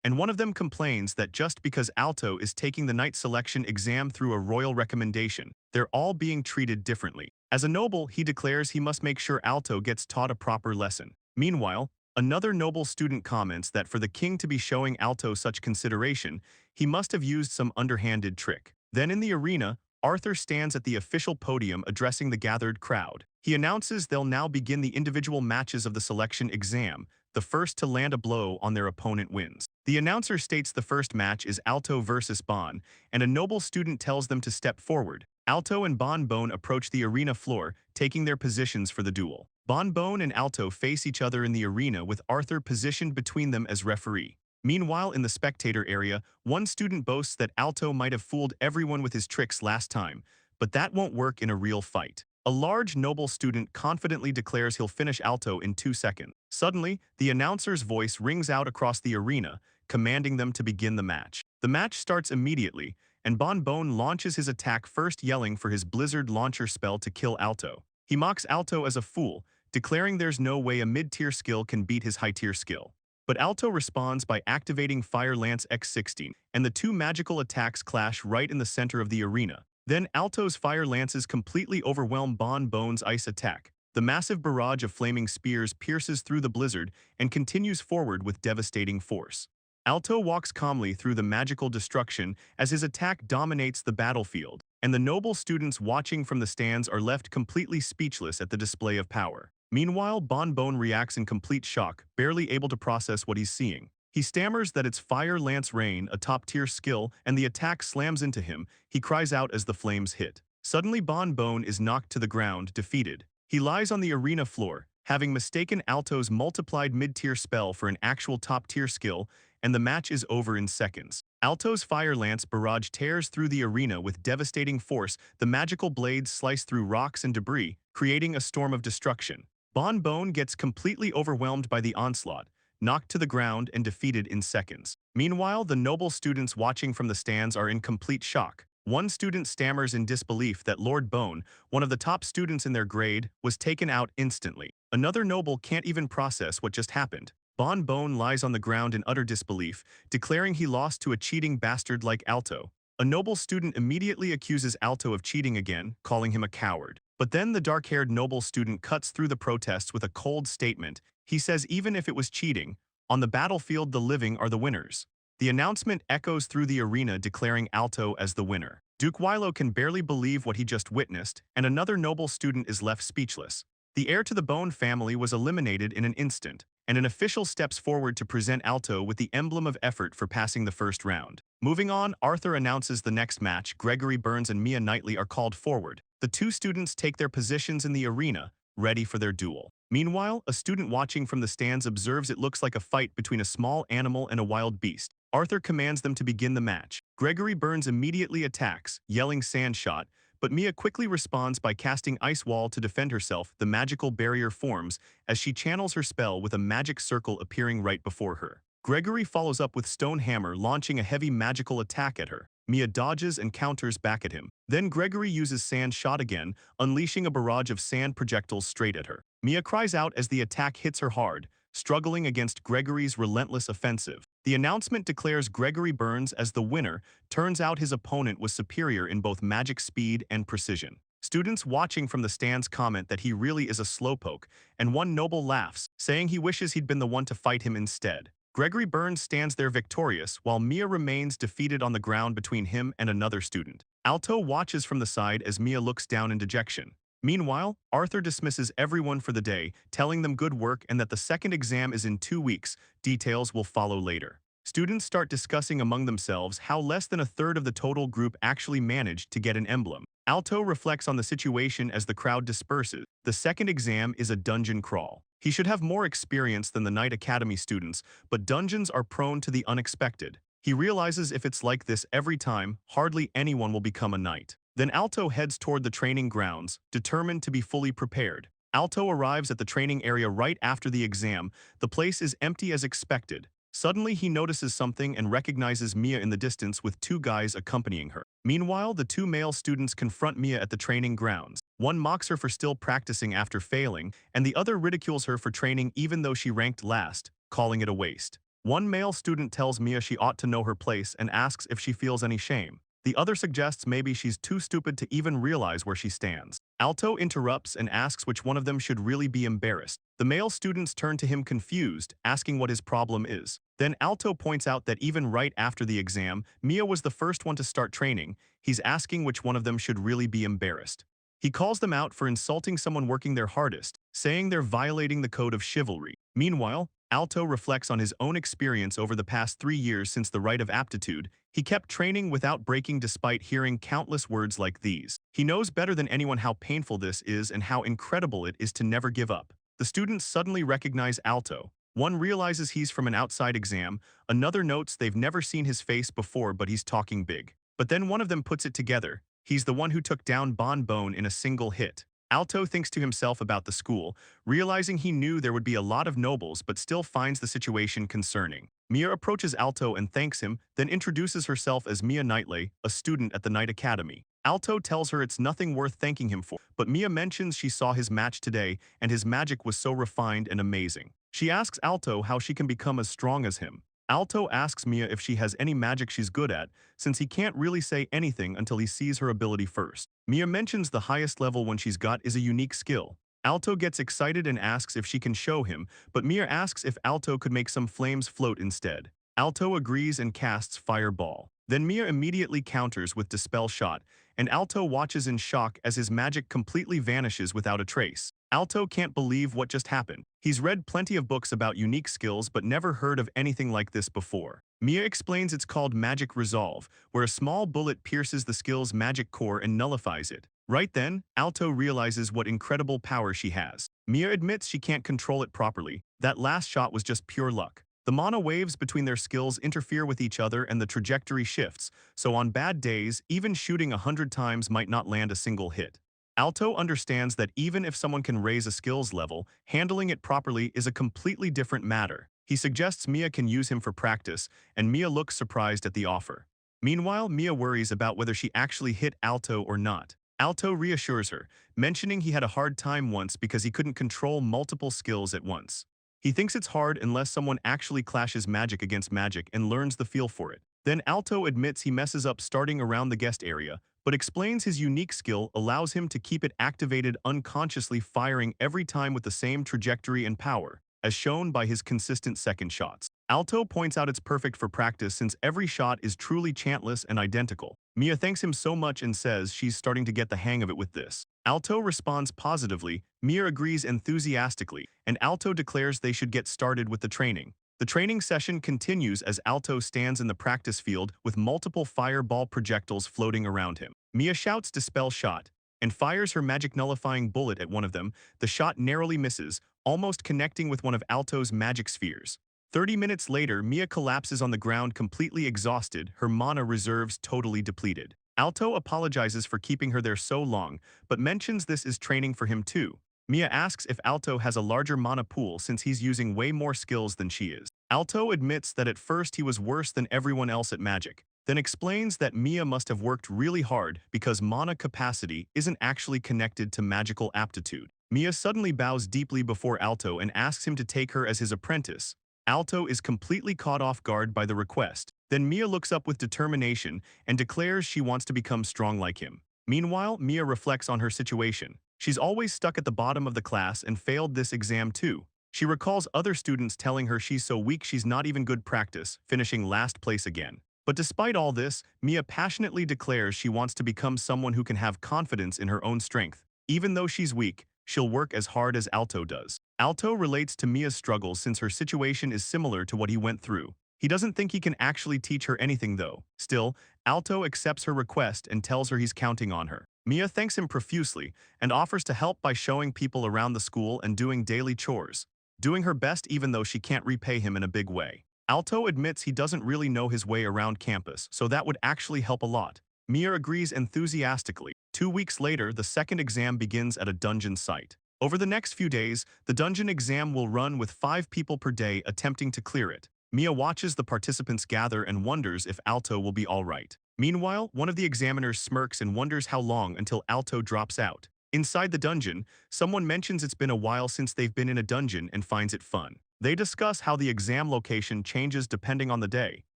and one of them complains that just because Alto is taking the night selection exam through a royal recommendation, they're all being treated differently. As a noble, he declares he must make sure Alto gets taught a proper lesson. Meanwhile, another noble student comments that for the king to be showing Alto such consideration, he must have used some underhanded trick. Then in the arena, Arthur stands at the official podium addressing the gathered crowd. He announces they'll now begin the individual matches of the selection exam. The first to land a blow on their opponent wins. The announcer states the first match is Alto versus Bon, and a noble student tells them to step forward. Alto and Bon Bon approach the arena floor, taking their positions for the duel. Bon Bon and Alto face each other in the arena with Arthur positioned between them as referee. Meanwhile, in the spectator area, one student boasts that Alto might have fooled everyone with his tricks last time, but that won't work in a real fight. A large noble student confidently declares he'll finish Alto in 2 seconds. Suddenly, the announcer's voice rings out across the arena, commanding them to begin the match. The match starts immediately, and Bon Bon launches his attack first yelling for his Blizzard launcher spell to kill Alto. He mocks Alto as a fool, declaring there's no way a mid-tier skill can beat his high-tier skill. But Alto responds by activating Fire Lance X16, and the two magical attacks clash right in the center of the arena. Then Alto's fire lances completely overwhelm Bon Bon's ice attack. The massive barrage of flaming spears pierces through the blizzard and continues forward with devastating force. Alto walks calmly through the magical destruction as his attack dominates the battlefield, and the noble students watching from the stands are left completely speechless at the display of power. Meanwhile, Bon Bon reacts in complete shock, barely able to process what he's seeing. He stammers that it's Fire Lance Rain, a top-tier skill, and the attack slams into him. He cries out as the flames hit. Suddenly, Bon Bon is knocked to the ground, defeated. He lies on the arena floor, having mistaken Alto's multiplied mid-tier spell for an actual top-tier skill, and the match is over in seconds. Alto's Fire Lance barrage tears through the arena with devastating force. The magical blades slice through rocks and debris, creating a storm of destruction. Bon Bon gets completely overwhelmed by the onslaught, knocked to the ground and defeated in seconds. Meanwhile, the noble students watching from the stands are in complete shock. One student stammers in disbelief that Lord Bone, one of the top students in their grade, was taken out instantly. Another noble can't even process what just happened. Bon Bon lies on the ground in utter disbelief, declaring he lost to a cheating bastard like Alto. A noble student immediately accuses Alto of cheating again, calling him a coward. But then the dark-haired noble student cuts through the protests with a cold statement. He says even if it was cheating, on the battlefield the living are the winners. The announcement echoes through the arena declaring Alto as the winner. Duke Wilo can barely believe what he just witnessed, and another noble student is left speechless. The heir to the Bone family was eliminated in an instant, and an official steps forward to present Alto with the emblem of effort for passing the first round. Moving on, Arthur announces the next match. Gregory Burns and Mia Knightley are called forward. The two students take their positions in the arena, ready for their duel. Meanwhile, a student watching from the stands observes it looks like a fight between a small animal and a wild beast. Arthur commands them to begin the match. Gregory Burns immediately attacks, yelling sand shot, but Mia quickly responds by casting Ice Wall to defend herself. The magical barrier forms as she channels her spell with a magic circle appearing right before her. Gregory follows up with Stone Hammer, launching a heavy magical attack at her. Mia dodges and counters back at him. Then Gregory uses Sand Shot again, unleashing a barrage of sand projectiles straight at her. Mia cries out as the attack hits her hard, struggling against Gregory's relentless offensive. The announcement declares Gregory Burns as the winner. Turns out his opponent was superior in both magic speed and precision. Students watching from the stands comment that he really is a slowpoke, and one noble laughs, saying he wishes he'd been the one to fight him instead. Gregory Burns stands there victorious, while Mia remains defeated on the ground between him and another student. Alto watches from the side as Mia looks down in dejection. Meanwhile, Arthur dismisses everyone for the day, telling them good work and that the second exam is in 2 weeks. Details will follow later. Students start discussing among themselves how less than a third of the total group actually managed to get an emblem. Alto reflects on the situation as the crowd disperses. The second exam is a dungeon crawl. He should have more experience than the Knight Academy students, but dungeons are prone to the unexpected. He realizes if it's like this every time, hardly anyone will become a knight. Then Alto heads toward the training grounds, determined to be fully prepared. Alto arrives at the training area right after the exam. The place is empty as expected. Suddenly, he notices something and recognizes Mia in the distance with two guys accompanying her. Meanwhile, the two male students confront Mia at the training grounds. One mocks her for still practicing after failing, and the other ridicules her for training even though she ranked last, calling it a waste. One male student tells Mia she ought to know her place and asks if she feels any shame. The other suggests maybe she's too stupid to even realize where she stands. Alto interrupts and asks which one of them should really be embarrassed. The male students turn to him confused, asking what his problem is. Then Alto points out that even right after the exam, Mia was the first one to start training. He's asking which one of them should really be embarrassed. He calls them out for insulting someone working their hardest, saying they're violating the code of chivalry. Meanwhile, Alto reflects on his own experience over the past 3 years since the rite of aptitude. He kept training without breaking despite hearing countless words like these. He knows better than anyone how painful this is and how incredible it is to never give up. The students suddenly recognize Alto. One realizes he's from an outside exam, another notes they've never seen his face before but he's talking big. But then one of them puts it together. He's the one who took down Bon Bon in a single hit. Alto thinks to himself about the school, realizing he knew there would be a lot of nobles but still finds the situation concerning. Mia approaches Alto and thanks him, then introduces herself as Mia Knightley, a student at the Knight Academy. Alto tells her it's nothing worth thanking him for, but Mia mentions she saw his match today and his magic was so refined and amazing. She asks Alto how she can become as strong as him. Alto asks Mia if she has any magic she's good at, since he can't really say anything until he sees her ability first. Mia mentions the highest level one she's got is a unique skill. Alto gets excited and asks if she can show him, but Mia asks if Alto could make some flames float instead. Alto agrees and casts Fireball. Then Mia immediately counters with Dispel Shot, and Alto watches in shock as his magic completely vanishes without a trace. Alto can't believe what just happened. He's read plenty of books about unique skills but never heard of anything like this before. Mia explains it's called Magic Resolve, where a small bullet pierces the skill's magic core and nullifies it. Right then, Alto realizes what incredible power she has. Mia admits she can't control it properly. That last shot was just pure luck. The mana waves between their skills interfere with each other and the trajectory shifts, so on bad days, even shooting 100 times might not land a single hit. Alto understands that even if someone can raise a skills level, handling it properly is a completely different matter. He suggests Mia can use him for practice, and Mia looks surprised at the offer. Meanwhile, Mia worries about whether she actually hit Alto or not. Alto reassures her, mentioning he had a hard time once because he couldn't control multiple skills at once. He thinks it's hard unless someone actually clashes magic against magic and learns the feel for it. Then Alto admits he messes up starting around the guest area, but explains his unique skill allows him to keep it activated unconsciously, firing every time with the same trajectory and power, as shown by his consistent second shots. Alto points out it's perfect for practice since every shot is truly chantless and identical. Mia thanks him so much and says she's starting to get the hang of it with this. Alto responds positively, Mia agrees enthusiastically, and Alto declares they should get started with the training. The training session continues as Alto stands in the practice field with multiple fireball projectiles floating around him. Mia shouts Dispel Shot and fires her magic nullifying bullet at one of them. The shot narrowly misses, almost connecting with one of Alto's magic spheres. 30 minutes later, Mia collapses on the ground completely exhausted, her mana reserves totally depleted. Alto apologizes for keeping her there so long, but mentions this is training for him too. Mia asks if Alto has a larger mana pool since he's using way more skills than she is. Alto admits that at first he was worse than everyone else at magic, then explains that Mia must have worked really hard because mana capacity isn't actually connected to magical aptitude. Mia suddenly bows deeply before Alto and asks him to take her as his apprentice. Alto is completely caught off guard by the request. Then Mia looks up with determination and declares she wants to become strong like him. Meanwhile, Mia reflects on her situation. She's always stuck at the bottom of the class and failed this exam too. She recalls other students telling her she's so weak she's not even good practice, finishing last place again. But despite all this, Mia passionately declares she wants to become someone who can have confidence in her own strength. Even though she's weak, she'll work as hard as Alto does. Alto relates to Mia's struggles since her situation is similar to what he went through. He doesn't think he can actually teach her anything though. Still, Alto accepts her request and tells her he's counting on her. Mia thanks him profusely and offers to help by showing people around the school and doing daily chores, doing her best even though she can't repay him in a big way. Alto admits he doesn't really know his way around campus, so that would actually help a lot. Mia agrees enthusiastically. 2 weeks later, the second exam begins at a dungeon site. Over the next few days, the dungeon exam will run with 5 people per day attempting to clear it. Mia watches the participants gather and wonders if Alto will be all right. Meanwhile, one of the examiners smirks and wonders how long until Alto drops out. Inside the dungeon, someone mentions it's been a while since they've been in a dungeon and finds it fun. They discuss how the exam location changes depending on the day.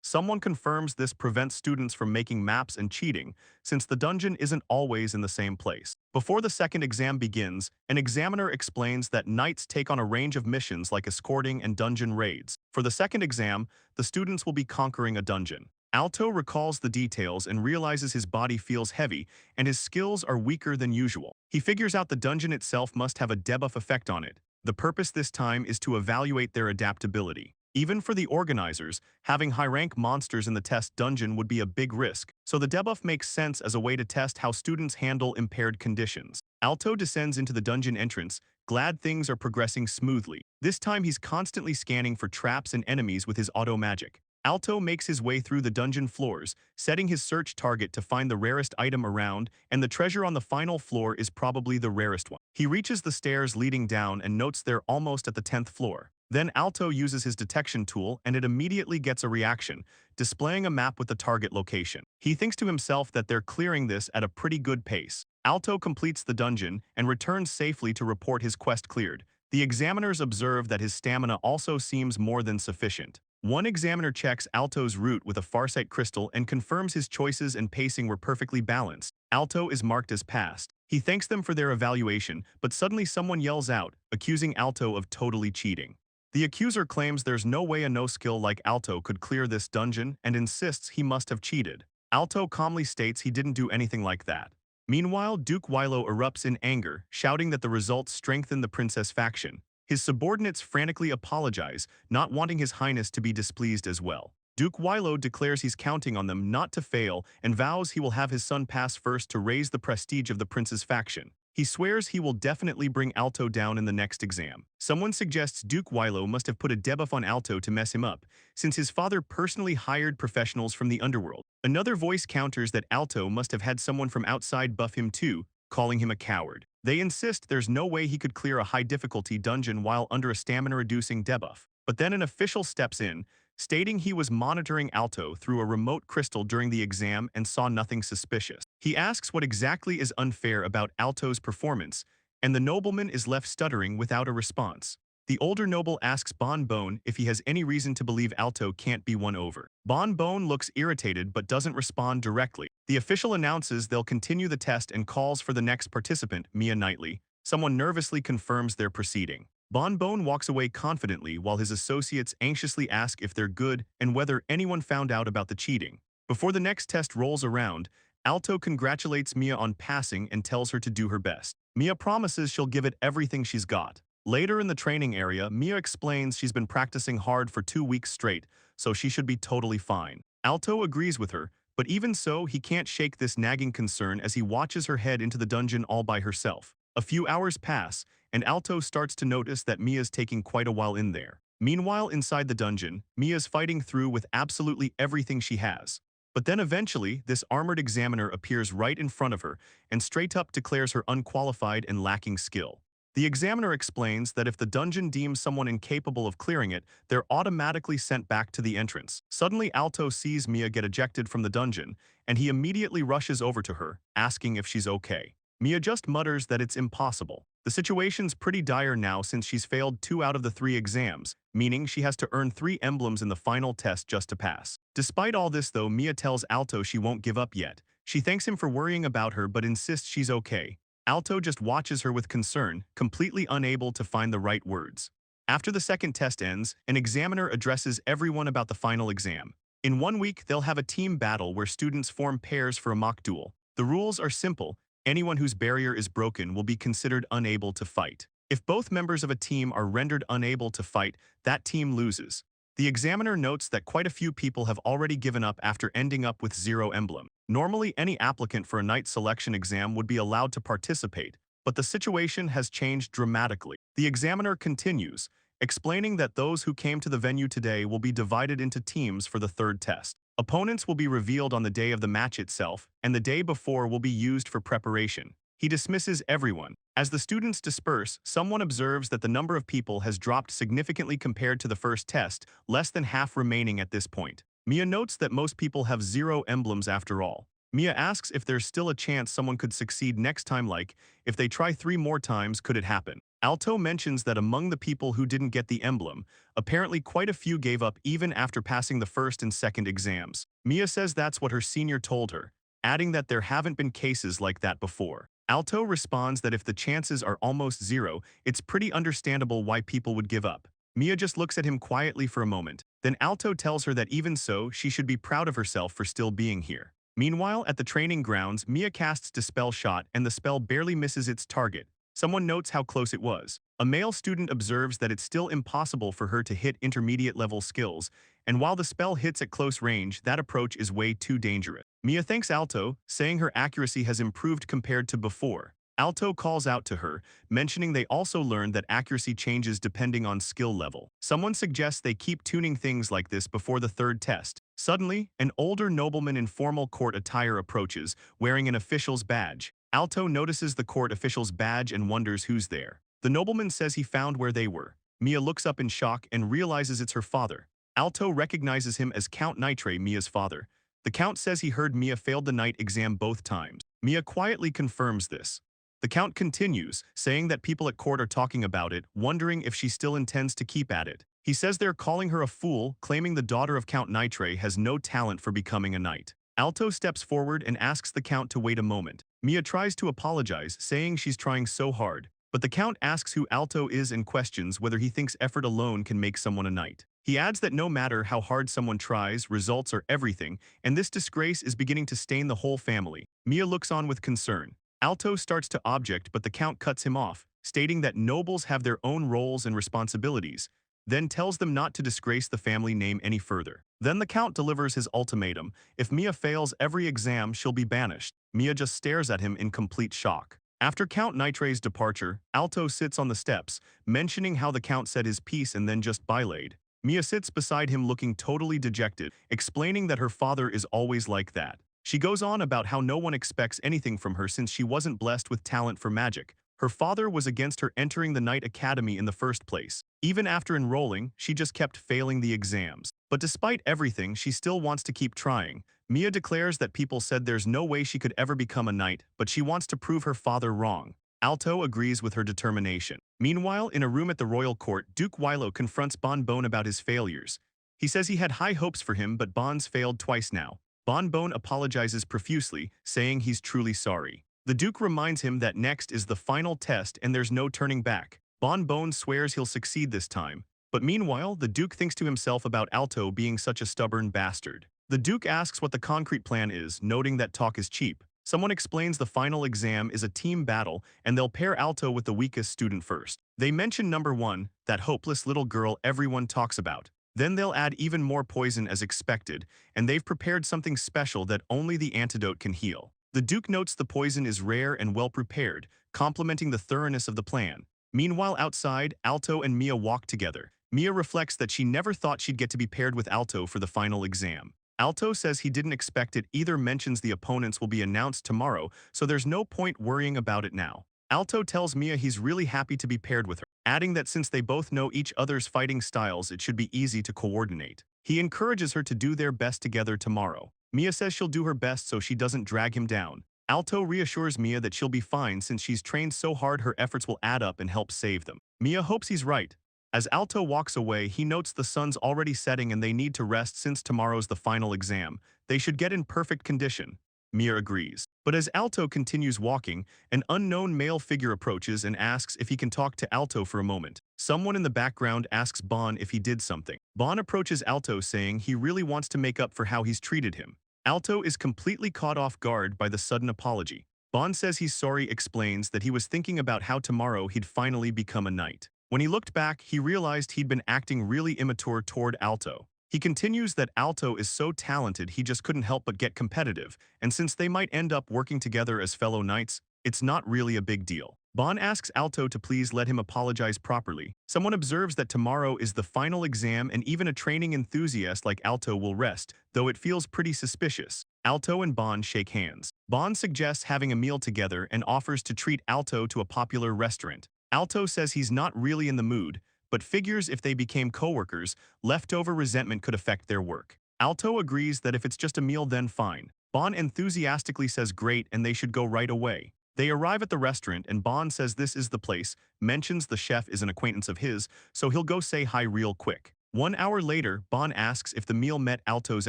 Someone confirms this prevents students from making maps and cheating, since the dungeon isn't always in the same place. Before the second exam begins, an examiner explains that knights take on a range of missions like escorting and dungeon raids. For the second exam, the students will be conquering a dungeon. Alto recalls the details and realizes his body feels heavy and his skills are weaker than usual. He figures out the dungeon itself must have a debuff effect on it. The purpose this time is to evaluate their adaptability. Even for the organizers, having high-rank monsters in the test dungeon would be a big risk, so the debuff makes sense as a way to test how students handle impaired conditions. Alto descends into the dungeon entrance, glad things are progressing smoothly. This time he's constantly scanning for traps and enemies with his auto magic. Alto makes his way through the dungeon floors, setting his search target to find the rarest item around, and the treasure on the final floor is probably the rarest one. He reaches the stairs leading down and notes they're almost at the 10th floor. Then Alto uses his detection tool and it immediately gets a reaction, displaying a map with the target location. He thinks to himself that they're clearing this at a pretty good pace. Alto completes the dungeon and returns safely to report his quest cleared. The examiners observe that his stamina also seems more than sufficient. One examiner checks Alto's route with a farsight crystal and confirms his choices and pacing were perfectly balanced. Alto is marked as passed. He thanks them for their evaluation, but suddenly someone yells out, accusing Alto of totally cheating. The accuser claims there's no way a no-skill like Alto could clear this dungeon and insists he must have cheated. Alto calmly states he didn't do anything like that. Meanwhile, Duke Wilo erupts in anger, shouting that the results strengthen the princess faction. His subordinates frantically apologize, not wanting His Highness to be displeased as well. Duke Wilo declares he's counting on them not to fail and vows he will have his son pass first to raise the prestige of the prince's faction. He swears he will definitely bring Alto down in the next exam. Someone suggests Duke Wilo must have put a debuff on Alto to mess him up, since his father personally hired professionals from the underworld. Another voice counters that Alto must have had someone from outside buff him too, calling him a coward. They insist there's no way he could clear a high-difficulty dungeon while under a stamina-reducing debuff. But then an official steps in, stating he was monitoring Alto through a remote crystal during the exam and saw nothing suspicious. He asks what exactly is unfair about Alto's performance, and the nobleman is left stuttering without a response. The older noble asks Bon Bone if he has any reason to believe Alto can't be won over. Bon Bone looks irritated but doesn't respond directly. The official announces they'll continue the test and calls for the next participant, Mia Knightley. Someone nervously confirms their proceeding. Bon Bone walks away confidently while his associates anxiously ask if they're good and whether anyone found out about the cheating. Before the next test rolls around, Alto congratulates Mia on passing and tells her to do her best. Mia promises she'll give it everything she's got. Later in the training area, Mia explains she's been practicing hard for 2 weeks straight, so she should be totally fine. Alto agrees with her, but even so, he can't shake this nagging concern as he watches her head into the dungeon all by herself. A few hours pass, and Alto starts to notice that Mia's taking quite a while in there. Meanwhile, inside the dungeon, Mia's fighting through with absolutely everything she has. But then eventually, this armored examiner appears right in front of her and straight up declares her unqualified and lacking skill. The examiner explains that if the dungeon deems someone incapable of clearing it, they're automatically sent back to the entrance. Suddenly, Alto sees Mia get ejected from the dungeon, and he immediately rushes over to her, asking if she's okay. Mia just mutters that it's impossible. The situation's pretty dire now since she's failed 2 out of the 3 exams, meaning she has to earn 3 emblems in the final test just to pass. Despite all this though, Mia tells Alto she won't give up yet. She thanks him for worrying about her but insists she's okay. Alto just watches her with concern, completely unable to find the right words. After the second test ends, an examiner addresses everyone about the final exam. In 1 week, they'll have a team battle where students form pairs for a mock duel. The rules are simple. Anyone whose barrier is broken will be considered unable to fight. If both members of a team are rendered unable to fight, that team loses. The examiner notes that quite a few people have already given up after ending up with zero emblem. Normally, any applicant for a night selection exam would be allowed to participate, but the situation has changed dramatically. The examiner continues, explaining that those who came to the venue today will be divided into teams for the third test. Opponents will be revealed on the day of the match itself, and the day before will be used for preparation. He dismisses everyone. As the students disperse, someone observes that the number of people has dropped significantly compared to the first test, less than half remaining at this point. Mia notes that most people have zero emblems after all. Mia asks if there's still a chance someone could succeed next time, like, if they try 3 more times, could it happen? Alto mentions that among the people who didn't get the emblem, apparently quite a few gave up even after passing the first and second exams. Mia says that's what her senior told her, adding that there haven't been cases like that before. Alto responds that if the chances are almost zero, it's pretty understandable why people would give up. Mia just looks at him quietly for a moment. Then Alto tells her that even so, she should be proud of herself for still being here. Meanwhile, at the training grounds, Mia casts Dispel Shot and the spell barely misses its target. Someone notes how close it was. A male student observes that it's still impossible for her to hit intermediate-level skills, and while the spell hits at close range, that approach is way too dangerous. Mia thanks Alto, saying her accuracy has improved compared to before. Alto calls out to her, mentioning they also learned that accuracy changes depending on skill level. Someone suggests they keep tuning things like this before the third test. Suddenly, an older nobleman in formal court attire approaches, wearing an official's badge. Alto notices the court official's badge and wonders who's there. The nobleman says he found where they were. Mia looks up in shock and realizes it's her father. Alto recognizes him as Count Nitre, Mia's father. The Count says he heard Mia failed the night exam both times. Mia quietly confirms this. The Count continues, saying that people at court are talking about it, wondering if she still intends to keep at it. He says they're calling her a fool, claiming the daughter of Count Nitre has no talent for becoming a knight. Alto steps forward and asks the Count to wait a moment. Mia tries to apologize, saying she's trying so hard. But the Count asks who Alto is and questions whether he thinks effort alone can make someone a knight. He adds that no matter how hard someone tries, results are everything, and this disgrace is beginning to stain the whole family. Mia looks on with concern. Alto starts to object, but the Count cuts him off, stating that nobles have their own roles and responsibilities, then tells them not to disgrace the family name any further. Then the Count delivers his ultimatum: if Mia fails every exam, she'll be banished. Mia just stares at him in complete shock. After Count Nitre's departure, Alto sits on the steps, mentioning how the Count said his piece and then just bailaed. Mia sits beside him looking totally dejected, explaining that her father is always like that. She goes on about how no one expects anything from her since she wasn't blessed with talent for magic. Her father was against her entering the Knight Academy in the first place. Even after enrolling, she just kept failing the exams. But despite everything, she still wants to keep trying. Mia declares that people said there's no way she could ever become a knight, but she wants to prove her father wrong. Alto agrees with her determination. Meanwhile, in a room at the royal court, Duke Wilo confronts Bon Bon about his failures. He says he had high hopes for him, but Bon's failed twice now. Bon Bon apologizes profusely, saying he's truly sorry. The Duke reminds him that next is the final test and there's no turning back. Bon Bon swears he'll succeed this time. But meanwhile, the Duke thinks to himself about Alto being such a stubborn bastard. The Duke asks what the concrete plan is, noting that talk is cheap. Someone explains the final exam is a team battle and they'll pair Alto with the weakest student first. They mention number 1, that hopeless little girl everyone talks about. Then they'll add even more poison as expected, and they've prepared something special that only the antidote can heal. The Duke notes the poison is rare and well prepared, complementing the thoroughness of the plan. Meanwhile, outside, Alto and Mia walk together. Mia reflects that she never thought she'd get to be paired with Alto for the final exam. Alto says he didn't expect it either, mentions the opponents will be announced tomorrow, so there's no point worrying about it now. Alto tells Mia he's really happy to be paired with her, adding that since they both know each other's fighting styles, it should be easy to coordinate. He encourages her to do their best together tomorrow. Mia says she'll do her best so she doesn't drag him down. Alto reassures Mia that she'll be fine since she's trained so hard her efforts will add up and help save them. Mia hopes he's right. As Alto walks away, he notes the sun's already setting and they need to rest since tomorrow's the final exam. They should get in perfect condition. Mia agrees. But as Alto continues walking, an unknown male figure approaches and asks if he can talk to Alto for a moment. Someone in the background asks Bon if he did something. Bon approaches Alto saying he really wants to make up for how he's treated him. Alto is completely caught off guard by the sudden apology. Bon says he's sorry, explains that he was thinking about how tomorrow he'd finally become a knight. When he looked back, he realized he'd been acting really immature toward Alto. He continues that Alto is so talented he just couldn't help but get competitive, and since they might end up working together as fellow knights, it's not really a big deal. Bon asks Alto to please let him apologize properly. Someone observes that tomorrow is the final exam and even a training enthusiast like Alto will rest, though it feels pretty suspicious. Alto and Bon shake hands. Bon suggests having a meal together and offers to treat Alto to a popular restaurant. Alto says he's not really in the mood, but figures if they became coworkers, leftover resentment could affect their work. Alto agrees that if it's just a meal then fine. Bon enthusiastically says great and they should go right away. They arrive at the restaurant and Bon says this is the place, mentions the chef is an acquaintance of his, so he'll go say hi real quick. 1 hour later, Bon asks if the meal met Alto's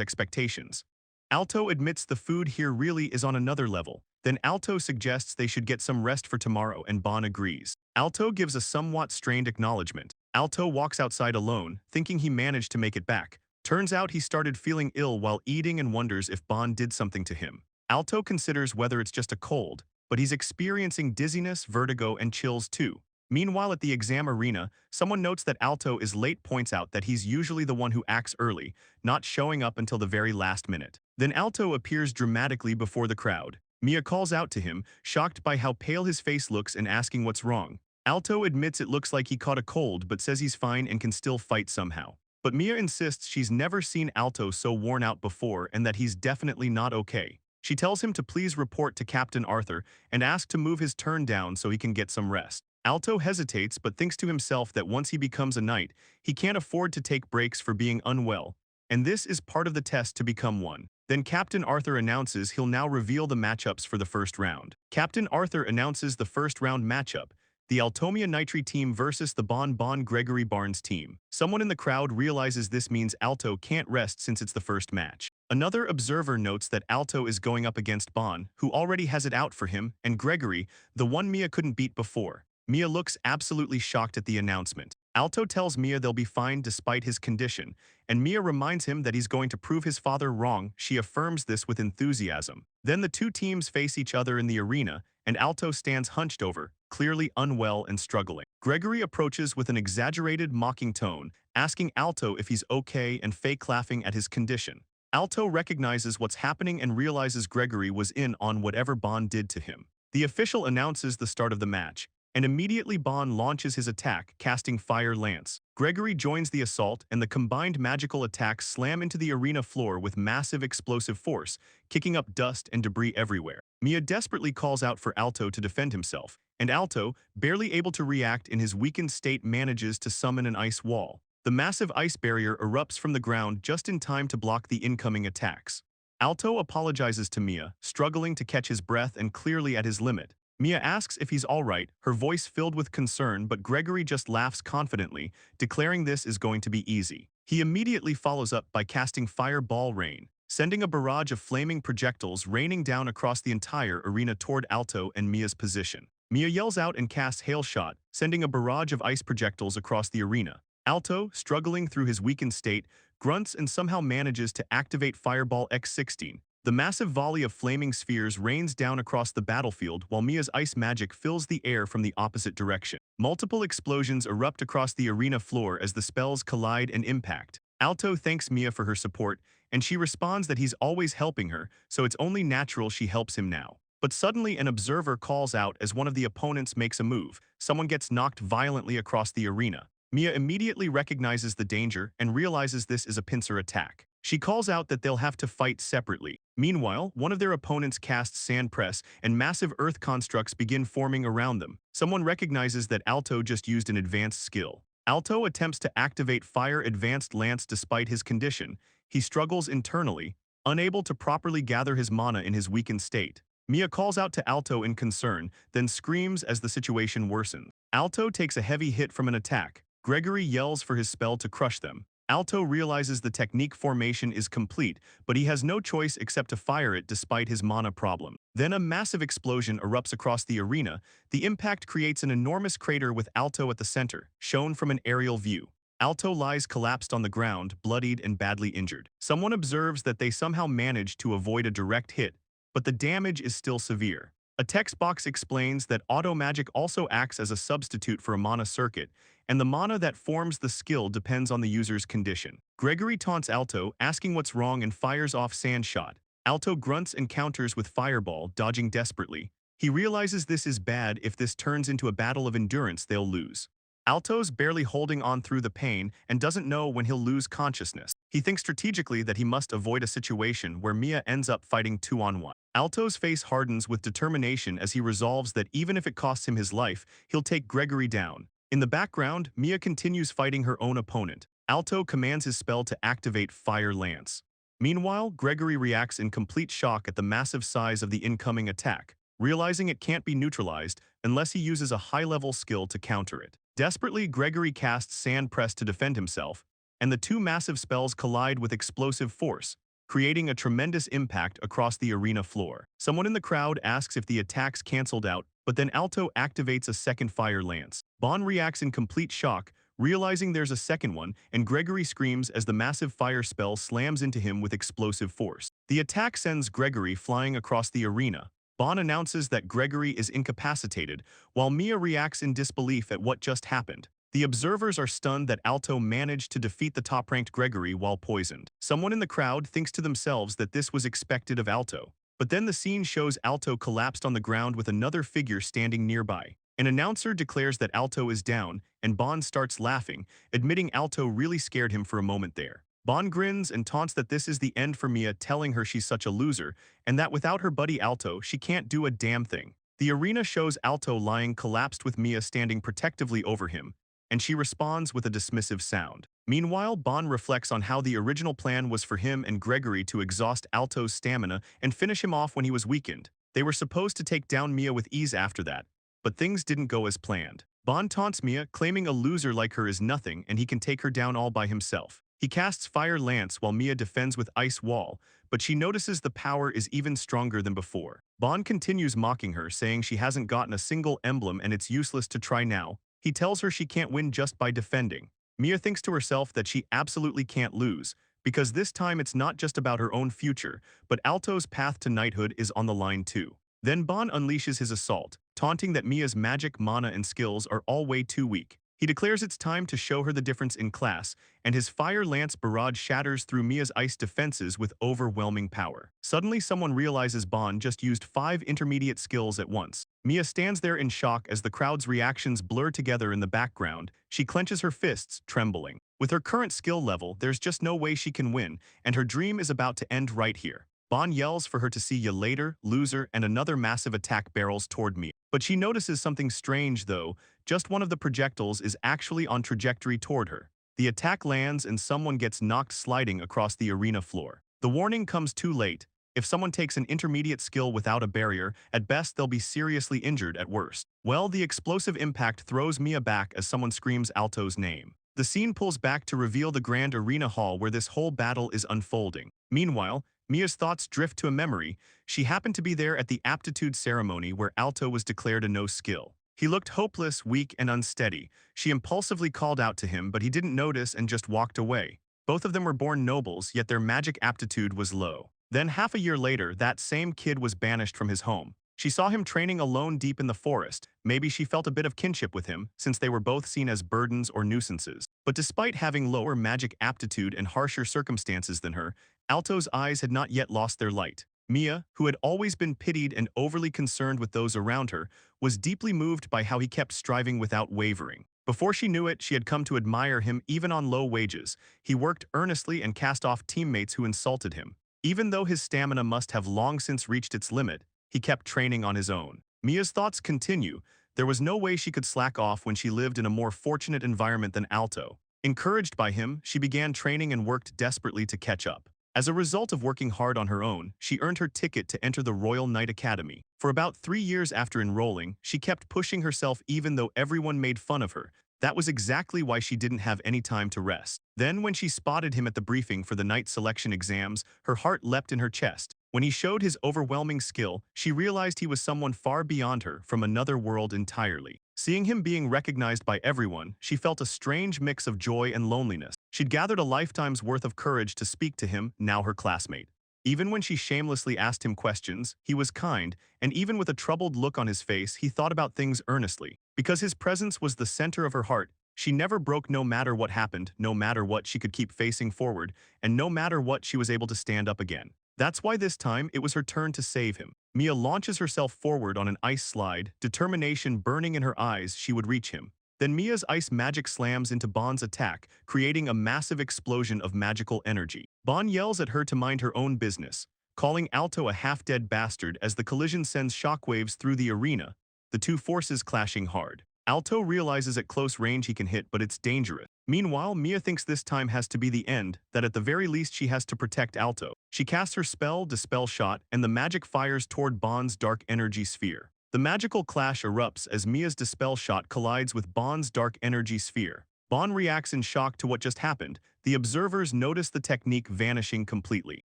expectations. Alto admits the food here really is on another level. Then Alto suggests they should get some rest for tomorrow and Bon agrees. Alto gives a somewhat strained acknowledgement. Alto walks outside alone, thinking he managed to make it back. Turns out he started feeling ill while eating and wonders if Bon did something to him. Alto considers whether it's just a cold, but he's experiencing dizziness, vertigo, and chills too. Meanwhile, at the exam arena, someone notes that Alto is late, points out that he's usually the one who acts early, not showing up until the very last minute. Then Alto appears dramatically before the crowd. Mia calls out to him, shocked by how pale his face looks and asking what's wrong. Alto admits it looks like he caught a cold but says he's fine and can still fight somehow. But Mia insists she's never seen Alto so worn out before and that he's definitely not okay. She tells him to please report to Captain Arthur and ask to move his turn down so he can get some rest. Alto hesitates but thinks to himself that once he becomes a knight, he can't afford to take breaks for being unwell, and this is part of the test to become one. Then Captain Arthur announces he'll now reveal the matchups for the first round. Captain Arthur announces the first round matchup, the Altomia Nitri team versus the Bon Bon Gregory Barnes team. Someone in the crowd realizes this means Alto can't rest since it's the first match. Another observer notes that Alto is going up against Bon, who already has it out for him, and Gregory, the one Mia couldn't beat before. Mia looks absolutely shocked at the announcement. Alto tells Mia they'll be fine despite his condition, and Mia reminds him that he's going to prove his father wrong. She affirms this with enthusiasm. Then the two teams face each other in the arena, and Alto stands hunched over, clearly unwell and struggling. Gregory approaches with an exaggerated, mocking tone, asking Alto if he's okay and fake laughing at his condition. Alto recognizes what's happening and realizes Gregory was in on whatever Bon did to him. The official announces the start of the match, and immediately Bon launches his attack, casting Fire Lance. Gregory joins the assault, and the combined magical attacks slam into the arena floor with massive explosive force, kicking up dust and debris everywhere. Mia desperately calls out for Alto to defend himself, and Alto, barely able to react in his weakened state, manages to summon an ice wall. The massive ice barrier erupts from the ground just in time to block the incoming attacks. Alto apologizes to Mia, struggling to catch his breath and clearly at his limit. Mia asks if he's alright, her voice filled with concern, but Gregory just laughs confidently, declaring this is going to be easy. He immediately follows up by casting Fireball Rain, sending a barrage of flaming projectiles raining down across the entire arena toward Alto and Mia's position. Mia yells out and casts Hail Shot, sending a barrage of ice projectiles across the arena. Alto, struggling through his weakened state, grunts and somehow manages to activate Fireball X16. The massive volley of flaming spheres rains down across the battlefield while Mia's ice magic fills the air from the opposite direction. Multiple explosions erupt across the arena floor as the spells collide and impact. Alto thanks Mia for her support, and she responds that he's always helping her, so it's only natural she helps him now. But suddenly an observer calls out as one of the opponents makes a move. Someone gets knocked violently across the arena. Mia immediately recognizes the danger and realizes this is a pincer attack. She calls out that they'll have to fight separately. Meanwhile, one of their opponents casts Sand Press, and massive earth constructs begin forming around them. Someone recognizes that Alto just used an advanced skill. Alto attempts to activate Fire Advanced Lance despite his condition. He struggles internally, unable to properly gather his mana in his weakened state. Mia calls out to Alto in concern, then screams as the situation worsens. Alto takes a heavy hit from an attack. Gregory yells for his spell to crush them. Alto realizes the technique formation is complete, but he has no choice except to fire it despite his mana problem. Then a massive explosion erupts across the arena. The impact creates an enormous crater with Alto at the center, shown from an aerial view. Alto lies collapsed on the ground, bloodied and badly injured. Someone observes that they somehow managed to avoid a direct hit, but the damage is still severe. A text box explains that auto magic also acts as a substitute for a mana circuit, and the mana that forms the skill depends on the user's condition. Gregory taunts Alto, asking what's wrong and fires off Sand Shot. Alto grunts and counters with Fireball, dodging desperately. He realizes this is bad. If this turns into a battle of endurance, they'll lose. Alto's barely holding on through the pain and doesn't know when he'll lose consciousness. He thinks strategically that he must avoid a situation where Mia ends up fighting 2-on-1. Alto's face hardens with determination as he resolves that even if it costs him his life, he'll take Gregory down. In the background, Mia continues fighting her own opponent. Alto commands his spell to activate Fire Lance. Meanwhile, Gregory reacts in complete shock at the massive size of the incoming attack, realizing it can't be neutralized unless he uses a high-level skill to counter it. Desperately, Gregory casts Sand Press to defend himself, and the two massive spells collide with explosive force, creating a tremendous impact across the arena floor. Someone in the crowd asks if the attack's cancelled out, but then Alto activates a second Fire Lance. Bon reacts in complete shock, realizing there's a second one, and Gregory screams as the massive fire spell slams into him with explosive force. The attack sends Gregory flying across the arena. Bon announces that Gregory is incapacitated, while Mia reacts in disbelief at what just happened. The observers are stunned that Alto managed to defeat the top-ranked Gregory while poisoned. Someone in the crowd thinks to themselves that this was expected of Alto. But then the scene shows Alto collapsed on the ground with another figure standing nearby. An announcer declares that Alto is down, and Bon starts laughing, admitting Alto really scared him for a moment there. Bon grins and taunts that this is the end for Mia, telling her she's such a loser, and that without her buddy Alto, she can't do a damn thing. The arena shows Alto lying collapsed with Mia standing protectively over him, and she responds with a dismissive sound. Meanwhile, Bon reflects on how the original plan was for him and Gregory to exhaust Alto's stamina and finish him off when he was weakened. They were supposed to take down Mia with ease after that, but things didn't go as planned. Bon taunts Mia, claiming a loser like her is nothing and he can take her down all by himself. He casts Fire Lance while Mia defends with Ice Wall, but she notices the power is even stronger than before. Bon continues mocking her, saying she hasn't gotten a single emblem and it's useless to try now. He tells her she can't win just by defending. Mia thinks to herself that she absolutely can't lose, because this time it's not just about her own future, but Alto's path to knighthood is on the line too. Then Bon unleashes his assault, taunting that Mia's magic, mana, and skills are all way too weak. He declares it's time to show her the difference in class, and his Fire Lance barrage shatters through Mia's ice defenses with overwhelming power. Suddenly, someone realizes Bon just used 5 intermediate skills at once. Mia stands there in shock as the crowd's reactions blur together in the background. She clenches her fists, trembling. With her current skill level, there's just no way she can win, and her dream is about to end right here. Bon yells for her to see ya later, loser, and another massive attack barrels toward Mia. But she notices something strange though. Just one of the projectiles is actually on trajectory toward her. The attack lands and someone gets knocked sliding across the arena floor. The warning comes too late. If someone takes an intermediate skill without a barrier, at best they'll be seriously injured at worst. Well, the explosive impact throws Mia back as someone screams Alto's name. The scene pulls back to reveal the grand arena hall where this whole battle is unfolding. Meanwhile, Mia's thoughts drift to a memory. She happened to be there at the aptitude ceremony where Alto was declared a no-skill. He looked hopeless, weak, and unsteady. She impulsively called out to him, but he didn't notice and just walked away. Both of them were born nobles, yet their magic aptitude was low. Then half a year later, that same kid was banished from his home. She saw him training alone deep in the forest. Maybe she felt a bit of kinship with him, since they were both seen as burdens or nuisances. But despite having lower magic aptitude and harsher circumstances than her, Alto's eyes had not yet lost their light. Mia, who had always been pitied and overly concerned with those around her, was deeply moved by how he kept striving without wavering. Before she knew it, she had come to admire him even on low wages. He worked earnestly and cast off teammates who insulted him. Even though his stamina must have long since reached its limit, he kept training on his own. Mia's thoughts continue. There was no way she could slack off when she lived in a more fortunate environment than Alto. Encouraged by him, she began training and worked desperately to catch up. As a result of working hard on her own, she earned her ticket to enter the Royal Knight Academy. For about 3 years after enrolling, she kept pushing herself even though everyone made fun of her. That was exactly why she didn't have any time to rest. Then when she spotted him at the briefing for the knight selection exams, her heart leapt in her chest. When he showed his overwhelming skill, she realized he was someone far beyond her, from another world entirely. Seeing him being recognized by everyone, she felt a strange mix of joy and loneliness. She'd gathered a lifetime's worth of courage to speak to him, now her classmate. Even when she shamelessly asked him questions, he was kind, and even with a troubled look on his face, he thought about things earnestly. Because his presence was the center of her heart, she never broke no matter what happened, no matter what she could keep facing forward, and no matter what she was able to stand up again. That's why this time it was her turn to save him. Mia launches herself forward on an ice slide, determination burning in her eyes she would reach him. Then Mia's ice magic slams into Bon's attack, creating a massive explosion of magical energy. Bon yells at her to mind her own business, calling Alto a half-dead bastard as the collision sends shockwaves through the arena, the two forces clashing hard. Alto realizes at close range he can hit, but it's dangerous. Meanwhile, Mia thinks this time has to be the end, that at the very least she has to protect Alto. She casts her spell, Dispel Shot, and the magic fires toward Bon's dark energy sphere. The magical clash erupts as Mia's Dispel Shot collides with Bon's dark energy sphere. Bon reacts in shock to what just happened. The observers notice the technique vanishing completely.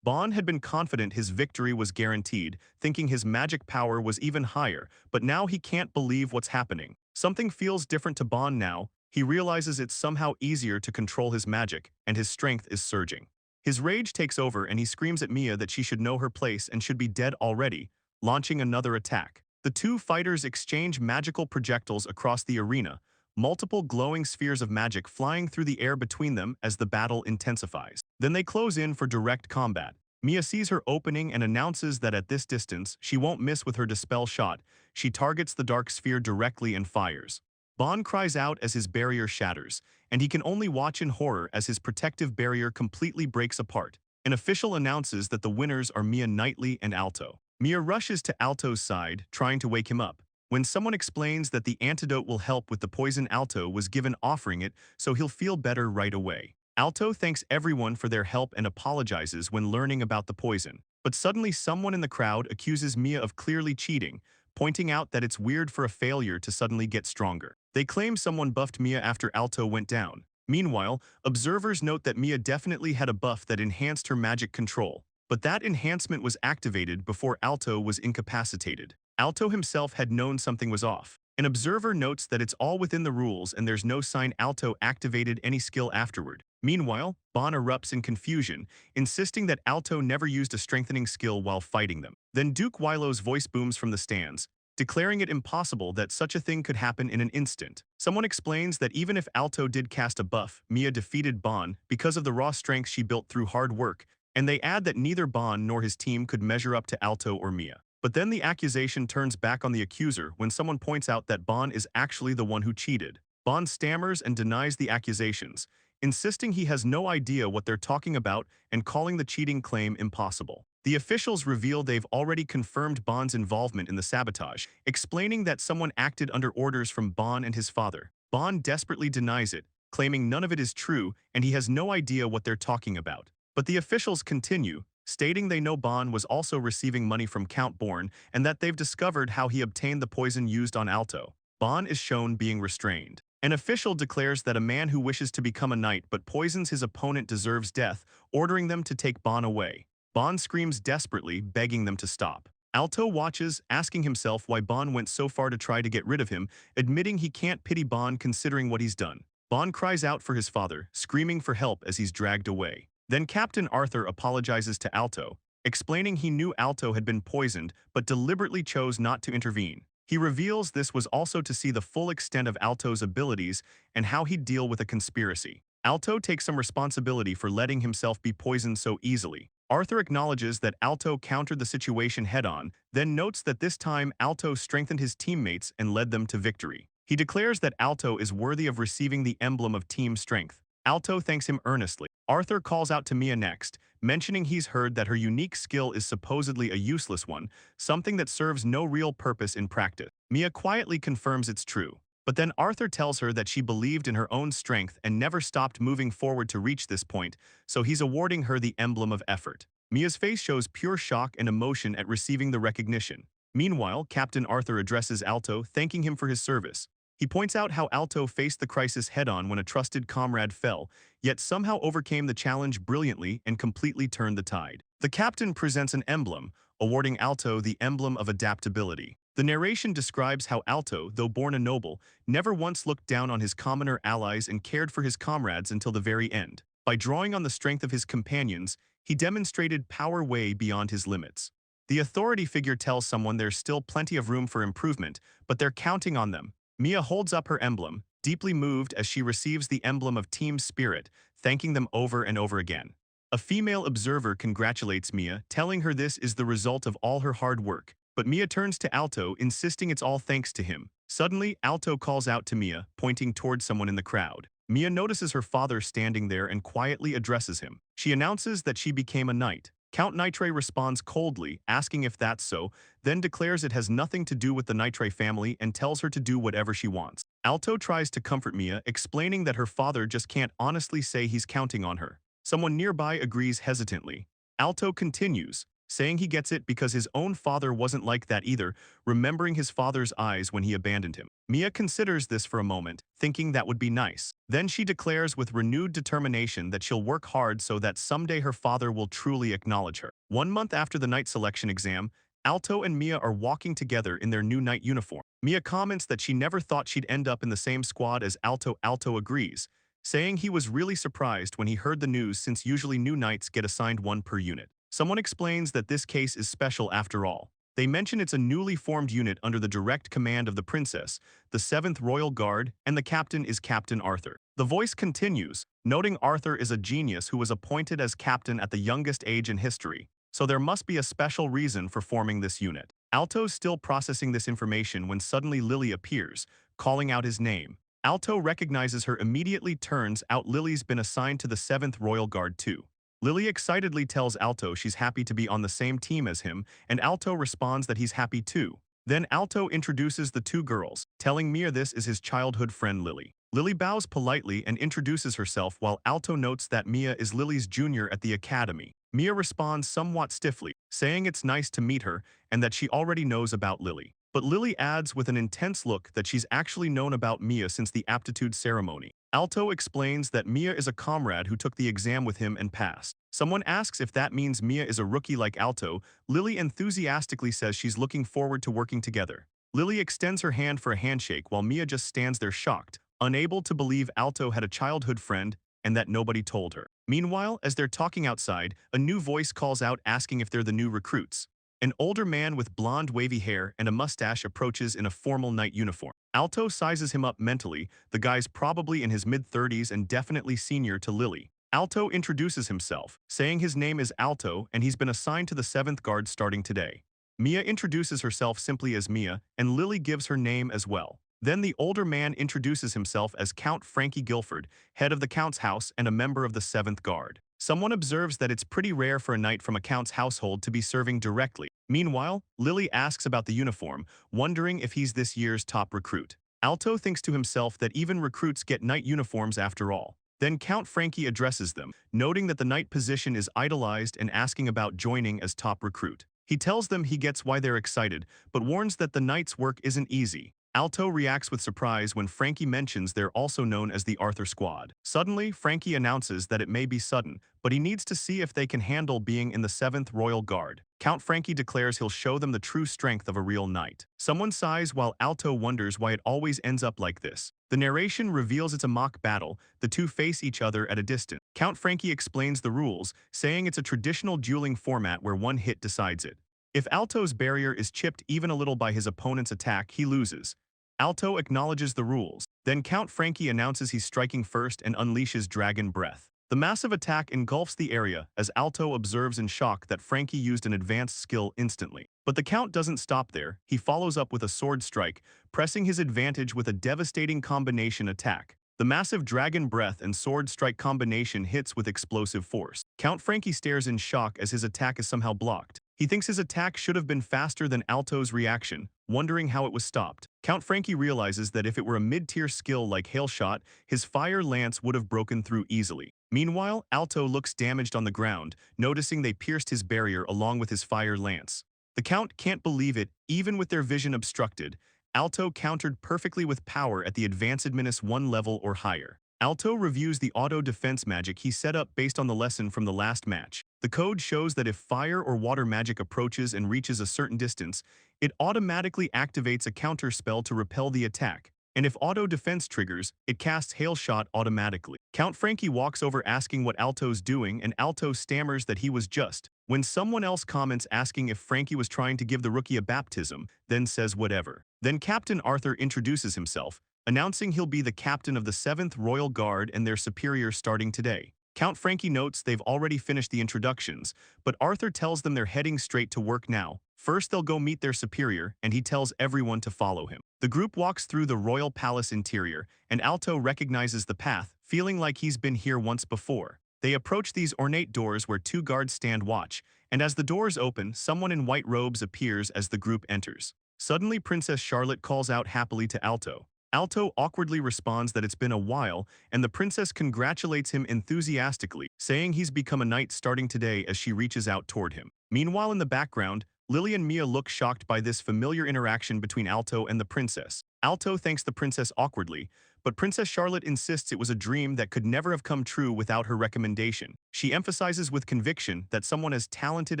Bon had been confident his victory was guaranteed, thinking his magic power was even higher, but now he can't believe what's happening. Something feels different to Bon now. He realizes it's somehow easier to control his magic, and his strength is surging. His rage takes over and he screams at Mia that she should know her place and should be dead already, launching another attack. The two fighters exchange magical projectiles across the arena, multiple glowing spheres of magic flying through the air between them as the battle intensifies. Then they close in for direct combat. Mia sees her opening and announces that at this distance, she won't miss with her Dispel Shot. She targets the dark sphere directly and fires. Bon cries out as his barrier shatters, and he can only watch in horror as his protective barrier completely breaks apart. An official announces that the winners are Mia Knightley and Alto. Mia rushes to Alto's side, trying to wake him up. When someone explains that the antidote will help with the poison, Alto was given offering it, so he'll feel better right away. Alto thanks everyone for their help and apologizes when learning about the poison. But suddenly someone in the crowd accuses Mia of clearly cheating, pointing out that it's weird for a failure to suddenly get stronger. They claim someone buffed Mia after Alto went down. Meanwhile, observers note that Mia definitely had a buff that enhanced her magic control, but that enhancement was activated before Alto was incapacitated. Alto himself had known something was off. An observer notes that it's all within the rules and there's no sign Alto activated any skill afterward. Meanwhile, Bon erupts in confusion, insisting that Alto never used a strengthening skill while fighting them. Then Duke Wilo's voice booms from the stands, declaring it impossible that such a thing could happen in an instant. Someone explains that even if Alto did cast a buff, Mia defeated Bon because of the raw strength she built through hard work, and they add that neither Bon nor his team could measure up to Alto or Mia. But then the accusation turns back on the accuser when someone points out that Bon is actually the one who cheated. Bon stammers and denies the accusations, insisting he has no idea what they're talking about and calling the cheating claim impossible. The officials reveal they've already confirmed Bon's involvement in the sabotage, explaining that someone acted under orders from Bon and his father. Bon desperately denies it, claiming none of it is true and he has no idea what they're talking about. But the officials continue, stating they know Bon was also receiving money from Count Born and that they've discovered how he obtained the poison used on Alto. Bon is shown being restrained. An official declares that a man who wishes to become a knight but poisons his opponent deserves death, ordering them to take Bon away. Bon screams desperately, begging them to stop. Alto watches, asking himself why Bon went so far to try to get rid of him, admitting he can't pity Bon considering what he's done. Bon cries out for his father, screaming for help as he's dragged away. Then Captain Arthur apologizes to Alto, explaining he knew Alto had been poisoned but deliberately chose not to intervene. He reveals this was also to see the full extent of Alto's abilities and how he'd deal with a conspiracy. Alto takes some responsibility for letting himself be poisoned so easily. Arthur acknowledges that Alto countered the situation head-on, then notes that this time Alto strengthened his teammates and led them to victory. He declares that Alto is worthy of receiving the emblem of team strength. Alto thanks him earnestly. Arthur calls out to Mia next, mentioning he's heard that her unique skill is supposedly a useless one, something that serves no real purpose in practice. Mia quietly confirms it's true, but then Arthur tells her that she believed in her own strength and never stopped moving forward to reach this point, so he's awarding her the emblem of effort. Mia's face shows pure shock and emotion at receiving the recognition. Meanwhile, Captain Arthur addresses Alto, thanking him for his service. He points out how Alto faced the crisis head-on when a trusted comrade fell, yet somehow overcame the challenge brilliantly and completely turned the tide. The captain presents an emblem, awarding Alto the emblem of adaptability. The narration describes how Alto, though born a noble, never once looked down on his commoner allies and cared for his comrades until the very end. By drawing on the strength of his companions, he demonstrated power way beyond his limits. The authority figure tells someone there's still plenty of room for improvement, but they're counting on them. Mia holds up her emblem, deeply moved as she receives the emblem of team spirit, thanking them over and over again. A female observer congratulates Mia, telling her this is the result of all her hard work. But Mia turns to Alto, insisting it's all thanks to him. Suddenly, Alto calls out to Mia, pointing towards someone in the crowd. Mia notices her father standing there and quietly addresses him. She announces that she became a knight. Count Nitre responds coldly, asking if that's so, then declares it has nothing to do with the Nitre family and tells her to do whatever she wants. Alto tries to comfort Mia, explaining that her father just can't honestly say he's counting on her. Someone nearby agrees hesitantly. Alto continues, saying he gets it because his own father wasn't like that either, remembering his father's eyes when he abandoned him. Mia considers this for a moment, thinking that would be nice. Then she declares with renewed determination that she'll work hard so that someday her father will truly acknowledge her. 1 month after the night selection exam, Alto and Mia are walking together in their new night uniform. Mia comments that she never thought she'd end up in the same squad as Alto. Alto agrees, saying he was really surprised when he heard the news since usually new knights get assigned one per unit. Someone explains that this case is special after all. They mention it's a newly formed unit under the direct command of the princess, the 7th Royal Guard, and the captain is Captain Arthur. The voice continues, noting Arthur is a genius who was appointed as captain at the youngest age in history, so there must be a special reason for forming this unit. Alto's still processing this information when suddenly Lily appears, calling out his name. Alto recognizes her immediately. Turns out Lily's been assigned to the 7th Royal Guard too. Lily excitedly tells Alto she's happy to be on the same team as him, and Alto responds that he's happy too. Then Alto introduces the two girls, telling Mia this is his childhood friend Lily. Lily bows politely and introduces herself while Alto notes that Mia is Lily's junior at the academy. Mia responds somewhat stiffly, saying it's nice to meet her and that she already knows about Lily. But Lily adds with an intense look that she's actually known about Mia since the aptitude ceremony. Alto explains that Mia is a comrade who took the exam with him and passed. Someone asks if that means Mia is a rookie like Alto. Lily enthusiastically says she's looking forward to working together. Lily extends her hand for a handshake while Mia just stands there shocked, unable to believe Alto had a childhood friend and that nobody told her. Meanwhile, as they're talking outside, a new voice calls out asking if they're the new recruits. An older man with blonde wavy hair and a mustache approaches in a formal knight uniform. Alto sizes him up mentally. The guy's probably in his mid-30s and definitely senior to Lily. Alto introduces himself, saying his name is Alto and he's been assigned to the 7th Guard starting today. Mia introduces herself simply as Mia, and Lily gives her name as well. Then the older man introduces himself as Count Frankie Guilford, head of the Count's house and a member of the 7th Guard. Someone observes that it's pretty rare for a knight from a Count's household to be serving directly. Meanwhile, Lily asks about the uniform, wondering if he's this year's top recruit. Alto thinks to himself that even recruits get knight uniforms after all. Then Count Frankie addresses them, noting that the knight position is idolized and asking about joining as top recruit. He tells them he gets why they're excited, but warns that the knight's work isn't easy. Alto reacts with surprise when Frankie mentions they're also known as the Arthur Squad. Suddenly, Frankie announces that it may be sudden, but he needs to see if they can handle being in the 7th Royal Guard. Count Frankie declares he'll show them the true strength of a real knight. Someone sighs while Alto wonders why it always ends up like this. The narration reveals it's a mock battle. The two face each other at a distance. Count Frankie explains the rules, saying it's a traditional dueling format where one hit decides it. If Alto's barrier is chipped even a little by his opponent's attack, he loses. Alto acknowledges the rules. Then Count Frankie announces he's striking first and unleashes Dragon Breath. The massive attack engulfs the area as Alto observes in shock that Frankie used an advanced skill instantly. But the Count doesn't stop there. He follows up with a sword strike, pressing his advantage with a devastating combination attack. The massive Dragon Breath and Sword Strike combination hits with explosive force. Count Frankie stares in shock as his attack is somehow blocked. He thinks his attack should have been faster than Alto's reaction, wondering how it was stopped. Count Frankie realizes that if it were a mid-tier skill like Hail Shot, his Fire Lance would have broken through easily. Meanwhile, Alto looks damaged on the ground, noticing they pierced his barrier along with his Fire Lance. The Count can't believe it, even with their vision obstructed. Alto countered perfectly with power at the advanced -1 level or higher. Alto reviews the auto-defense magic he set up based on the lesson from the last match. The code shows that if fire or water magic approaches and reaches a certain distance, it automatically activates a counter spell to repel the attack. and if auto defense triggers, it casts hail shot automatically. Count Frankie walks over asking what Alto's doing, and Alto stammers that he was just. When someone else comments asking if Frankie was trying to give the rookie a baptism, then says whatever. Then Captain Arthur introduces himself, announcing he'll be the captain of the 7th Royal Guard and their superior starting today. Count Frankie notes they've already finished the introductions, but Arthur tells them they're heading straight to work now. First they'll go meet their superior, and he tells everyone to follow him. The group walks through the royal palace interior, and Alto recognizes the path, feeling like he's been here once before. They approach these ornate doors where 2 guards stand watch, and as the doors open, someone in white robes appears as the group enters. Suddenly Princess Charlotte calls out happily to Alto. Alto awkwardly responds that it's been a while, and the princess congratulates him enthusiastically, saying he's become a knight starting today as she reaches out toward him. Meanwhile in the background, Lily and Mia look shocked by this familiar interaction between Alto and the princess. Alto thanks the princess awkwardly, but Princess Charlotte insists it was a dream that could never have come true without her recommendation. She emphasizes with conviction that someone as talented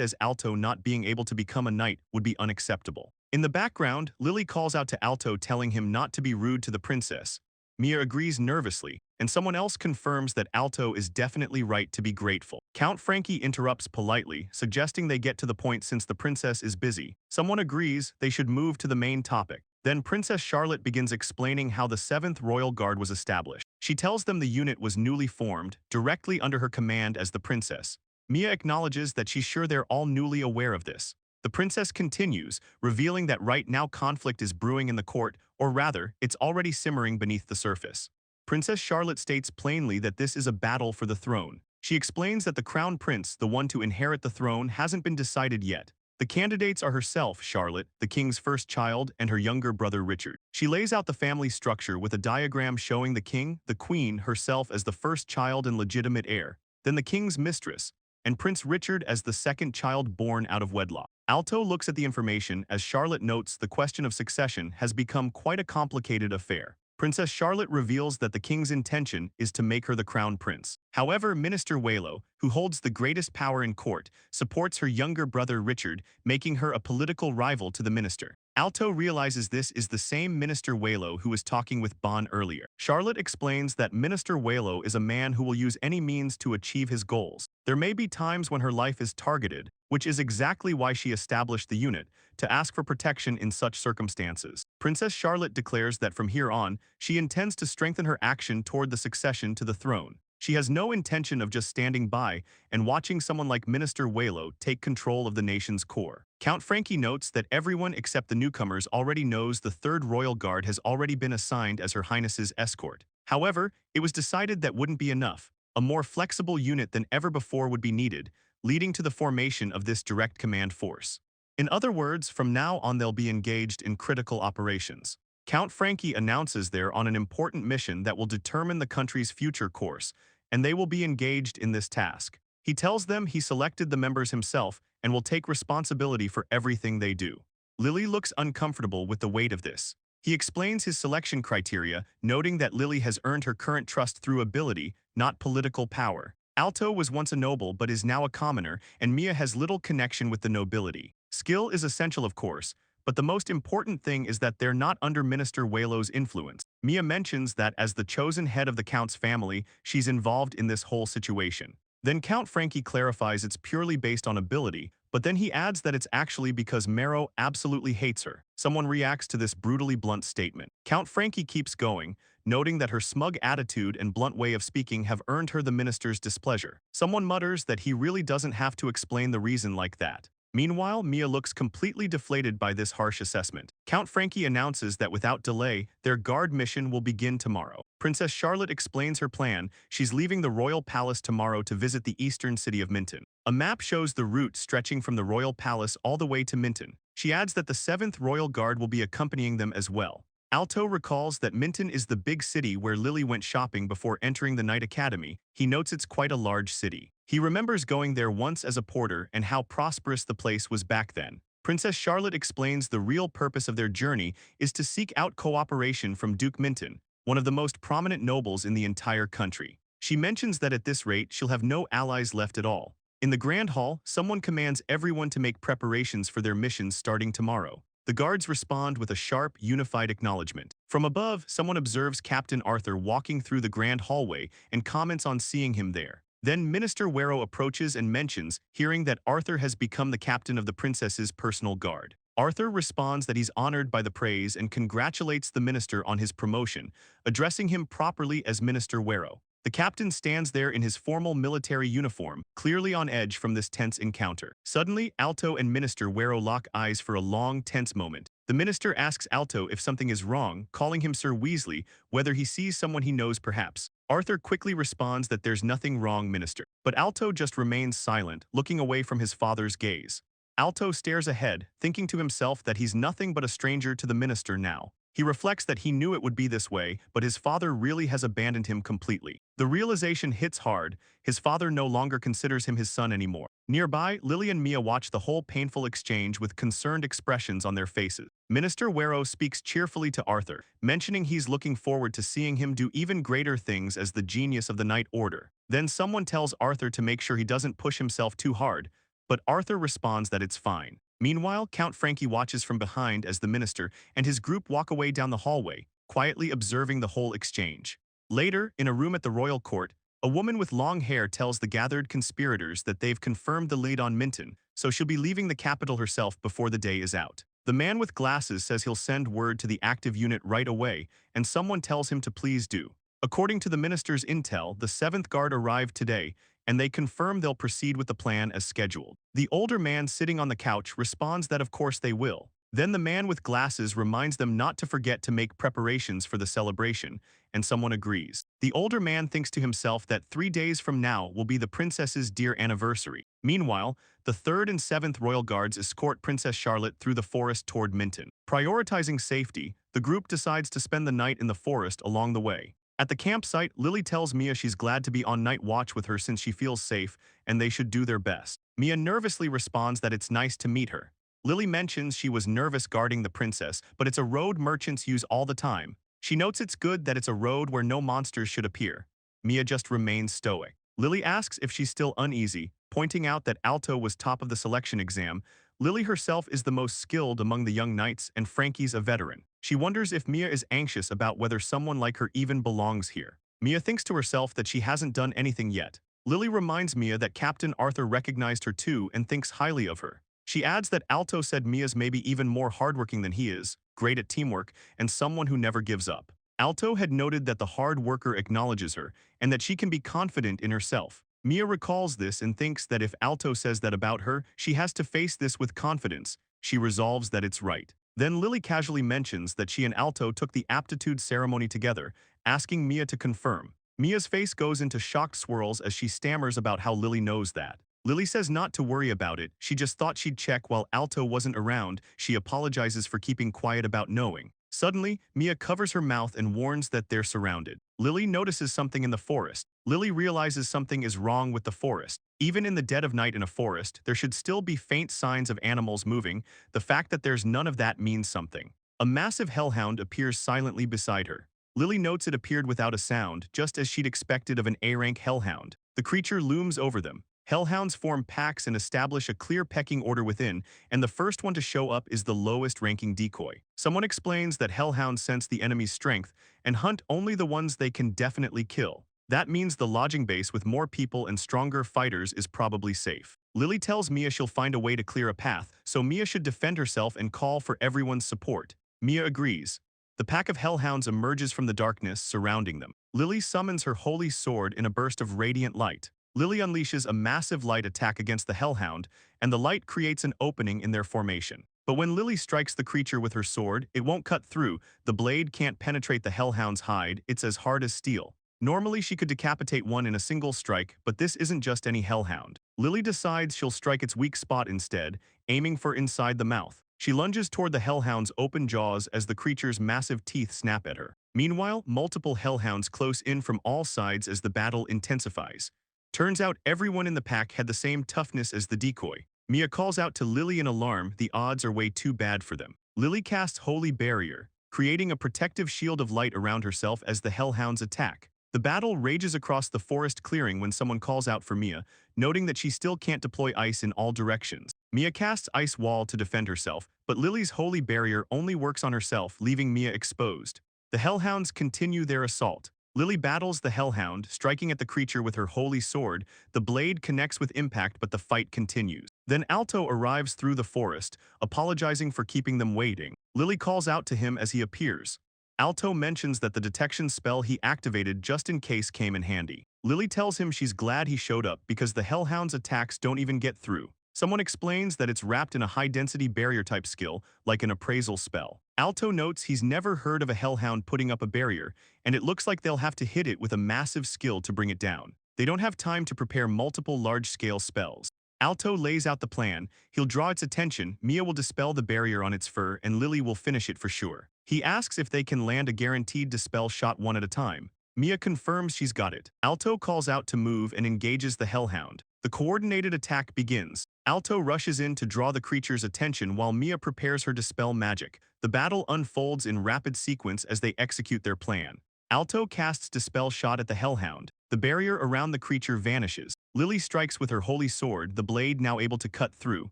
as Alto not being able to become a knight would be unacceptable. In the background, Lily calls out to Alto telling him not to be rude to the princess. Mia agrees nervously, and someone else confirms that Alto is definitely right to be grateful. Count Frankie interrupts politely, suggesting they get to the point since the princess is busy. Someone agrees they should move to the main topic. Then Princess Charlotte begins explaining how the 7th Royal Guard was established. She tells them the unit was newly formed, directly under her command as the princess. Mia acknowledges that she's sure they're all newly aware of this. The princess continues, revealing that right now conflict is brewing in the court, or rather, it's already simmering beneath the surface. Princess Charlotte states plainly that this is a battle for the throne. She explains that the crown prince, the one to inherit the throne, hasn't been decided yet. The candidates are herself, Charlotte, the king's first child, and her younger brother Richard. She lays out the family structure with a diagram showing the king, the queen, herself as the first child and legitimate heir, then the king's mistress, and Prince Richard as the second child born out of wedlock. Alto looks at the information as Charlotte notes the question of succession has become quite a complicated affair. Princess Charlotte reveals that the king's intention is to make her the crown prince. However, Minister Wailo, who holds the greatest power in court, supports her younger brother Richard, making her a political rival to the minister. Alto realizes this is the same Minister Wailo who was talking with Bon earlier. Charlotte explains that Minister Wailo is a man who will use any means to achieve his goals. There may be times when her life is targeted, which is exactly why she established the unit, to ask for protection in such circumstances. Princess Charlotte declares that from here on, she intends to strengthen her action toward the succession to the throne. She has no intention of just standing by and watching someone like Minister Wailo take control of the nation's core. Count Frankie notes that everyone except the newcomers already knows the 3rd Royal Guard has already been assigned as Her Highness's escort. However, it was decided that wouldn't be enough. A more flexible unit than ever before would be needed, leading to the formation of this direct command force. In other words, from now on they'll be engaged in critical operations. Count Frankie announces they're on an important mission that will determine the country's future course, and they will be engaged in this task. He tells them he selected the members himself and will take responsibility for everything they do. Lily looks uncomfortable with the weight of this. He explains his selection criteria, noting that Lily has earned her current trust through ability, not political power. Alto was once a noble but is now a commoner, and Mia has little connection with the nobility. Skill is essential, of course, but the most important thing is that they're not under Minister Wailo's influence. Mia mentions that as the chosen head of the Count's family, she's involved in this whole situation. Then Count Frankie clarifies it's purely based on ability, but then he adds that it's actually because Mero absolutely hates her. Someone reacts to this brutally blunt statement. Count Frankie keeps going, noting that her smug attitude and blunt way of speaking have earned her the minister's displeasure. Someone mutters that he really doesn't have to explain the reason like that. Meanwhile, Mia looks completely deflated by this harsh assessment. Count Frankie announces that without delay, their guard mission will begin tomorrow. Princess Charlotte explains her plan. She's leaving the royal palace tomorrow to visit the eastern city of Minton. A map shows the route stretching from the royal palace all the way to Minton. She adds that the 7th Royal Guard will be accompanying them as well. Alto recalls that Minton is the big city where Lily went shopping before entering the Knight Academy. He notes it's quite a large city. He remembers going there once as a porter and how prosperous the place was back then. Princess Charlotte explains the real purpose of their journey is to seek out cooperation from Duke Minton, one of the most prominent nobles in the entire country. She mentions that at this rate she'll have no allies left at all. In the Grand Hall, someone commands everyone to make preparations for their missions starting tomorrow. The guards respond with a sharp, unified acknowledgement. From above, someone observes Captain Arthur walking through the grand hallway and comments on seeing him there. Then Minister Wero approaches and mentions, hearing that Arthur has become the captain of the princess's personal guard. Arthur responds that he's honored by the praise and congratulates the minister on his promotion, addressing him properly as Minister Wero. The captain stands there in his formal military uniform, clearly on edge from this tense encounter. Suddenly, Alto and Minister Wero lock eyes for a long, tense moment. The minister asks Alto if something is wrong, calling him Sir Weasley, whether he sees someone he knows perhaps. Arthur quickly responds that there's nothing wrong, minister. But Alto just remains silent, looking away from his father's gaze. Alto stares ahead, thinking to himself that he's nothing but a stranger to the minister now. He reflects that he knew it would be this way, but his father really has abandoned him completely. The realization hits hard. His father no longer considers him his son anymore. Nearby, Lily and Mia watch the whole painful exchange with concerned expressions on their faces. Minister Wero speaks cheerfully to Arthur, mentioning he's looking forward to seeing him do even greater things as the genius of the Night Order. Then someone tells Arthur to make sure he doesn't push himself too hard, but Arthur responds that it's fine. Meanwhile, Count Frankie watches from behind as the minister and his group walk away down the hallway, quietly observing the whole exchange. Later, in a room at the royal court, a woman with long hair tells the gathered conspirators that they've confirmed the lead on Minton, so she'll be leaving the capital herself before the day is out. The man with glasses says he'll send word to the active unit right away, and someone tells him to please do. According to the minister's intel, the 7th Guard arrived today, and they confirm they'll proceed with the plan as scheduled. The older man sitting on the couch responds that of course they will. Then the man with glasses reminds them not to forget to make preparations for the celebration, and someone agrees. The older man thinks to himself that 3 days from now will be the princess's dear anniversary. Meanwhile, the 3rd and 7th Royal Guards escort Princess Charlotte through the forest toward Minton. Prioritizing safety, the group decides to spend the night in the forest along the way. At the campsite, Lily tells Mia she's glad to be on night watch with her since she feels safe, and they should do their best. Mia nervously responds that it's nice to meet her. Lily mentions she was nervous guarding the princess, but it's a road merchants use all the time. She notes it's good that it's a road where no monsters should appear. Mia just remains stoic. Lily asks if she's still uneasy, pointing out that Alto was top of the selection exam. Lily herself is the most skilled among the young knights, and Frankie's a veteran. She wonders if Mia is anxious about whether someone like her even belongs here. Mia thinks to herself that she hasn't done anything yet. Lily reminds Mia that Captain Arthur recognized her too and thinks highly of her. She adds that Alto said Mia's maybe even more hardworking than he is, great at teamwork, and someone who never gives up. Alto had noted that the hard worker acknowledges her, and that she can be confident in herself. Mia recalls this and thinks that if Alto says that about her, she has to face this with confidence. She resolves that it's right. Then Lily casually mentions that she and Alto took the aptitude ceremony together, asking Mia to confirm. Mia's face goes into shocked swirls as she stammers about how Lily knows that. Lily says not to worry about it, she just thought she'd check while Alto wasn't around. She apologizes for keeping quiet about knowing. Suddenly, Mia covers her mouth and warns that they're surrounded. Lily notices something in the forest. Lily realizes something is wrong with the forest. Even in the dead of night in a forest, there should still be faint signs of animals moving. The fact that there's none of that means something. A massive hellhound appears silently beside her. Lily notes it appeared without a sound, just as she'd expected of an A-rank hellhound. The creature looms over them. Hellhounds form packs and establish a clear pecking order within, and the first one to show up is the lowest-ranking decoy. Someone explains that hellhounds sense the enemy's strength and hunt only the ones they can definitely kill. That means the lodging base with more people and stronger fighters is probably safe. Lily tells Mia she'll find a way to clear a path, so Mia should defend herself and call for everyone's support. Mia agrees. The pack of hellhounds emerges from the darkness surrounding them. Lily summons her holy sword in a burst of radiant light. Lily unleashes a massive light attack against the hellhound, and the light creates an opening in their formation. But when Lily strikes the creature with her sword, it won't cut through. The blade can't penetrate the hellhound's hide, it's as hard as steel. Normally she could decapitate one in a single strike, but this isn't just any hellhound. Lily decides she'll strike its weak spot instead, aiming for inside the mouth. She lunges toward the hellhound's open jaws as the creature's massive teeth snap at her. Meanwhile, multiple hellhounds close in from all sides as the battle intensifies. Turns out everyone in the pack had the same toughness as the decoy. Mia calls out to Lily in alarm, the odds are way too bad for them. Lily casts Holy Barrier, creating a protective shield of light around herself as the hellhounds attack. The battle rages across the forest clearing when someone calls out for Mia, noting that she still can't deploy ice in all directions. Mia casts Ice Wall to defend herself, but Lily's Holy Barrier only works on herself, leaving Mia exposed. The Hellhounds continue their assault. Lily battles the Hellhound, striking at the creature with her Holy Sword. The blade connects with impact, but the fight continues. Then Alto arrives through the forest, apologizing for keeping them waiting. Lily calls out to him as he appears. Alto mentions that the detection spell he activated just in case came in handy. Lily tells him she's glad he showed up because the Hellhound's attacks don't even get through. Someone explains that it's wrapped in a high-density barrier-type skill, like an appraisal spell. Alto notes he's never heard of a Hellhound putting up a barrier, and it looks like they'll have to hit it with a massive skill to bring it down. They don't have time to prepare multiple large-scale spells. Alto lays out the plan. He'll draw its attention, Mia will dispel the barrier on its fur, and Lily will finish it for sure. He asks if they can land a guaranteed dispel shot one at a time. Mia confirms she's got it. Alto calls out to move and engages the Hellhound. The coordinated attack begins. Alto rushes in to draw the creature's attention while Mia prepares her dispel magic. The battle unfolds in rapid sequence as they execute their plan. Alto casts Dispel Shot at the Hellhound. The barrier around the creature vanishes. Lily strikes with her Holy Sword, the blade now able to cut through.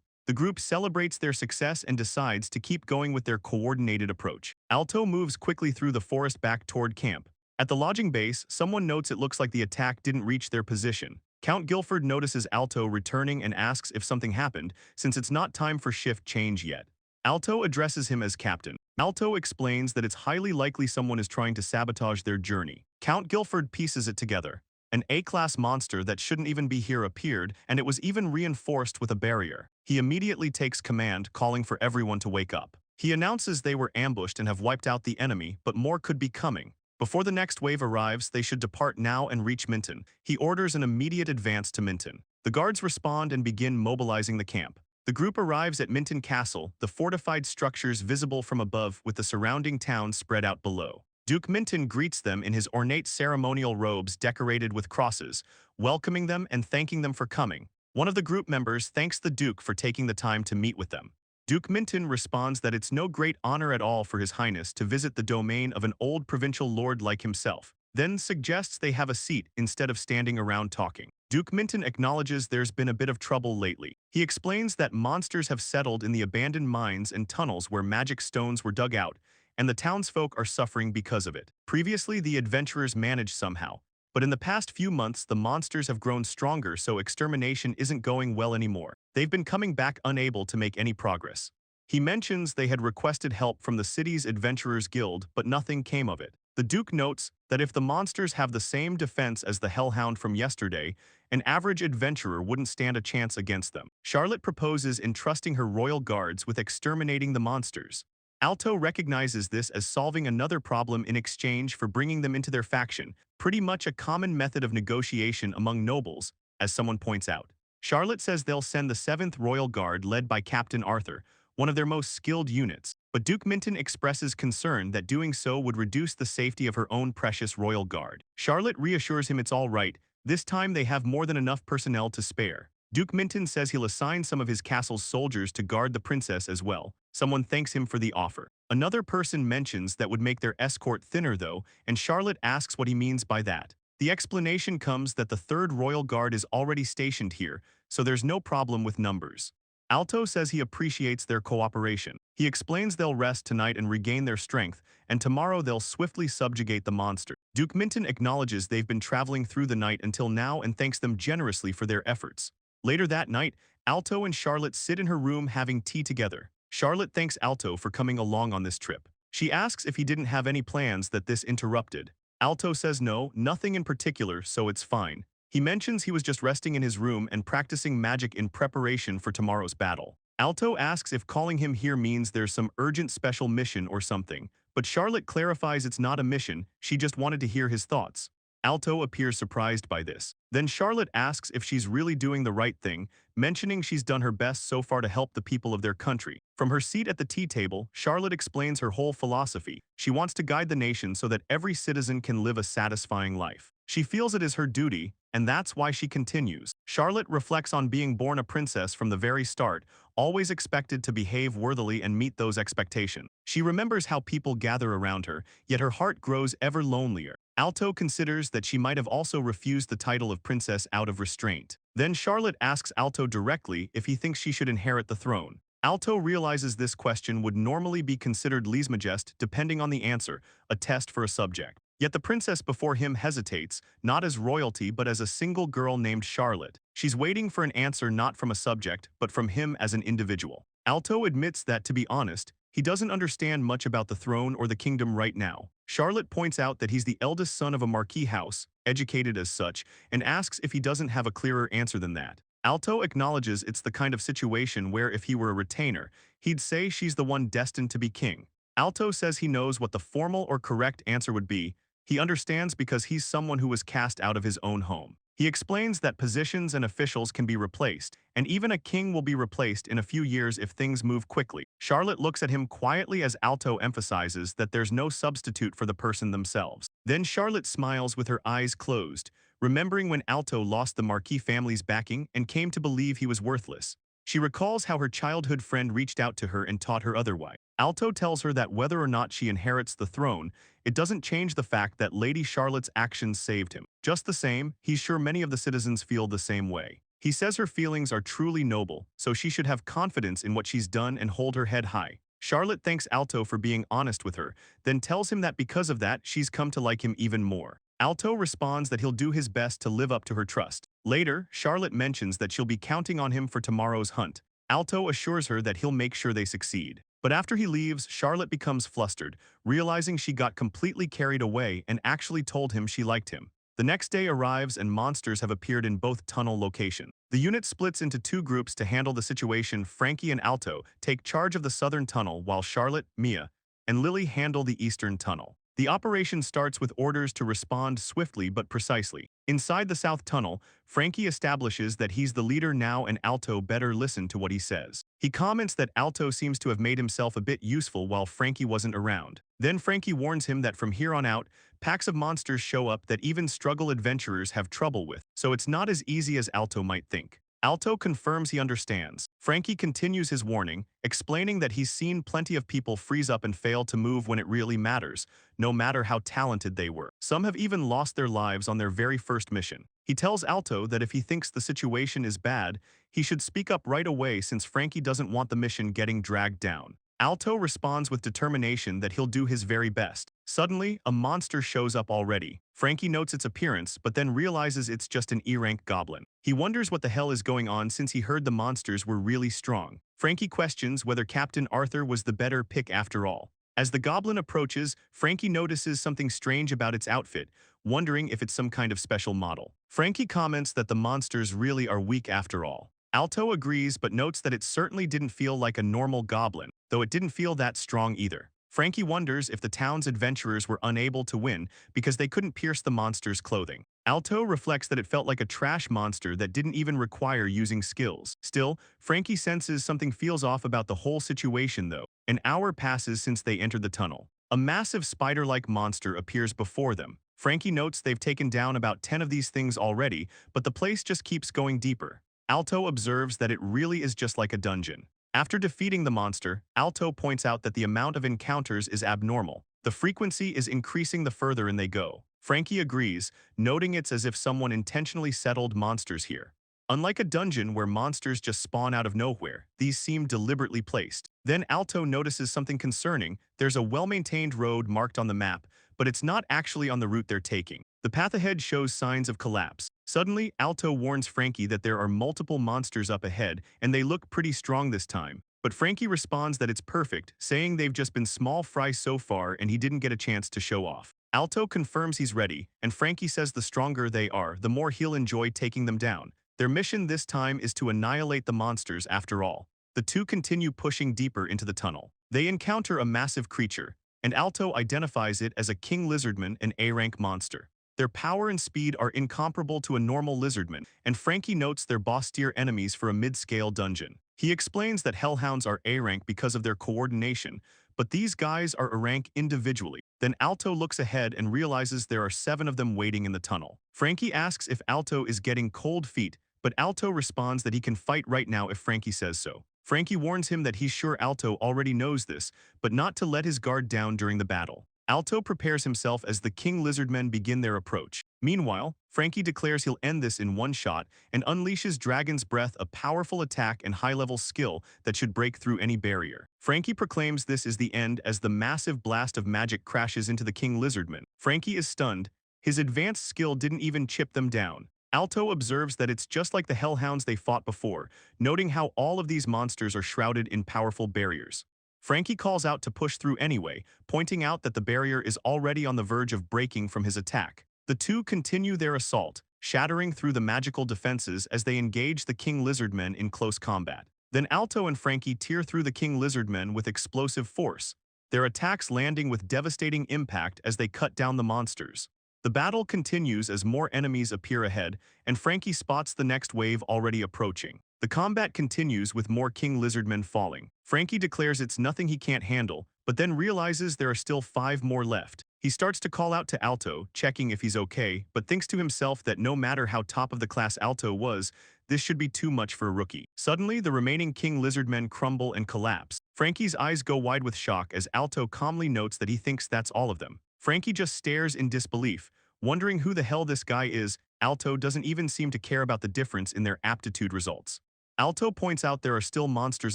The group celebrates their success and decides to keep going with their coordinated approach. Alto moves quickly through the forest back toward camp. At the lodging base, someone notes it looks like the attack didn't reach their position. Count Guilford notices Alto returning and asks if something happened, since it's not time for shift change yet. Alto addresses him as captain. Alto explains that it's highly likely someone is trying to sabotage their journey. Count Guilford pieces it together. An A-class monster that shouldn't even be here appeared, and it was even reinforced with a barrier. He immediately takes command, calling for everyone to wake up. He announces they were ambushed and have wiped out the enemy, but more could be coming. Before the next wave arrives, they should depart now and reach Minton. He orders an immediate advance to Minton. The guards respond and begin mobilizing the camp. The group arrives at Minton Castle, the fortified structures visible from above with the surrounding town spread out below. Duke Minton greets them in his ornate ceremonial robes decorated with crosses, welcoming them and thanking them for coming. One of the group members thanks the Duke for taking the time to meet with them. Duke Minton responds that it's no great honor at all for His Highness to visit the domain of an old provincial lord like himself, then suggests they have a seat instead of standing around talking. Duke Minton acknowledges there's been a bit of trouble lately. He explains that monsters have settled in the abandoned mines and tunnels where magic stones were dug out, and the townsfolk are suffering because of it. Previously, the adventurers managed somehow, but in the past few months, the monsters have grown stronger, so extermination isn't going well anymore. They've been coming back unable to make any progress. He mentions they had requested help from the city's Adventurers Guild, but nothing came of it. The Duke notes that if the monsters have the same defense as the Hellhound from yesterday, an average adventurer wouldn't stand a chance against them. Charlotte proposes entrusting her royal guards with exterminating the monsters. Alto recognizes this as solving another problem in exchange for bringing them into their faction, pretty much a common method of negotiation among nobles, as someone points out. Charlotte says they'll send the 7th Royal Guard led by Captain Arthur, one of their most skilled units, but Duke Minton expresses concern that doing so would reduce the safety of her own precious Royal Guard. Charlotte reassures him it's all right, this time they have more than enough personnel to spare. Duke Minton says he'll assign some of his castle's soldiers to guard the princess as well. Someone thanks him for the offer. Another person mentions that would make their escort thinner though, and Charlotte asks what he means by that. The explanation comes that the 3rd Royal Guard is already stationed here, so there's no problem with numbers. Alto says he appreciates their cooperation. He explains they'll rest tonight and regain their strength, and tomorrow they'll swiftly subjugate the monster. Duke Minton acknowledges they've been traveling through the night until now and thanks them generously for their efforts. Later that night, Alto and Charlotte sit in her room having tea together. Charlotte thanks Alto for coming along on this trip. She asks if he didn't have any plans that this interrupted. Alto says no, nothing in particular, so it's fine. He mentions he was just resting in his room and practicing magic in preparation for tomorrow's battle. Alto asks if calling him here means there's some urgent special mission or something, but Charlotte clarifies it's not a mission, she just wanted to hear his thoughts. Alto appears surprised by this. Then Charlotte asks if she's really doing the right thing, mentioning she's done her best so far to help the people of their country. From her seat at the tea table, Charlotte explains her whole philosophy. She wants to guide the nation so that every citizen can live a satisfying life. She feels it is her duty, and that's why she continues. Charlotte reflects on being born a princess from the very start, always expected to behave worthily and meet those expectations. She remembers how people gather around her, yet her heart grows ever lonelier. Alto considers that she might have also refused the title of princess out of restraint. Then Charlotte asks Alto directly if he thinks she should inherit the throne. Alto realizes this question would normally be considered lèse-majesté depending on the answer, a test for a subject. Yet the princess before him hesitates, not as royalty but as a single girl named Charlotte. She's waiting for an answer not from a subject, but from him as an individual. Alto admits that, to be honest, he doesn't understand much about the throne or the kingdom right now. Charlotte points out that he's the eldest son of a marquis house, educated as such, and asks if he doesn't have a clearer answer than that. Alto acknowledges it's the kind of situation where if he were a retainer, he'd say she's the one destined to be king. Alto says he knows what the formal or correct answer would be. He understands because he's someone who was cast out of his own home. He explains that positions and officials can be replaced, and even a king will be replaced in a few years if things move quickly. Charlotte looks at him quietly as Alto emphasizes that there's no substitute for the person themselves. Then Charlotte smiles with her eyes closed, remembering when Alto lost the Marquis family's backing and came to believe he was worthless. She recalls how her childhood friend reached out to her and taught her otherwise. Alto tells her that whether or not she inherits the throne, it doesn't change the fact that Lady Charlotte's actions saved him. Just the same, he's sure many of the citizens feel the same way. He says her feelings are truly noble, so she should have confidence in what she's done and hold her head high. Charlotte thanks Alto for being honest with her, then tells him that because of that, she's come to like him even more. Alto responds that he'll do his best to live up to her trust. Later, Charlotte mentions that she'll be counting on him for tomorrow's hunt. Alto assures her that he'll make sure they succeed. But after he leaves, Charlotte becomes flustered, realizing she got completely carried away and actually told him she liked him. The next day arrives and monsters have appeared in both tunnel locations. The unit splits into two groups to handle the situation. Frankie and Alto take charge of the southern tunnel while Charlotte, Mia, and Lily handle the eastern tunnel. The operation starts with orders to respond swiftly but precisely. Inside the south tunnel, Frankie establishes that he's the leader now and Alto better listen to what he says. He comments that Alto seems to have made himself a bit useful while Frankie wasn't around. Then Frankie warns him that from here on out, packs of monsters show up that even struggle adventurers have trouble with, so it's not as easy as Alto might think. Alto confirms he understands. Frankie continues his warning, explaining that he's seen plenty of people freeze up and fail to move when it really matters, no matter how talented they were. Some have even lost their lives on their very first mission. He tells Alto that if he thinks the situation is bad, he should speak up right away since Frankie doesn't want the mission getting dragged down. Alto responds with determination that he'll do his very best. Suddenly, a monster shows up already. Frankie notes its appearance, but then realizes it's just an E-rank goblin. He wonders what the hell is going on since he heard the monsters were really strong. Frankie questions whether Captain Arthur was the better pick after all. As the goblin approaches, Frankie notices something strange about its outfit, wondering if it's some kind of special model. Frankie comments that the monsters really are weak after all. Alto agrees but notes that it certainly didn't feel like a normal goblin, though it didn't feel that strong either. Frankie wonders if the town's adventurers were unable to win because they couldn't pierce the monster's clothing. Alto reflects that it felt like a trash monster that didn't even require using skills. Still, Frankie senses something feels off about the whole situation though. An hour passes since they entered the tunnel. A massive spider-like monster appears before them. Frankie notes they've taken down about 10 of these things already, but the place just keeps going deeper. Alto observes that it really is just like a dungeon. After defeating the monster, Alto points out that the amount of encounters is abnormal. The frequency is increasing the further in they go. Frankie agrees, noting it's as if someone intentionally settled monsters here. Unlike a dungeon where monsters just spawn out of nowhere, these seem deliberately placed. Then Alto notices something concerning. There's a well-maintained road marked on the map, but it's not actually on the route they're taking. The path ahead shows signs of collapse. Suddenly, Alto warns Frankie that there are multiple monsters up ahead, and they look pretty strong this time. But Frankie responds that it's perfect, saying they've just been small fry so far and he didn't get a chance to show off. Alto confirms he's ready, and Frankie says the stronger they are, the more he'll enjoy taking them down. Their mission this time is to annihilate the monsters after all. The two continue pushing deeper into the tunnel. They encounter a massive creature, and Alto identifies it as a king lizardman, an A-rank monster. Their power and speed are incomparable to a normal lizardman, and Frankie notes they're boss-tier enemies for a mid-scale dungeon. He explains that hellhounds are A-rank because of their coordination, but these guys are A-rank individually. Then Alto looks ahead and realizes there are 7 of them waiting in the tunnel. Frankie asks if Alto is getting cold feet, but Alto responds that he can fight right now if Frankie says so. Frankie warns him that he's sure Alto already knows this, but not to let his guard down during the battle. Alto prepares himself as the King Lizardmen begin their approach. Meanwhile, Frankie declares he'll end this in one shot and unleashes Dragon's Breath, a powerful attack and high-level skill that should break through any barrier. Frankie proclaims this is the end as the massive blast of magic crashes into the King Lizardman. Frankie is stunned. His advanced skill didn't even chip them down. Alto observes that it's just like the hellhounds they fought before, noting how all of these monsters are shrouded in powerful barriers. Frankie calls out to push through anyway, pointing out that the barrier is already on the verge of breaking from his attack. The two continue their assault, shattering through the magical defenses as they engage the King Lizardmen in close combat. Then Alto and Frankie tear through the King Lizardmen with explosive force, their attacks landing with devastating impact as they cut down the monsters. The battle continues as more enemies appear ahead, and Frankie spots the next wave already approaching. The combat continues with more King Lizardmen falling. Frankie declares it's nothing he can't handle, but then realizes there are still 5 more left. He starts to call out to Alto, checking if he's okay, but thinks to himself that no matter how top of the class Alto was, this should be too much for a rookie. Suddenly, the remaining King Lizardmen crumble and collapse. Frankie's eyes go wide with shock as Alto calmly notes that he thinks that's all of them. Frankie just stares in disbelief, wondering who the hell this guy is. Alto doesn't even seem to care about the difference in their aptitude results. Alto points out there are still monsters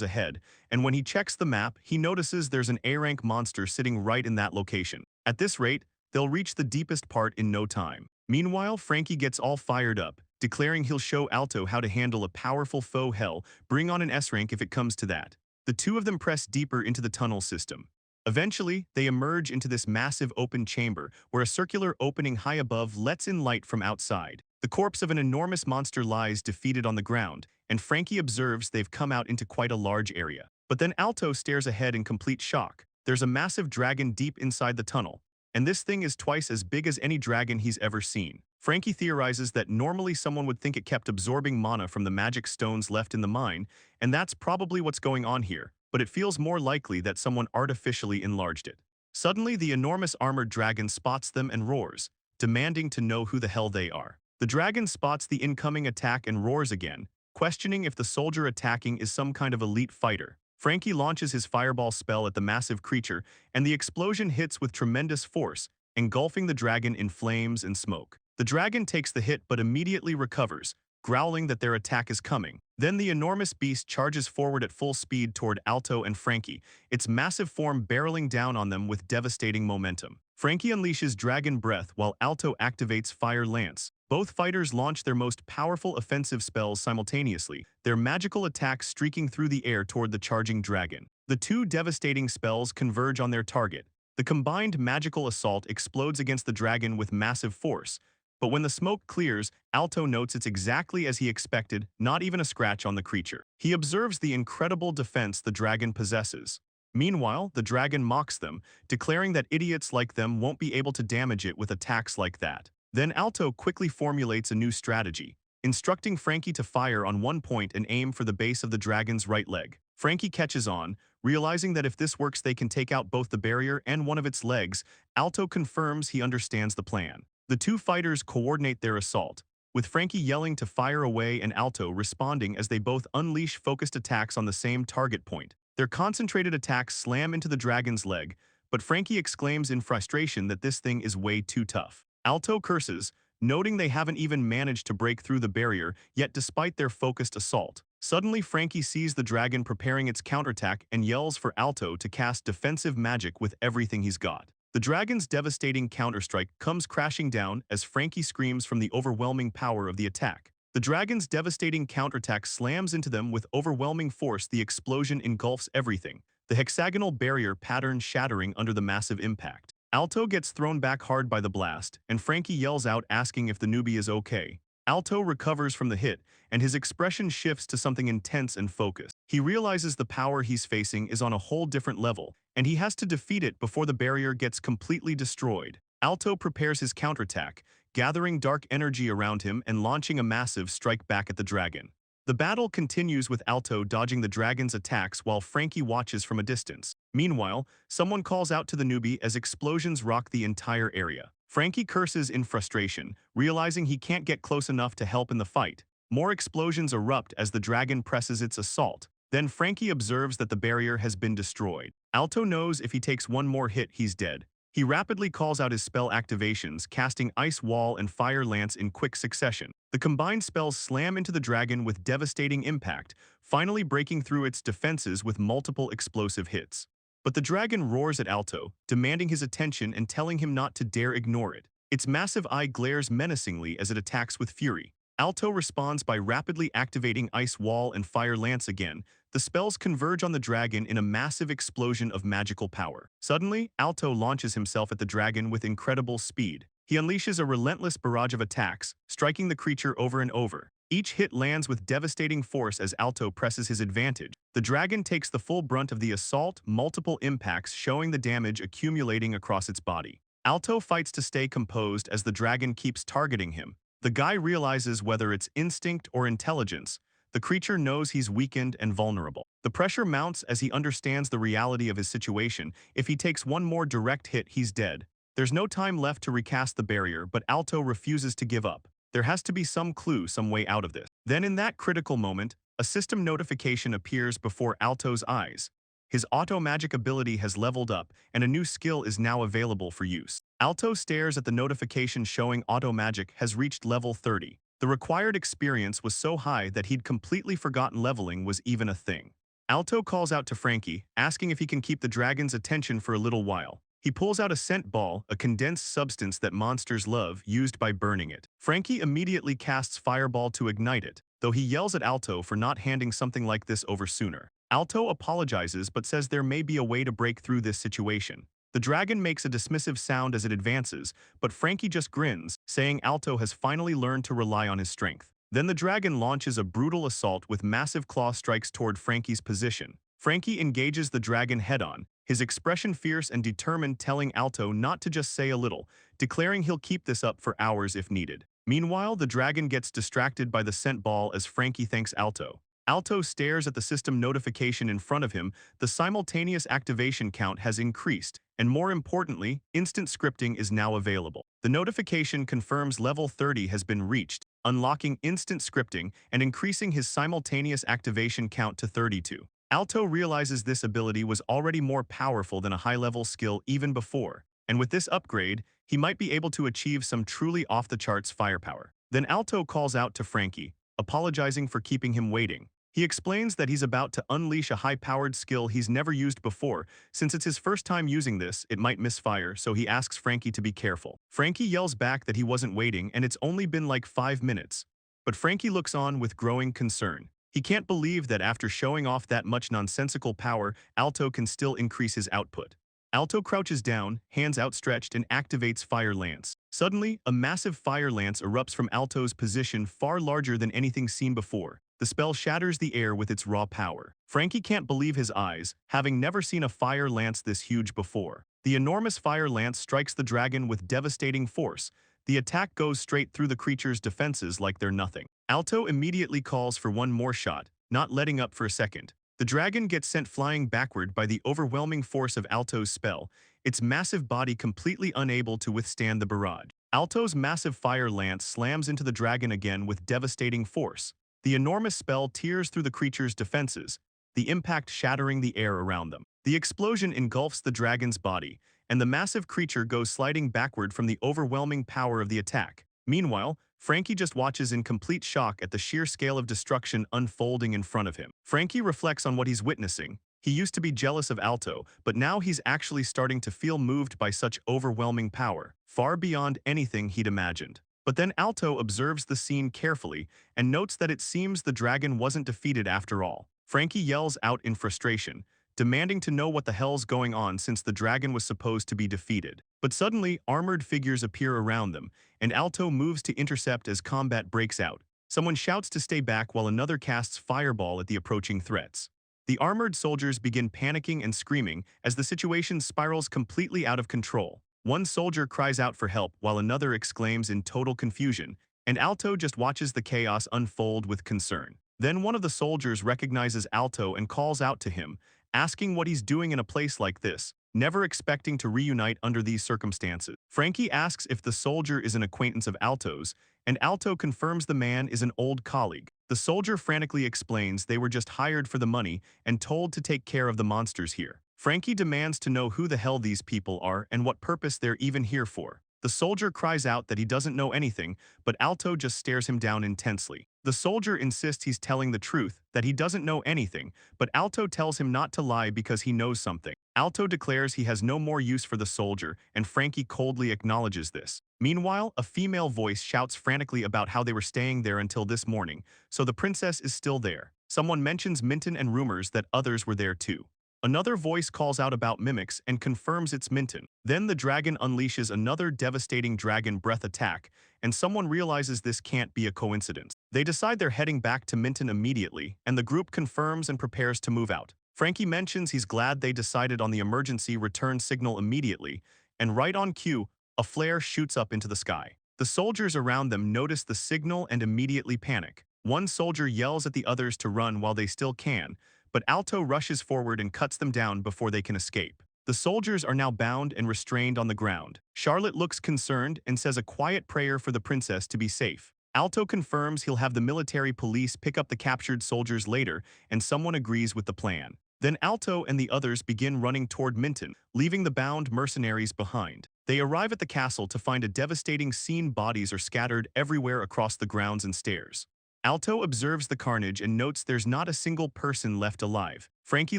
ahead, and when he checks the map, he notices there's an A-rank monster sitting right in that location. At this rate, they'll reach the deepest part in no time. Meanwhile, Frankie gets all fired up, declaring he'll show Alto how to handle a powerful foe. Hell, bring on an S-rank if it comes to that. The two of them press deeper into the tunnel system. Eventually, they emerge into this massive open chamber where a circular opening high above lets in light from outside. The corpse of an enormous monster lies defeated on the ground, and Frankie observes they've come out into quite a large area. But then Alto stares ahead in complete shock. There's a massive dragon deep inside the tunnel, and this thing is twice as big as any dragon he's ever seen. Frankie theorizes that normally someone would think it kept absorbing mana from the magic stones left in the mine, and that's probably what's going on here, but it feels more likely that someone artificially enlarged it. Suddenly, the enormous armored dragon spots them and roars, demanding to know who the hell they are. The dragon spots the incoming attack and roars again, questioning if the soldier attacking is some kind of elite fighter. Frankie launches his fireball spell at the massive creature, and the explosion hits with tremendous force, engulfing the dragon in flames and smoke. The dragon takes the hit but immediately recovers, growling that their attack is coming. Then the enormous beast charges forward at full speed toward Alto and Frankie, its massive form barreling down on them with devastating momentum. Frankie unleashes Dragon Breath while Alto activates Fire Lance. Both fighters launch their most powerful offensive spells simultaneously, their magical attacks streaking through the air toward the charging dragon. The two devastating spells converge on their target. The combined magical assault explodes against the dragon with massive force, but when the smoke clears, Alto notes it's exactly as he expected, not even a scratch on the creature. He observes the incredible defense the dragon possesses. Meanwhile, the dragon mocks them, declaring that idiots like them won't be able to damage it with attacks like that. Then Alto quickly formulates a new strategy, instructing Frankie to fire on one point and aim for the base of the dragon's right leg. Frankie catches on, realizing that if this works they can take out both the barrier and one of its legs. Alto confirms he understands the plan. The two fighters coordinate their assault, with Frankie yelling to fire away and Alto responding as they both unleash focused attacks on the same target point. Their concentrated attacks slam into the dragon's leg, but Frankie exclaims in frustration that this thing is way too tough. Alto curses, noting they haven't even managed to break through the barrier yet despite their focused assault. Suddenly, Frankie sees the dragon preparing its counterattack and yells for Alto to cast defensive magic with everything he's got. The dragon's devastating counterstrike comes crashing down as Frankie screams from the overwhelming power of the attack. The dragon's devastating counterattack slams into them with overwhelming force. The explosion engulfs everything, the hexagonal barrier pattern shattering under the massive impact. Alto gets thrown back hard by the blast, and Frankie yells out asking if the newbie is okay. Alto recovers from the hit, and his expression shifts to something intense and focused. He realizes the power he's facing is on a whole different level, and he has to defeat it before the barrier gets completely destroyed. Alto prepares his counterattack, gathering dark energy around him and launching a massive strike back at the dragon. The battle continues with Alto dodging the dragon's attacks while Frankie watches from a distance. Meanwhile, someone calls out to the newbie as explosions rock the entire area. Frankie curses in frustration, realizing he can't get close enough to help in the fight. More explosions erupt as the dragon presses its assault. Then Frankie observes that the barrier has been destroyed. Alto knows if he takes one more hit, he's dead. He rapidly calls out his spell activations, casting Ice Wall and Fire Lance in quick succession. The combined spells slam into the dragon with devastating impact, finally breaking through its defenses with multiple explosive hits. But the dragon roars at Alto, demanding his attention and telling him not to dare ignore it. Its massive eye glares menacingly as it attacks with fury. Alto responds by rapidly activating Ice Wall and Fire Lance again. The spells converge on the dragon in a massive explosion of magical power. Suddenly, Alto launches himself at the dragon with incredible speed. He unleashes a relentless barrage of attacks, striking the creature over and over. Each hit lands with devastating force as Alto presses his advantage. The dragon takes the full brunt of the assault, multiple impacts showing the damage accumulating across its body. Alto fights to stay composed as the dragon keeps targeting him. The guy realizes whether it's instinct or intelligence. The creature knows he's weakened and vulnerable. The pressure mounts as he understands the reality of his situation. If he takes one more direct hit, he's dead. There's no time left to recast the barrier, but Alto refuses to give up. There has to be some clue, some way out of this. Then in that critical moment, a system notification appears before Alto's eyes. His auto-magic ability has leveled up, and a new skill is now available for use. Alto stares at the notification showing auto-magic has reached level 30. The required experience was so high that he'd completely forgotten leveling was even a thing. Alto calls out to Frankie, asking if he can keep the dragon's attention for a little while. He pulls out a scent ball, a condensed substance that monsters love, used by burning it. Frankie immediately casts Fireball to ignite it, though he yells at Alto for not handing something like this over sooner. Alto apologizes but says there may be a way to break through this situation. The dragon makes a dismissive sound as it advances, but Frankie just grins, saying Alto has finally learned to rely on his strength. Then the dragon launches a brutal assault with massive claw strikes toward Frankie's position. Frankie engages the dragon head-on, his expression fierce and determined, telling Alto not to just say a little, declaring he'll keep this up for hours if needed. Meanwhile, the dragon gets distracted by the scent ball as Frankie thanks Alto. Alto stares at the system notification in front of him. The simultaneous activation count has increased, and more importantly, instant scripting is now available. The notification confirms level 30 has been reached, unlocking instant scripting and increasing his simultaneous activation count to 32. Alto realizes this ability was already more powerful than a high-level skill even before, and with this upgrade, he might be able to achieve some truly off-the-charts firepower. Then Alto calls out to Frankie, apologizing for keeping him waiting. He explains that he's about to unleash a high-powered skill he's never used before. Since it's his first time using this, it might misfire, so he asks Frankie to be careful. Frankie yells back that he wasn't waiting and it's only been like 5 minutes. But Frankie looks on with growing concern. He can't believe that after showing off that much nonsensical power, Alto can still increase his output. Alto crouches down, hands outstretched, and activates Fire Lance. Suddenly, a massive Fire Lance erupts from Alto's position, far larger than anything seen before. The spell shatters the air with its raw power. Frankie can't believe his eyes, having never seen a Fire Lance this huge before. The enormous Fire Lance strikes the dragon with devastating force. The attack goes straight through the creature's defenses like they're nothing. Alto immediately calls for one more shot, not letting up for a second. The dragon gets sent flying backward by the overwhelming force of Alto's spell, its massive body completely unable to withstand the barrage. Alto's massive Fire Lance slams into the dragon again with devastating force. The enormous spell tears through the creature's defenses, the impact shattering the air around them. The explosion engulfs the dragon's body, and the massive creature goes sliding backward from the overwhelming power of the attack. Meanwhile, Frankie just watches in complete shock at the sheer scale of destruction unfolding in front of him. Frankie reflects on what he's witnessing. He used to be jealous of Alto, but now he's actually starting to feel moved by such overwhelming power, far beyond anything he'd imagined. But then Alto observes the scene carefully and notes that it seems the dragon wasn't defeated after all. Frankie yells out in frustration, demanding to know what the hell's going on since the dragon was supposed to be defeated. But suddenly, armored figures appear around them, and Alto moves to intercept as combat breaks out. Someone shouts to stay back while another casts Fireball at the approaching threats. The armored soldiers begin panicking and screaming as the situation spirals completely out of control. One soldier cries out for help while another exclaims in total confusion, and Alto just watches the chaos unfold with concern. Then one of the soldiers recognizes Alto and calls out to him, asking what he's doing in a place like this, never expecting to reunite under these circumstances. Frankie asks if the soldier is an acquaintance of Alto's, and Alto confirms the man is an old colleague. The soldier frantically explains they were just hired for the money and told to take care of the monsters here. Frankie demands to know who the hell these people are and what purpose they're even here for. The soldier cries out that he doesn't know anything, but Alto just stares him down intensely. The soldier insists he's telling the truth, that he doesn't know anything, but Alto tells him not to lie because he knows something. Alto declares he has no more use for the soldier, and Frankie coldly acknowledges this. Meanwhile, a female voice shouts frantically about how they were staying there until this morning, so the princess is still there. Someone mentions Minton and rumors that others were there too. Another voice calls out about mimics and confirms it's Minton. Then the dragon unleashes another devastating dragon breath attack, and someone realizes this can't be a coincidence. They decide they're heading back to Minton immediately, and the group confirms and prepares to move out. Frankie mentions he's glad they decided on the emergency return signal immediately, and right on cue, a flare shoots up into the sky. The soldiers around them notice the signal and immediately panic. One soldier yells at the others to run while they still can, but Alto rushes forward and cuts them down before they can escape. The soldiers are now bound and restrained on the ground. Charlotte looks concerned and says a quiet prayer for the princess to be safe. Alto confirms he'll have the military police pick up the captured soldiers later, and someone agrees with the plan. Then Alto and the others begin running toward Minton, leaving the bound mercenaries behind. They arrive at the castle to find a devastating scene. Bodies are scattered everywhere across the grounds and stairs. Alto observes the carnage and notes there's not a single person left alive. Frankie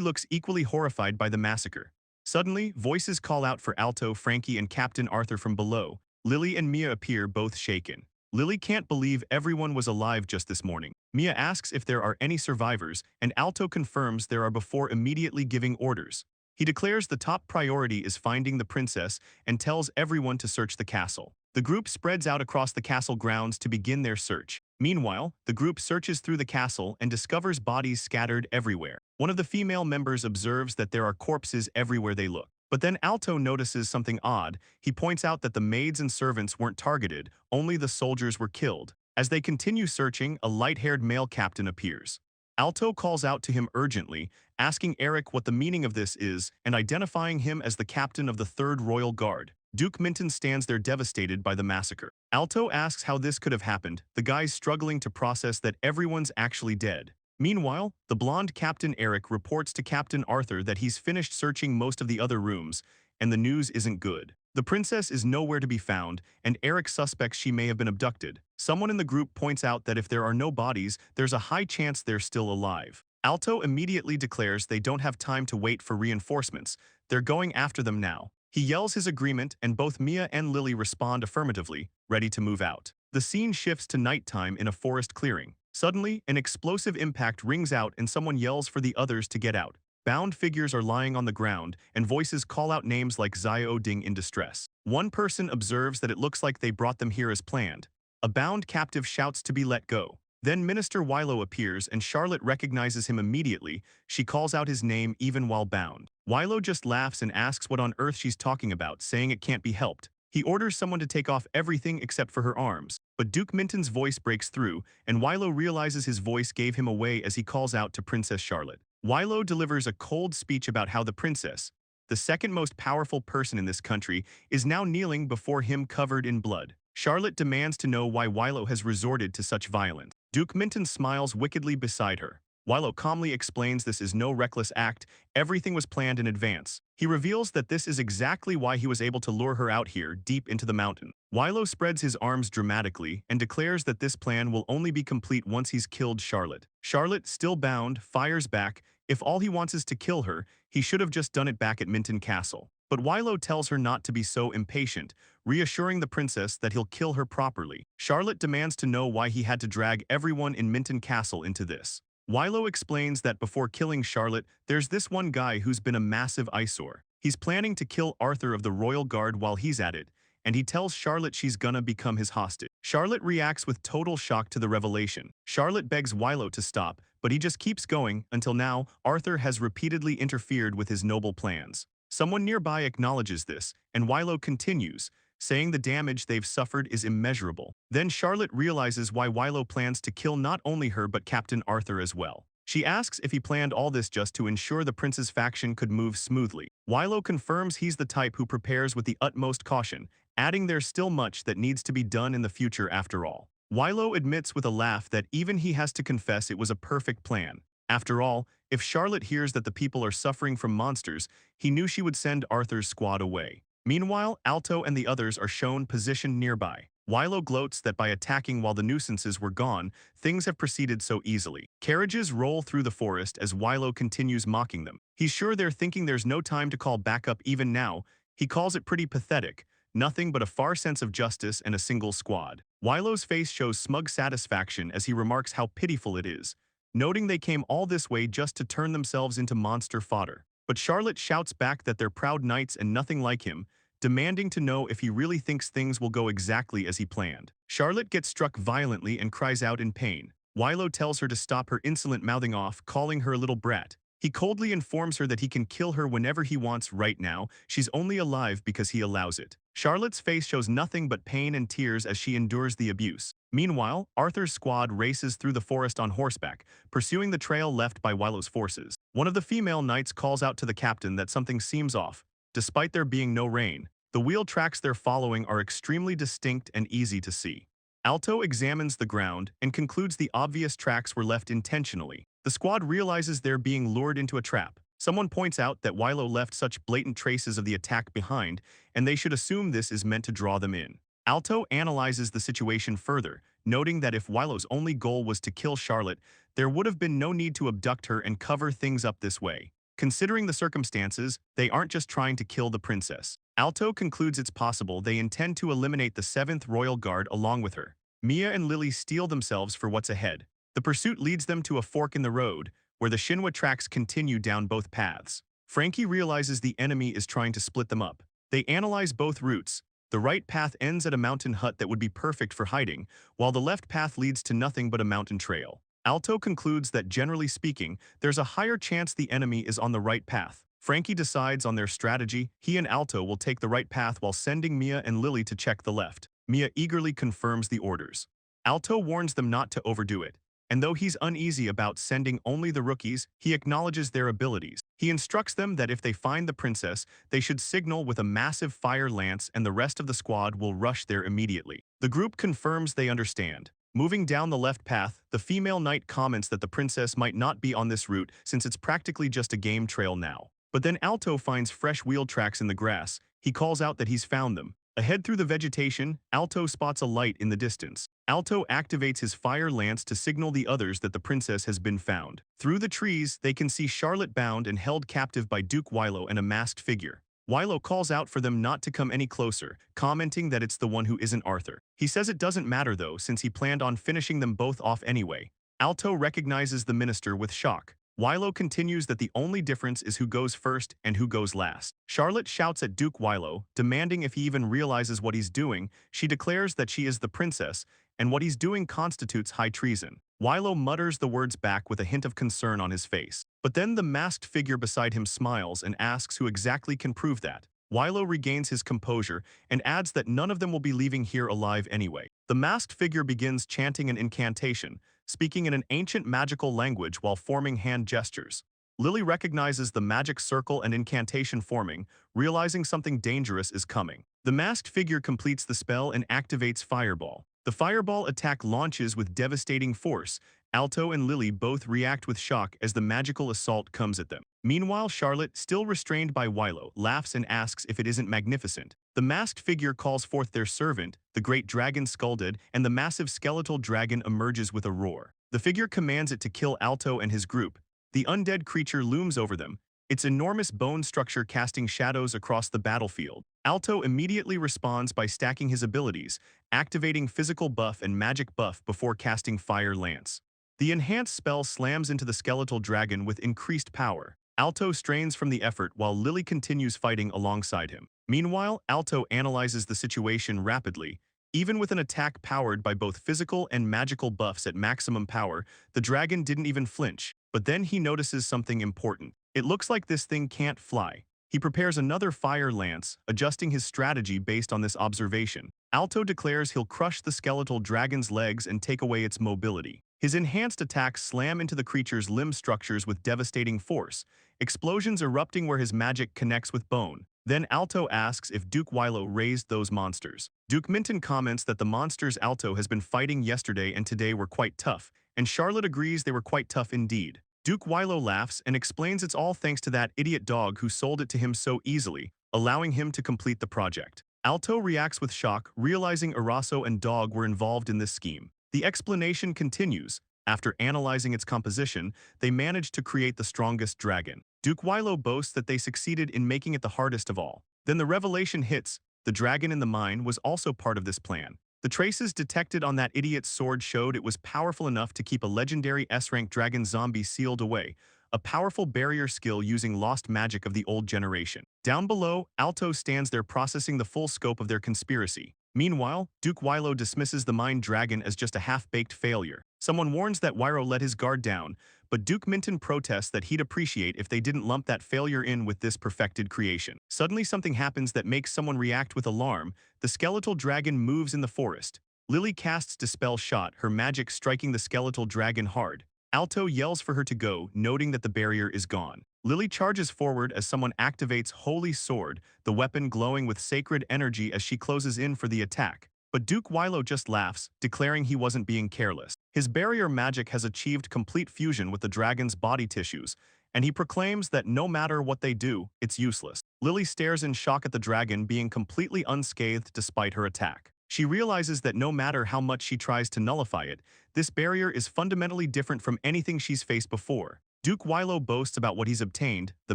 looks equally horrified by the massacre. Suddenly, voices call out for Alto, Frankie, and Captain Arthur from below. Lily and Mia appear, both shaken. Lily can't believe everyone was alive just this morning. Mia asks if there are any survivors, and Alto confirms there are before immediately giving orders. He declares the top priority is finding the princess and tells everyone to search the castle. The group spreads out across the castle grounds to begin their search. Meanwhile, the group searches through the castle and discovers bodies scattered everywhere. One of the female members observes that there are corpses everywhere they look. But then Alto notices something odd. He points out that the maids and servants weren't targeted, only the soldiers were killed. As they continue searching, a light-haired male captain appears. Alto calls out to him urgently, asking Eric what the meaning of this is and identifying him as the captain of the 3rd Royal Guard. Duke Minton stands there devastated by the massacre. Alto asks how this could have happened, the guy's struggling to process that everyone's actually dead. Meanwhile, the blonde Captain Eric reports to Captain Arthur that he's finished searching most of the other rooms, and the news isn't good. The princess is nowhere to be found, and Eric suspects she may have been abducted. Someone in the group points out that if there are no bodies, there's a high chance they're still alive. Alto immediately declares they don't have time to wait for reinforcements. They're going after them now. He yells his agreement, and both Mia and Lily respond affirmatively, ready to move out. The scene shifts to nighttime in a forest clearing. Suddenly, an explosive impact rings out and someone yells for the others to get out. Bound figures are lying on the ground, and voices call out names like Xiao Ding in distress. One person observes that it looks like they brought them here as planned. A bound captive shouts to be let go. Then Minister Wilo appears and Charlotte recognizes him immediately. She calls out his name even while bound. Wilo just laughs and asks what on earth she's talking about, saying it can't be helped. He orders someone to take off everything except for her arms. But Duke Minton's voice breaks through, and Wilo realizes his voice gave him away as he calls out to Princess Charlotte. Wilo delivers a cold speech about how the princess, the second most powerful person in this country, is now kneeling before him covered in blood. Charlotte demands to know why Wilo has resorted to such violence. Duke Minton smiles wickedly beside her. Wilo calmly explains this is no reckless act, everything was planned in advance. He reveals that this is exactly why he was able to lure her out here deep into the mountain. Wilo spreads his arms dramatically and declares that this plan will only be complete once he's killed Charlotte. Charlotte, still bound, fires back. If all he wants is to kill her, he should have just done it back at Minton Castle. But Wilo tells her not to be so impatient, reassuring the princess that he'll kill her properly. Charlotte demands to know why he had to drag everyone in Minton Castle into this. Wilo explains that before killing Charlotte, there's this one guy who's been a massive eyesore. He's planning to kill Arthur of the Royal Guard while he's at it, and he tells Charlotte she's gonna become his hostage. Charlotte reacts with total shock to the revelation. Charlotte begs Wilo to stop, but he just keeps going until now Arthur has repeatedly interfered with his noble plans. Someone nearby acknowledges this, and Wilo continues, saying the damage they've suffered is immeasurable. Then Charlotte realizes why Wilo plans to kill not only her but Captain Arthur as well. She asks if he planned all this just to ensure the prince's faction could move smoothly. Wilo confirms he's the type who prepares with the utmost caution, adding there's still much that needs to be done in the future after all. Wilo admits with a laugh that even he has to confess it was a perfect plan. After all, if Charlotte hears that the people are suffering from monsters, he knew she would send Arthur's squad away. Meanwhile, Alto and the others are shown positioned nearby. Wilo gloats that by attacking while the nuisances were gone, things have proceeded so easily. Carriages roll through the forest as Wilo continues mocking them. He's sure they're thinking there's no time to call backup even now. He calls it pretty pathetic. Nothing but a far sense of justice and a single squad. Wilo's face shows smug satisfaction as he remarks how pitiful it is, noting they came all this way just to turn themselves into monster fodder. But Charlotte shouts back that they're proud knights and nothing like him, demanding to know if he really thinks things will go exactly as he planned. Charlotte gets struck violently and cries out in pain. Wilo tells her to stop her insolent mouthing off, calling her a little brat. He coldly informs her that he can kill her whenever he wants right now. She's only alive because he allows it. Charlotte's face shows nothing but pain and tears as she endures the abuse. Meanwhile, Arthur's squad races through the forest on horseback, pursuing the trail left by Wilo's forces. One of the female knights calls out to the captain that something seems off. Despite there being no rain, the wheel tracks they're following are extremely distinct and easy to see. Alto examines the ground and concludes the obvious tracks were left intentionally. The squad realizes they're being lured into a trap. Someone points out that Wilo left such blatant traces of the attack behind, and they should assume this is meant to draw them in. Alto analyzes the situation further, noting that if Wilo's only goal was to kill Charlotte, there would have been no need to abduct her and cover things up this way. Considering the circumstances, they aren't just trying to kill the princess. Alto concludes it's possible they intend to eliminate the 7th Royal Guard along with her. Mia and Lily steel themselves for what's ahead. The pursuit leads them to a fork in the road, where the Shinwa tracks continue down both paths. Frankie realizes the enemy is trying to split them up. They analyze both routes. The right path ends at a mountain hut that would be perfect for hiding, while the left path leads to nothing but a mountain trail. Alto concludes that generally speaking, there's a higher chance the enemy is on the right path. Frankie decides on their strategy. He and Alto will take the right path while sending Mia and Lily to check the left. Mia eagerly confirms the orders. Alto warns them not to overdo it. And though he's uneasy about sending only the rookies, he acknowledges their abilities. He instructs them that if they find the princess, they should signal with a massive fire lance and the rest of the squad will rush there immediately. The group confirms they understand. Moving down the left path, the female knight comments that the princess might not be on this route since it's practically just a game trail now. But then Alto finds fresh wheel tracks in the grass. He calls out that he's found them. Ahead through the vegetation, Alto spots a light in the distance. Alto activates his fire lance to signal the others that the princess has been found. Through the trees, they can see Charlotte bound and held captive by Duke Wilo and a masked figure. Wilo calls out for them not to come any closer, commenting that it's the one who isn't Arthur. He says it doesn't matter though, since he planned on finishing them both off anyway. Alto recognizes the minister with shock. Wilo continues that the only difference is who goes first and who goes last. Charlotte shouts at Duke Wilo, demanding if he even realizes what he's doing. She declares that she is the princess, and what he's doing constitutes high treason. Wilo mutters the words back with a hint of concern on his face. But then the masked figure beside him smiles and asks who exactly can prove that. Wilo regains his composure and adds that none of them will be leaving here alive anyway. The masked figure begins chanting an incantation, speaking in an ancient magical language while forming hand gestures. Lily recognizes the magic circle and incantation forming, realizing something dangerous is coming. The masked figure completes the spell and activates Fireball. The Fireball attack launches with devastating force. Alto and Lily both react with shock as the magical assault comes at them. Meanwhile, Charlotte, still restrained by Wilo, laughs and asks if it isn't magnificent. The masked figure calls forth their servant, the great dragon Skulded, and the massive skeletal dragon emerges with a roar. The figure commands it to kill Alto and his group. The undead creature looms over them, its enormous bone structure casting shadows across the battlefield. Alto immediately responds by stacking his abilities, activating physical buff and magic buff before casting Fire Lance. The enhanced spell slams into the skeletal dragon with increased power. Alto strains from the effort while Lily continues fighting alongside him. Meanwhile, Alto analyzes the situation rapidly. Even with an attack powered by both physical and magical buffs at maximum power, the dragon didn't even flinch. But then he notices something important. It looks like this thing can't fly. He prepares another fire lance, adjusting his strategy based on this observation. Alto declares he'll crush the skeletal dragon's legs and take away its mobility. His enhanced attacks slam into the creature's limb structures with devastating force, explosions erupting where his magic connects with bone. Then Alto asks if Duke Wilo raised those monsters. Duke Minton comments that the monsters Alto has been fighting yesterday and today were quite tough, and Charlotte agrees they were quite tough indeed. Duke Wilo laughs and explains it's all thanks to that idiot dog who sold it to him so easily, allowing him to complete the project. Alto reacts with shock, realizing Eraso and Dog were involved in this scheme. The explanation continues. After analyzing its composition, they managed to create the strongest dragon. Duke Wilo boasts that they succeeded in making it the hardest of all. Then the revelation hits. The dragon in the mine was also part of this plan. The traces detected on that idiot's sword showed it was powerful enough to keep a legendary S-rank dragon zombie sealed away, a powerful barrier skill using lost magic of the old generation. Down below, Alto stands there processing the full scope of their conspiracy. Meanwhile, Duke Wilo dismisses the mine dragon as just a half-baked failure. Someone warns that Wiro let his guard down, but Duke Minton protests that he'd appreciate if they didn't lump that failure in with this perfected creation. Suddenly something happens that makes someone react with alarm. The skeletal dragon moves in the forest. Lily casts Dispel Shot, her magic striking the skeletal dragon hard. Alto yells for her to go, noting that the barrier is gone. Lily charges forward as someone activates Holy Sword, the weapon glowing with sacred energy as she closes in for the attack. But Duke Wilo just laughs, declaring he wasn't being careless. His barrier magic has achieved complete fusion with the dragon's body tissues, and he proclaims that no matter what they do, it's useless. Lily stares in shock at the dragon being completely unscathed despite her attack. She realizes that no matter how much she tries to nullify it, this barrier is fundamentally different from anything she's faced before. Duke Wilo boasts about what he's obtained, the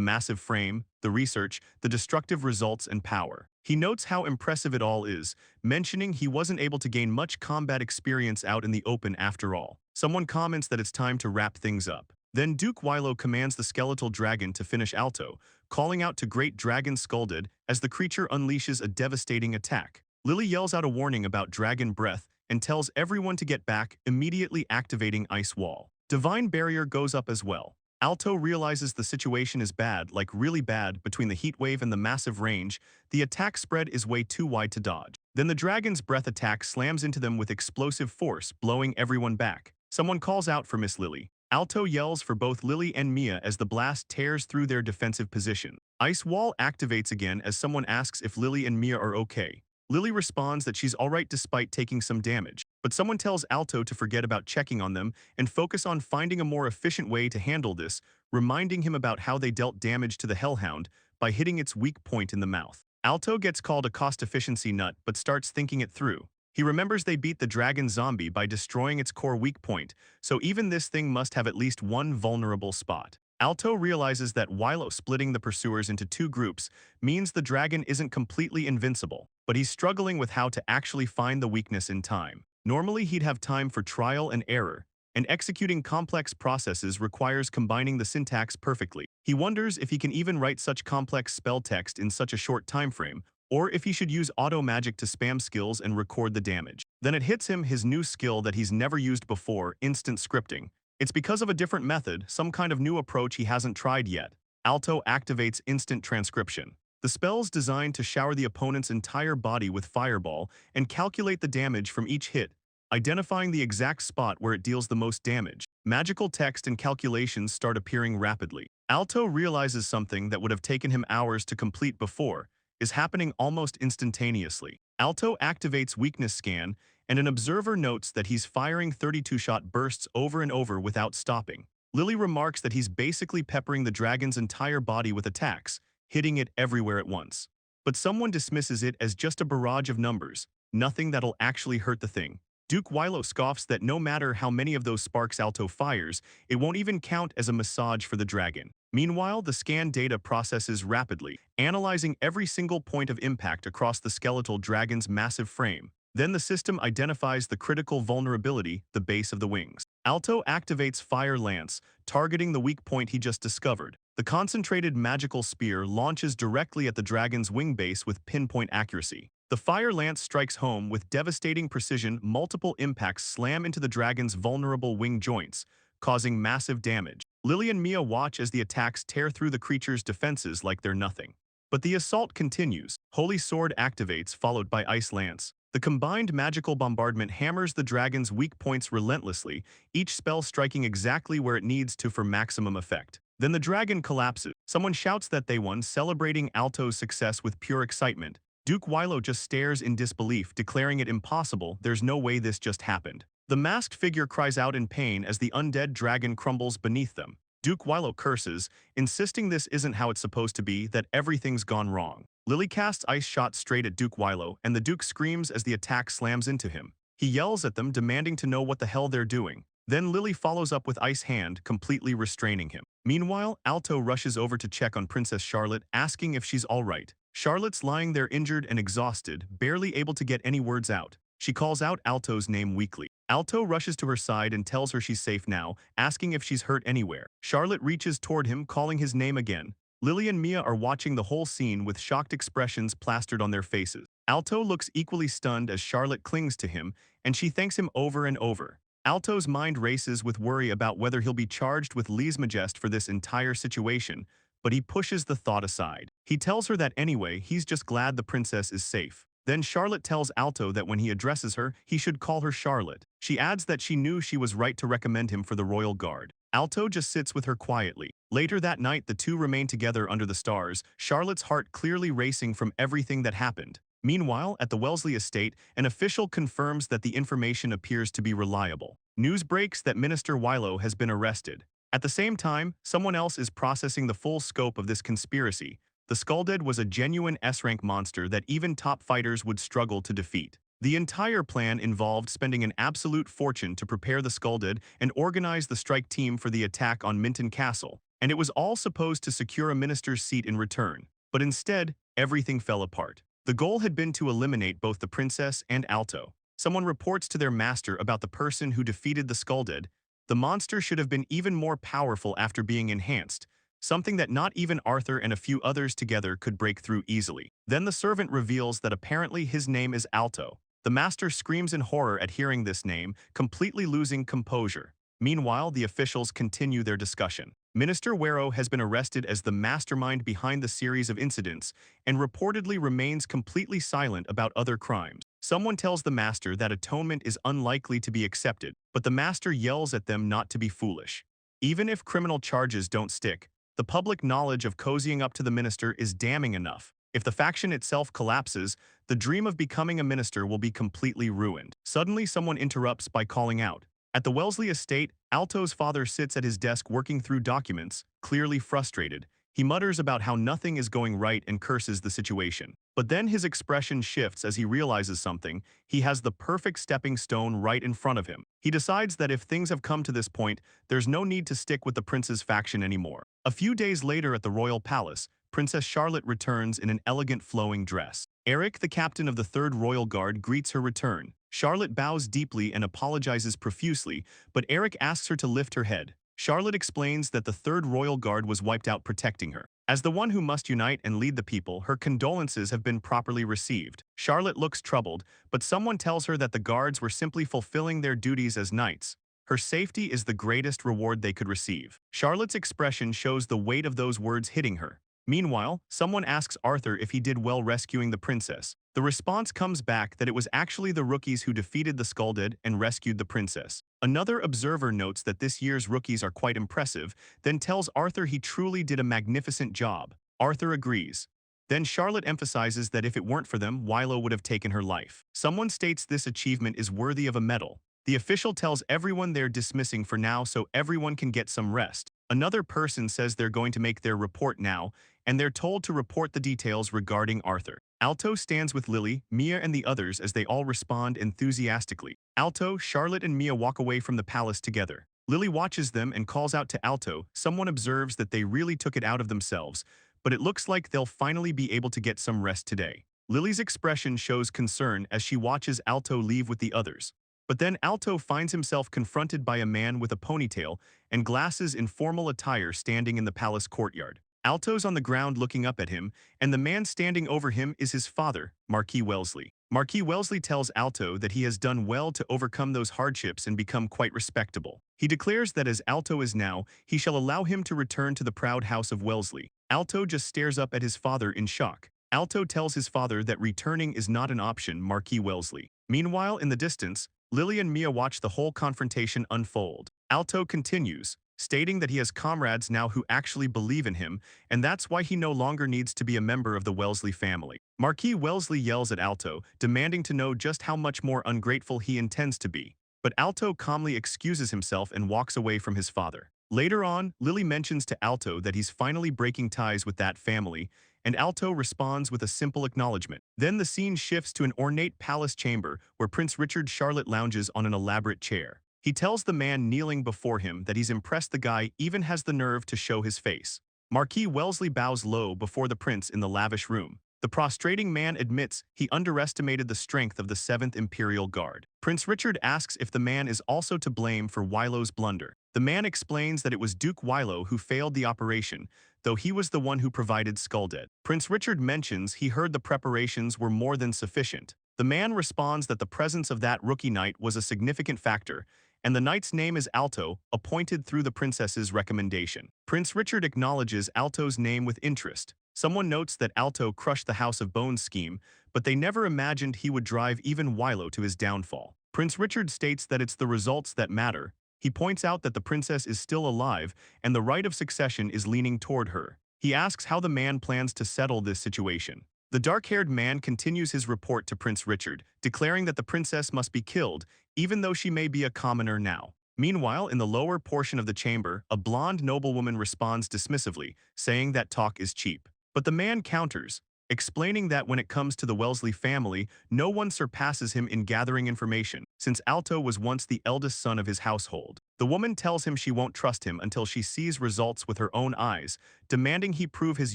massive frame, the research, the destructive results and power. He notes how impressive it all is, mentioning he wasn't able to gain much combat experience out in the open after all. Someone comments that it's time to wrap things up. Then Duke Wilo commands the skeletal dragon to finish Alto, calling out to Great Dragon Scolded as the creature unleashes a devastating attack. Lily yells out a warning about dragon breath and tells everyone to get back, immediately activating Ice Wall. Divine Barrier goes up as well. Alto realizes the situation is bad, like really bad, between the heat wave and the massive range. The attack spread is way too wide to dodge. Then the dragon's breath attack slams into them with explosive force, blowing everyone back. Someone calls out for Miss Lily. Alto yells for both Lily and Mia as the blast tears through their defensive position. Ice Wall activates again as someone asks if Lily and Mia are okay. Lily responds that she's alright despite taking some damage, but someone tells Alto to forget about checking on them and focus on finding a more efficient way to handle this, reminding him about how they dealt damage to the Hellhound by hitting its weak point in the mouth. Alto gets called a cost-efficiency nut but starts thinking it through. He remembers they beat the dragon zombie by destroying its core weak point, so even this thing must have at least one vulnerable spot. Alto realizes that Wilo splitting the pursuers into two groups means the dragon isn't completely invincible, but he's struggling with how to actually find the weakness in time. Normally he'd have time for trial and error, and executing complex processes requires combining the syntax perfectly. He wonders if he can even write such complex spell text in such a short time frame, or if he should use auto magic to spam skills and record the damage. Then it hits him his new skill that he's never used before, instant scripting. It's because of a different method, some kind of new approach he hasn't tried yet. Alto activates instant transcription. The spell's designed to shower the opponent's entire body with fireball and calculate the damage from each hit, identifying the exact spot where it deals the most damage. Magical text and calculations start appearing rapidly. Alto realizes something that would have taken him hours to complete before is happening almost instantaneously. Alto activates Weakness Scan, and an observer notes that he's firing 32-shot bursts over and over without stopping. Lily remarks that he's basically peppering the dragon's entire body with attacks, hitting it everywhere at once. But someone dismisses it as just a barrage of numbers, nothing that'll actually hurt the thing. Duke Wilo scoffs that no matter how many of those sparks Alto fires, it won't even count as a massage for the dragon. Meanwhile, the scan data processes rapidly, analyzing every single point of impact across the skeletal dragon's massive frame. Then the system identifies the critical vulnerability, the base of the wings. Alto activates Fire Lance, targeting the weak point he just discovered. The concentrated magical spear launches directly at the dragon's wing base with pinpoint accuracy. The Fire Lance strikes home with devastating precision. Multiple impacts slam into the dragon's vulnerable wing joints, causing massive damage. Lily and Mia watch as the attacks tear through the creature's defenses like they're nothing. But the assault continues. Holy Sword activates, followed by Ice Lance. The combined magical bombardment hammers the dragon's weak points relentlessly, each spell striking exactly where it needs to for maximum effect. Then the dragon collapses. Someone shouts that they won, celebrating Alto's success with pure excitement. Duke Wilo just stares in disbelief, declaring it impossible. There's no way this just happened. The masked figure cries out in pain as the undead dragon crumbles beneath them. Duke Wilo curses, insisting this isn't how it's supposed to be, that everything's gone wrong. Lily casts ice shots straight at Duke Wilo, and the Duke screams as the attack slams into him. He yells at them, demanding to know what the hell they're doing. Then Lily follows up with Ice Hand, completely restraining him. Meanwhile, Alto rushes over to check on Princess Charlotte, asking if she's alright. Charlotte's lying there injured and exhausted, barely able to get any words out. She calls out Alto's name weakly. Alto rushes to her side and tells her she's safe now, asking if she's hurt anywhere. Charlotte reaches toward him, calling his name again. Lily and Mia are watching the whole scene with shocked expressions plastered on their faces. Alto looks equally stunned as Charlotte clings to him, and she thanks him over and over. Alto's mind races with worry about whether he'll be charged with lèse-majesté for this entire situation, but he pushes the thought aside. He tells her that anyway, he's just glad the princess is safe. Then Charlotte tells Alto that when he addresses her, he should call her Charlotte. She adds that she knew she was right to recommend him for the royal guard. Alto just sits with her quietly. Later that night, the two remain together under the stars, Charlotte's heart clearly racing from everything that happened. Meanwhile, at the Wellesley estate, an official confirms that the information appears to be reliable. News breaks that Minister Wilo has been arrested. At the same time, someone else is processing the full scope of this conspiracy. The Skulldead was a genuine S-rank monster that even top fighters would struggle to defeat. The entire plan involved spending an absolute fortune to prepare the Skulldead and organize the strike team for the attack on Minton Castle, and it was all supposed to secure a minister's seat in return. But instead, everything fell apart. The goal had been to eliminate both the princess and Alto. Someone reports to their master about the person who defeated the Skulldead. The monster should have been even more powerful after being enhanced, something that not even Arthur and a few others together could break through easily. Then the servant reveals that apparently his name is Alto. The master screams in horror at hearing this name, completely losing composure. Meanwhile, the officials continue their discussion. Minister Wero has been arrested as the mastermind behind the series of incidents and reportedly remains completely silent about other crimes. Someone tells the master that atonement is unlikely to be accepted, but the master yells at them not to be foolish. Even if criminal charges don't stick, the public knowledge of cozying up to the minister is damning enough. If the faction itself collapses, the dream of becoming a minister will be completely ruined. Suddenly, someone interrupts by calling out. At the Wellesley estate, Alto's father sits at his desk working through documents, clearly frustrated. He mutters about how nothing is going right and curses the situation. But then his expression shifts as he realizes something. He has the perfect stepping stone right in front of him. He decides that if things have come to this point, there's no need to stick with the prince's faction anymore. A few days later at the royal palace, Princess Charlotte returns in an elegant flowing dress. Eric, the captain of the 3rd Royal Guard, greets her return. Charlotte bows deeply and apologizes profusely, but Eric asks her to lift her head. Charlotte explains that the 3rd Royal Guard was wiped out protecting her. As the one who must unite and lead the people, her condolences have been properly received. Charlotte looks troubled, but someone tells her that the guards were simply fulfilling their duties as knights. Her safety is the greatest reward they could receive. Charlotte's expression shows the weight of those words hitting her. Meanwhile, someone asks Arthur if he did well rescuing the princess. The response comes back that it was actually the rookies who defeated the Skulldead and rescued the princess. Another observer notes that this year's rookies are quite impressive, then tells Arthur he truly did a magnificent job. Arthur agrees. Then Charlotte emphasizes that if it weren't for them, Wilo would have taken her life. Someone states this achievement is worthy of a medal. The official tells everyone they're dismissing for now so everyone can get some rest. Another person says they're going to make their report now, and they're told to report the details regarding Arthur. Alto stands with Lily, Mia, and the others as they all respond enthusiastically. Alto, Charlotte, and Mia walk away from the palace together. Lily watches them and calls out to Alto. Someone observes that they really took it out of themselves, but it looks like they'll finally be able to get some rest today. Lily's expression shows concern as she watches Alto leave with the others. But then Alto finds himself confronted by a man with a ponytail and glasses in formal attire standing in the palace courtyard. Alto's on the ground looking up at him, and the man standing over him is his father, Marquis Wellesley. Marquis Wellesley tells Alto that he has done well to overcome those hardships and become quite respectable. He declares that as Alto is now, he shall allow him to return to the proud house of Wellesley. Alto just stares up at his father in shock. Alto tells his father that returning is not an option, Marquis Wellesley. Meanwhile, in the distance, Lily and Mia watch the whole confrontation unfold. Alto continues, stating that he has comrades now who actually believe in him, and that's why he no longer needs to be a member of the Wellesley family. Marquis Wellesley yells at Alto, demanding to know just how much more ungrateful he intends to be. But Alto calmly excuses himself and walks away from his father. Later on, Lily mentions to Alto that he's finally breaking ties with that family, and Alto responds with a simple acknowledgement. Then the scene shifts to an ornate palace chamber where Prince Richard Charlotte lounges on an elaborate chair. He tells the man kneeling before him that he's impressed the guy even has the nerve to show his face. Marquis Wellesley bows low before the prince in the lavish room. The prostrating man admits he underestimated the strength of the 7th Imperial Guard. Prince Richard asks if the man is also to blame for Wilo's blunder. The man explains that it was Duke Wilo who failed the operation, though he was the one who provided Skulldead. Prince Richard mentions he heard the preparations were more than sufficient. The man responds that the presence of that rookie knight was a significant factor, and the knight's name is Alto, appointed through the princess's recommendation. Prince Richard acknowledges Alto's name with interest. Someone notes that Alto crushed the House of Bones scheme, but they never imagined he would drive even Wilo to his downfall. Prince Richard states that it's the results that matter. He points out that the princess is still alive and the right of succession is leaning toward her. He asks how the man plans to settle this situation. The dark-haired man continues his report to Prince Richard, declaring that the princess must be killed, even though she may be a commoner now. Meanwhile, in the lower portion of the chamber, a blonde noblewoman responds dismissively, saying that talk is cheap. But the man counters, explaining that when it comes to the Wellesley family, no one surpasses him in gathering information, since Alto was once the eldest son of his household. The woman tells him she won't trust him until she sees results with her own eyes, demanding he prove his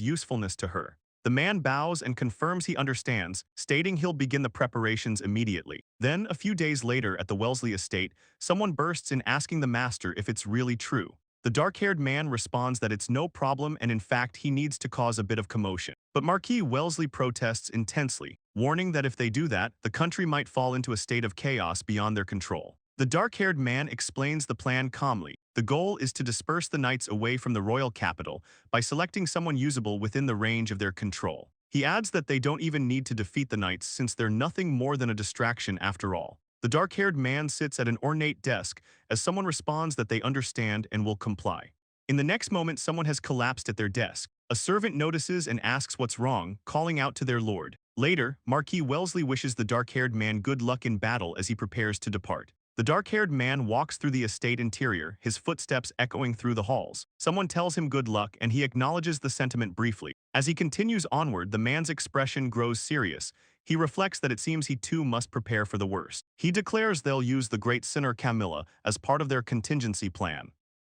usefulness to her. The man bows and confirms he understands, stating he'll begin the preparations immediately. Then, a few days later at the Wellesley estate, someone bursts in asking the master if it's really true. The dark-haired man responds that it's no problem and in fact he needs to cause a bit of commotion. But Marquis Wellesley protests intensely, warning that if they do that, the country might fall into a state of chaos beyond their control. The dark-haired man explains the plan calmly. The goal is to disperse the knights away from the royal capital by selecting someone usable within the range of their control. He adds that they don't even need to defeat the knights since they're nothing more than a distraction after all. The dark-haired man sits at an ornate desk as someone responds that they understand and will comply. In the next moment, someone has collapsed at their desk. A servant notices and asks what's wrong, calling out to their lord. Later, Marquis Wellesley wishes the dark-haired man good luck in battle as he prepares to depart. The dark-haired man walks through the estate interior, his footsteps echoing through the halls. Someone tells him good luck and he acknowledges the sentiment briefly. As he continues onward, the man's expression grows serious. He reflects that it seems he too must prepare for the worst. He declares they'll use the great sinner Camilla as part of their contingency plan.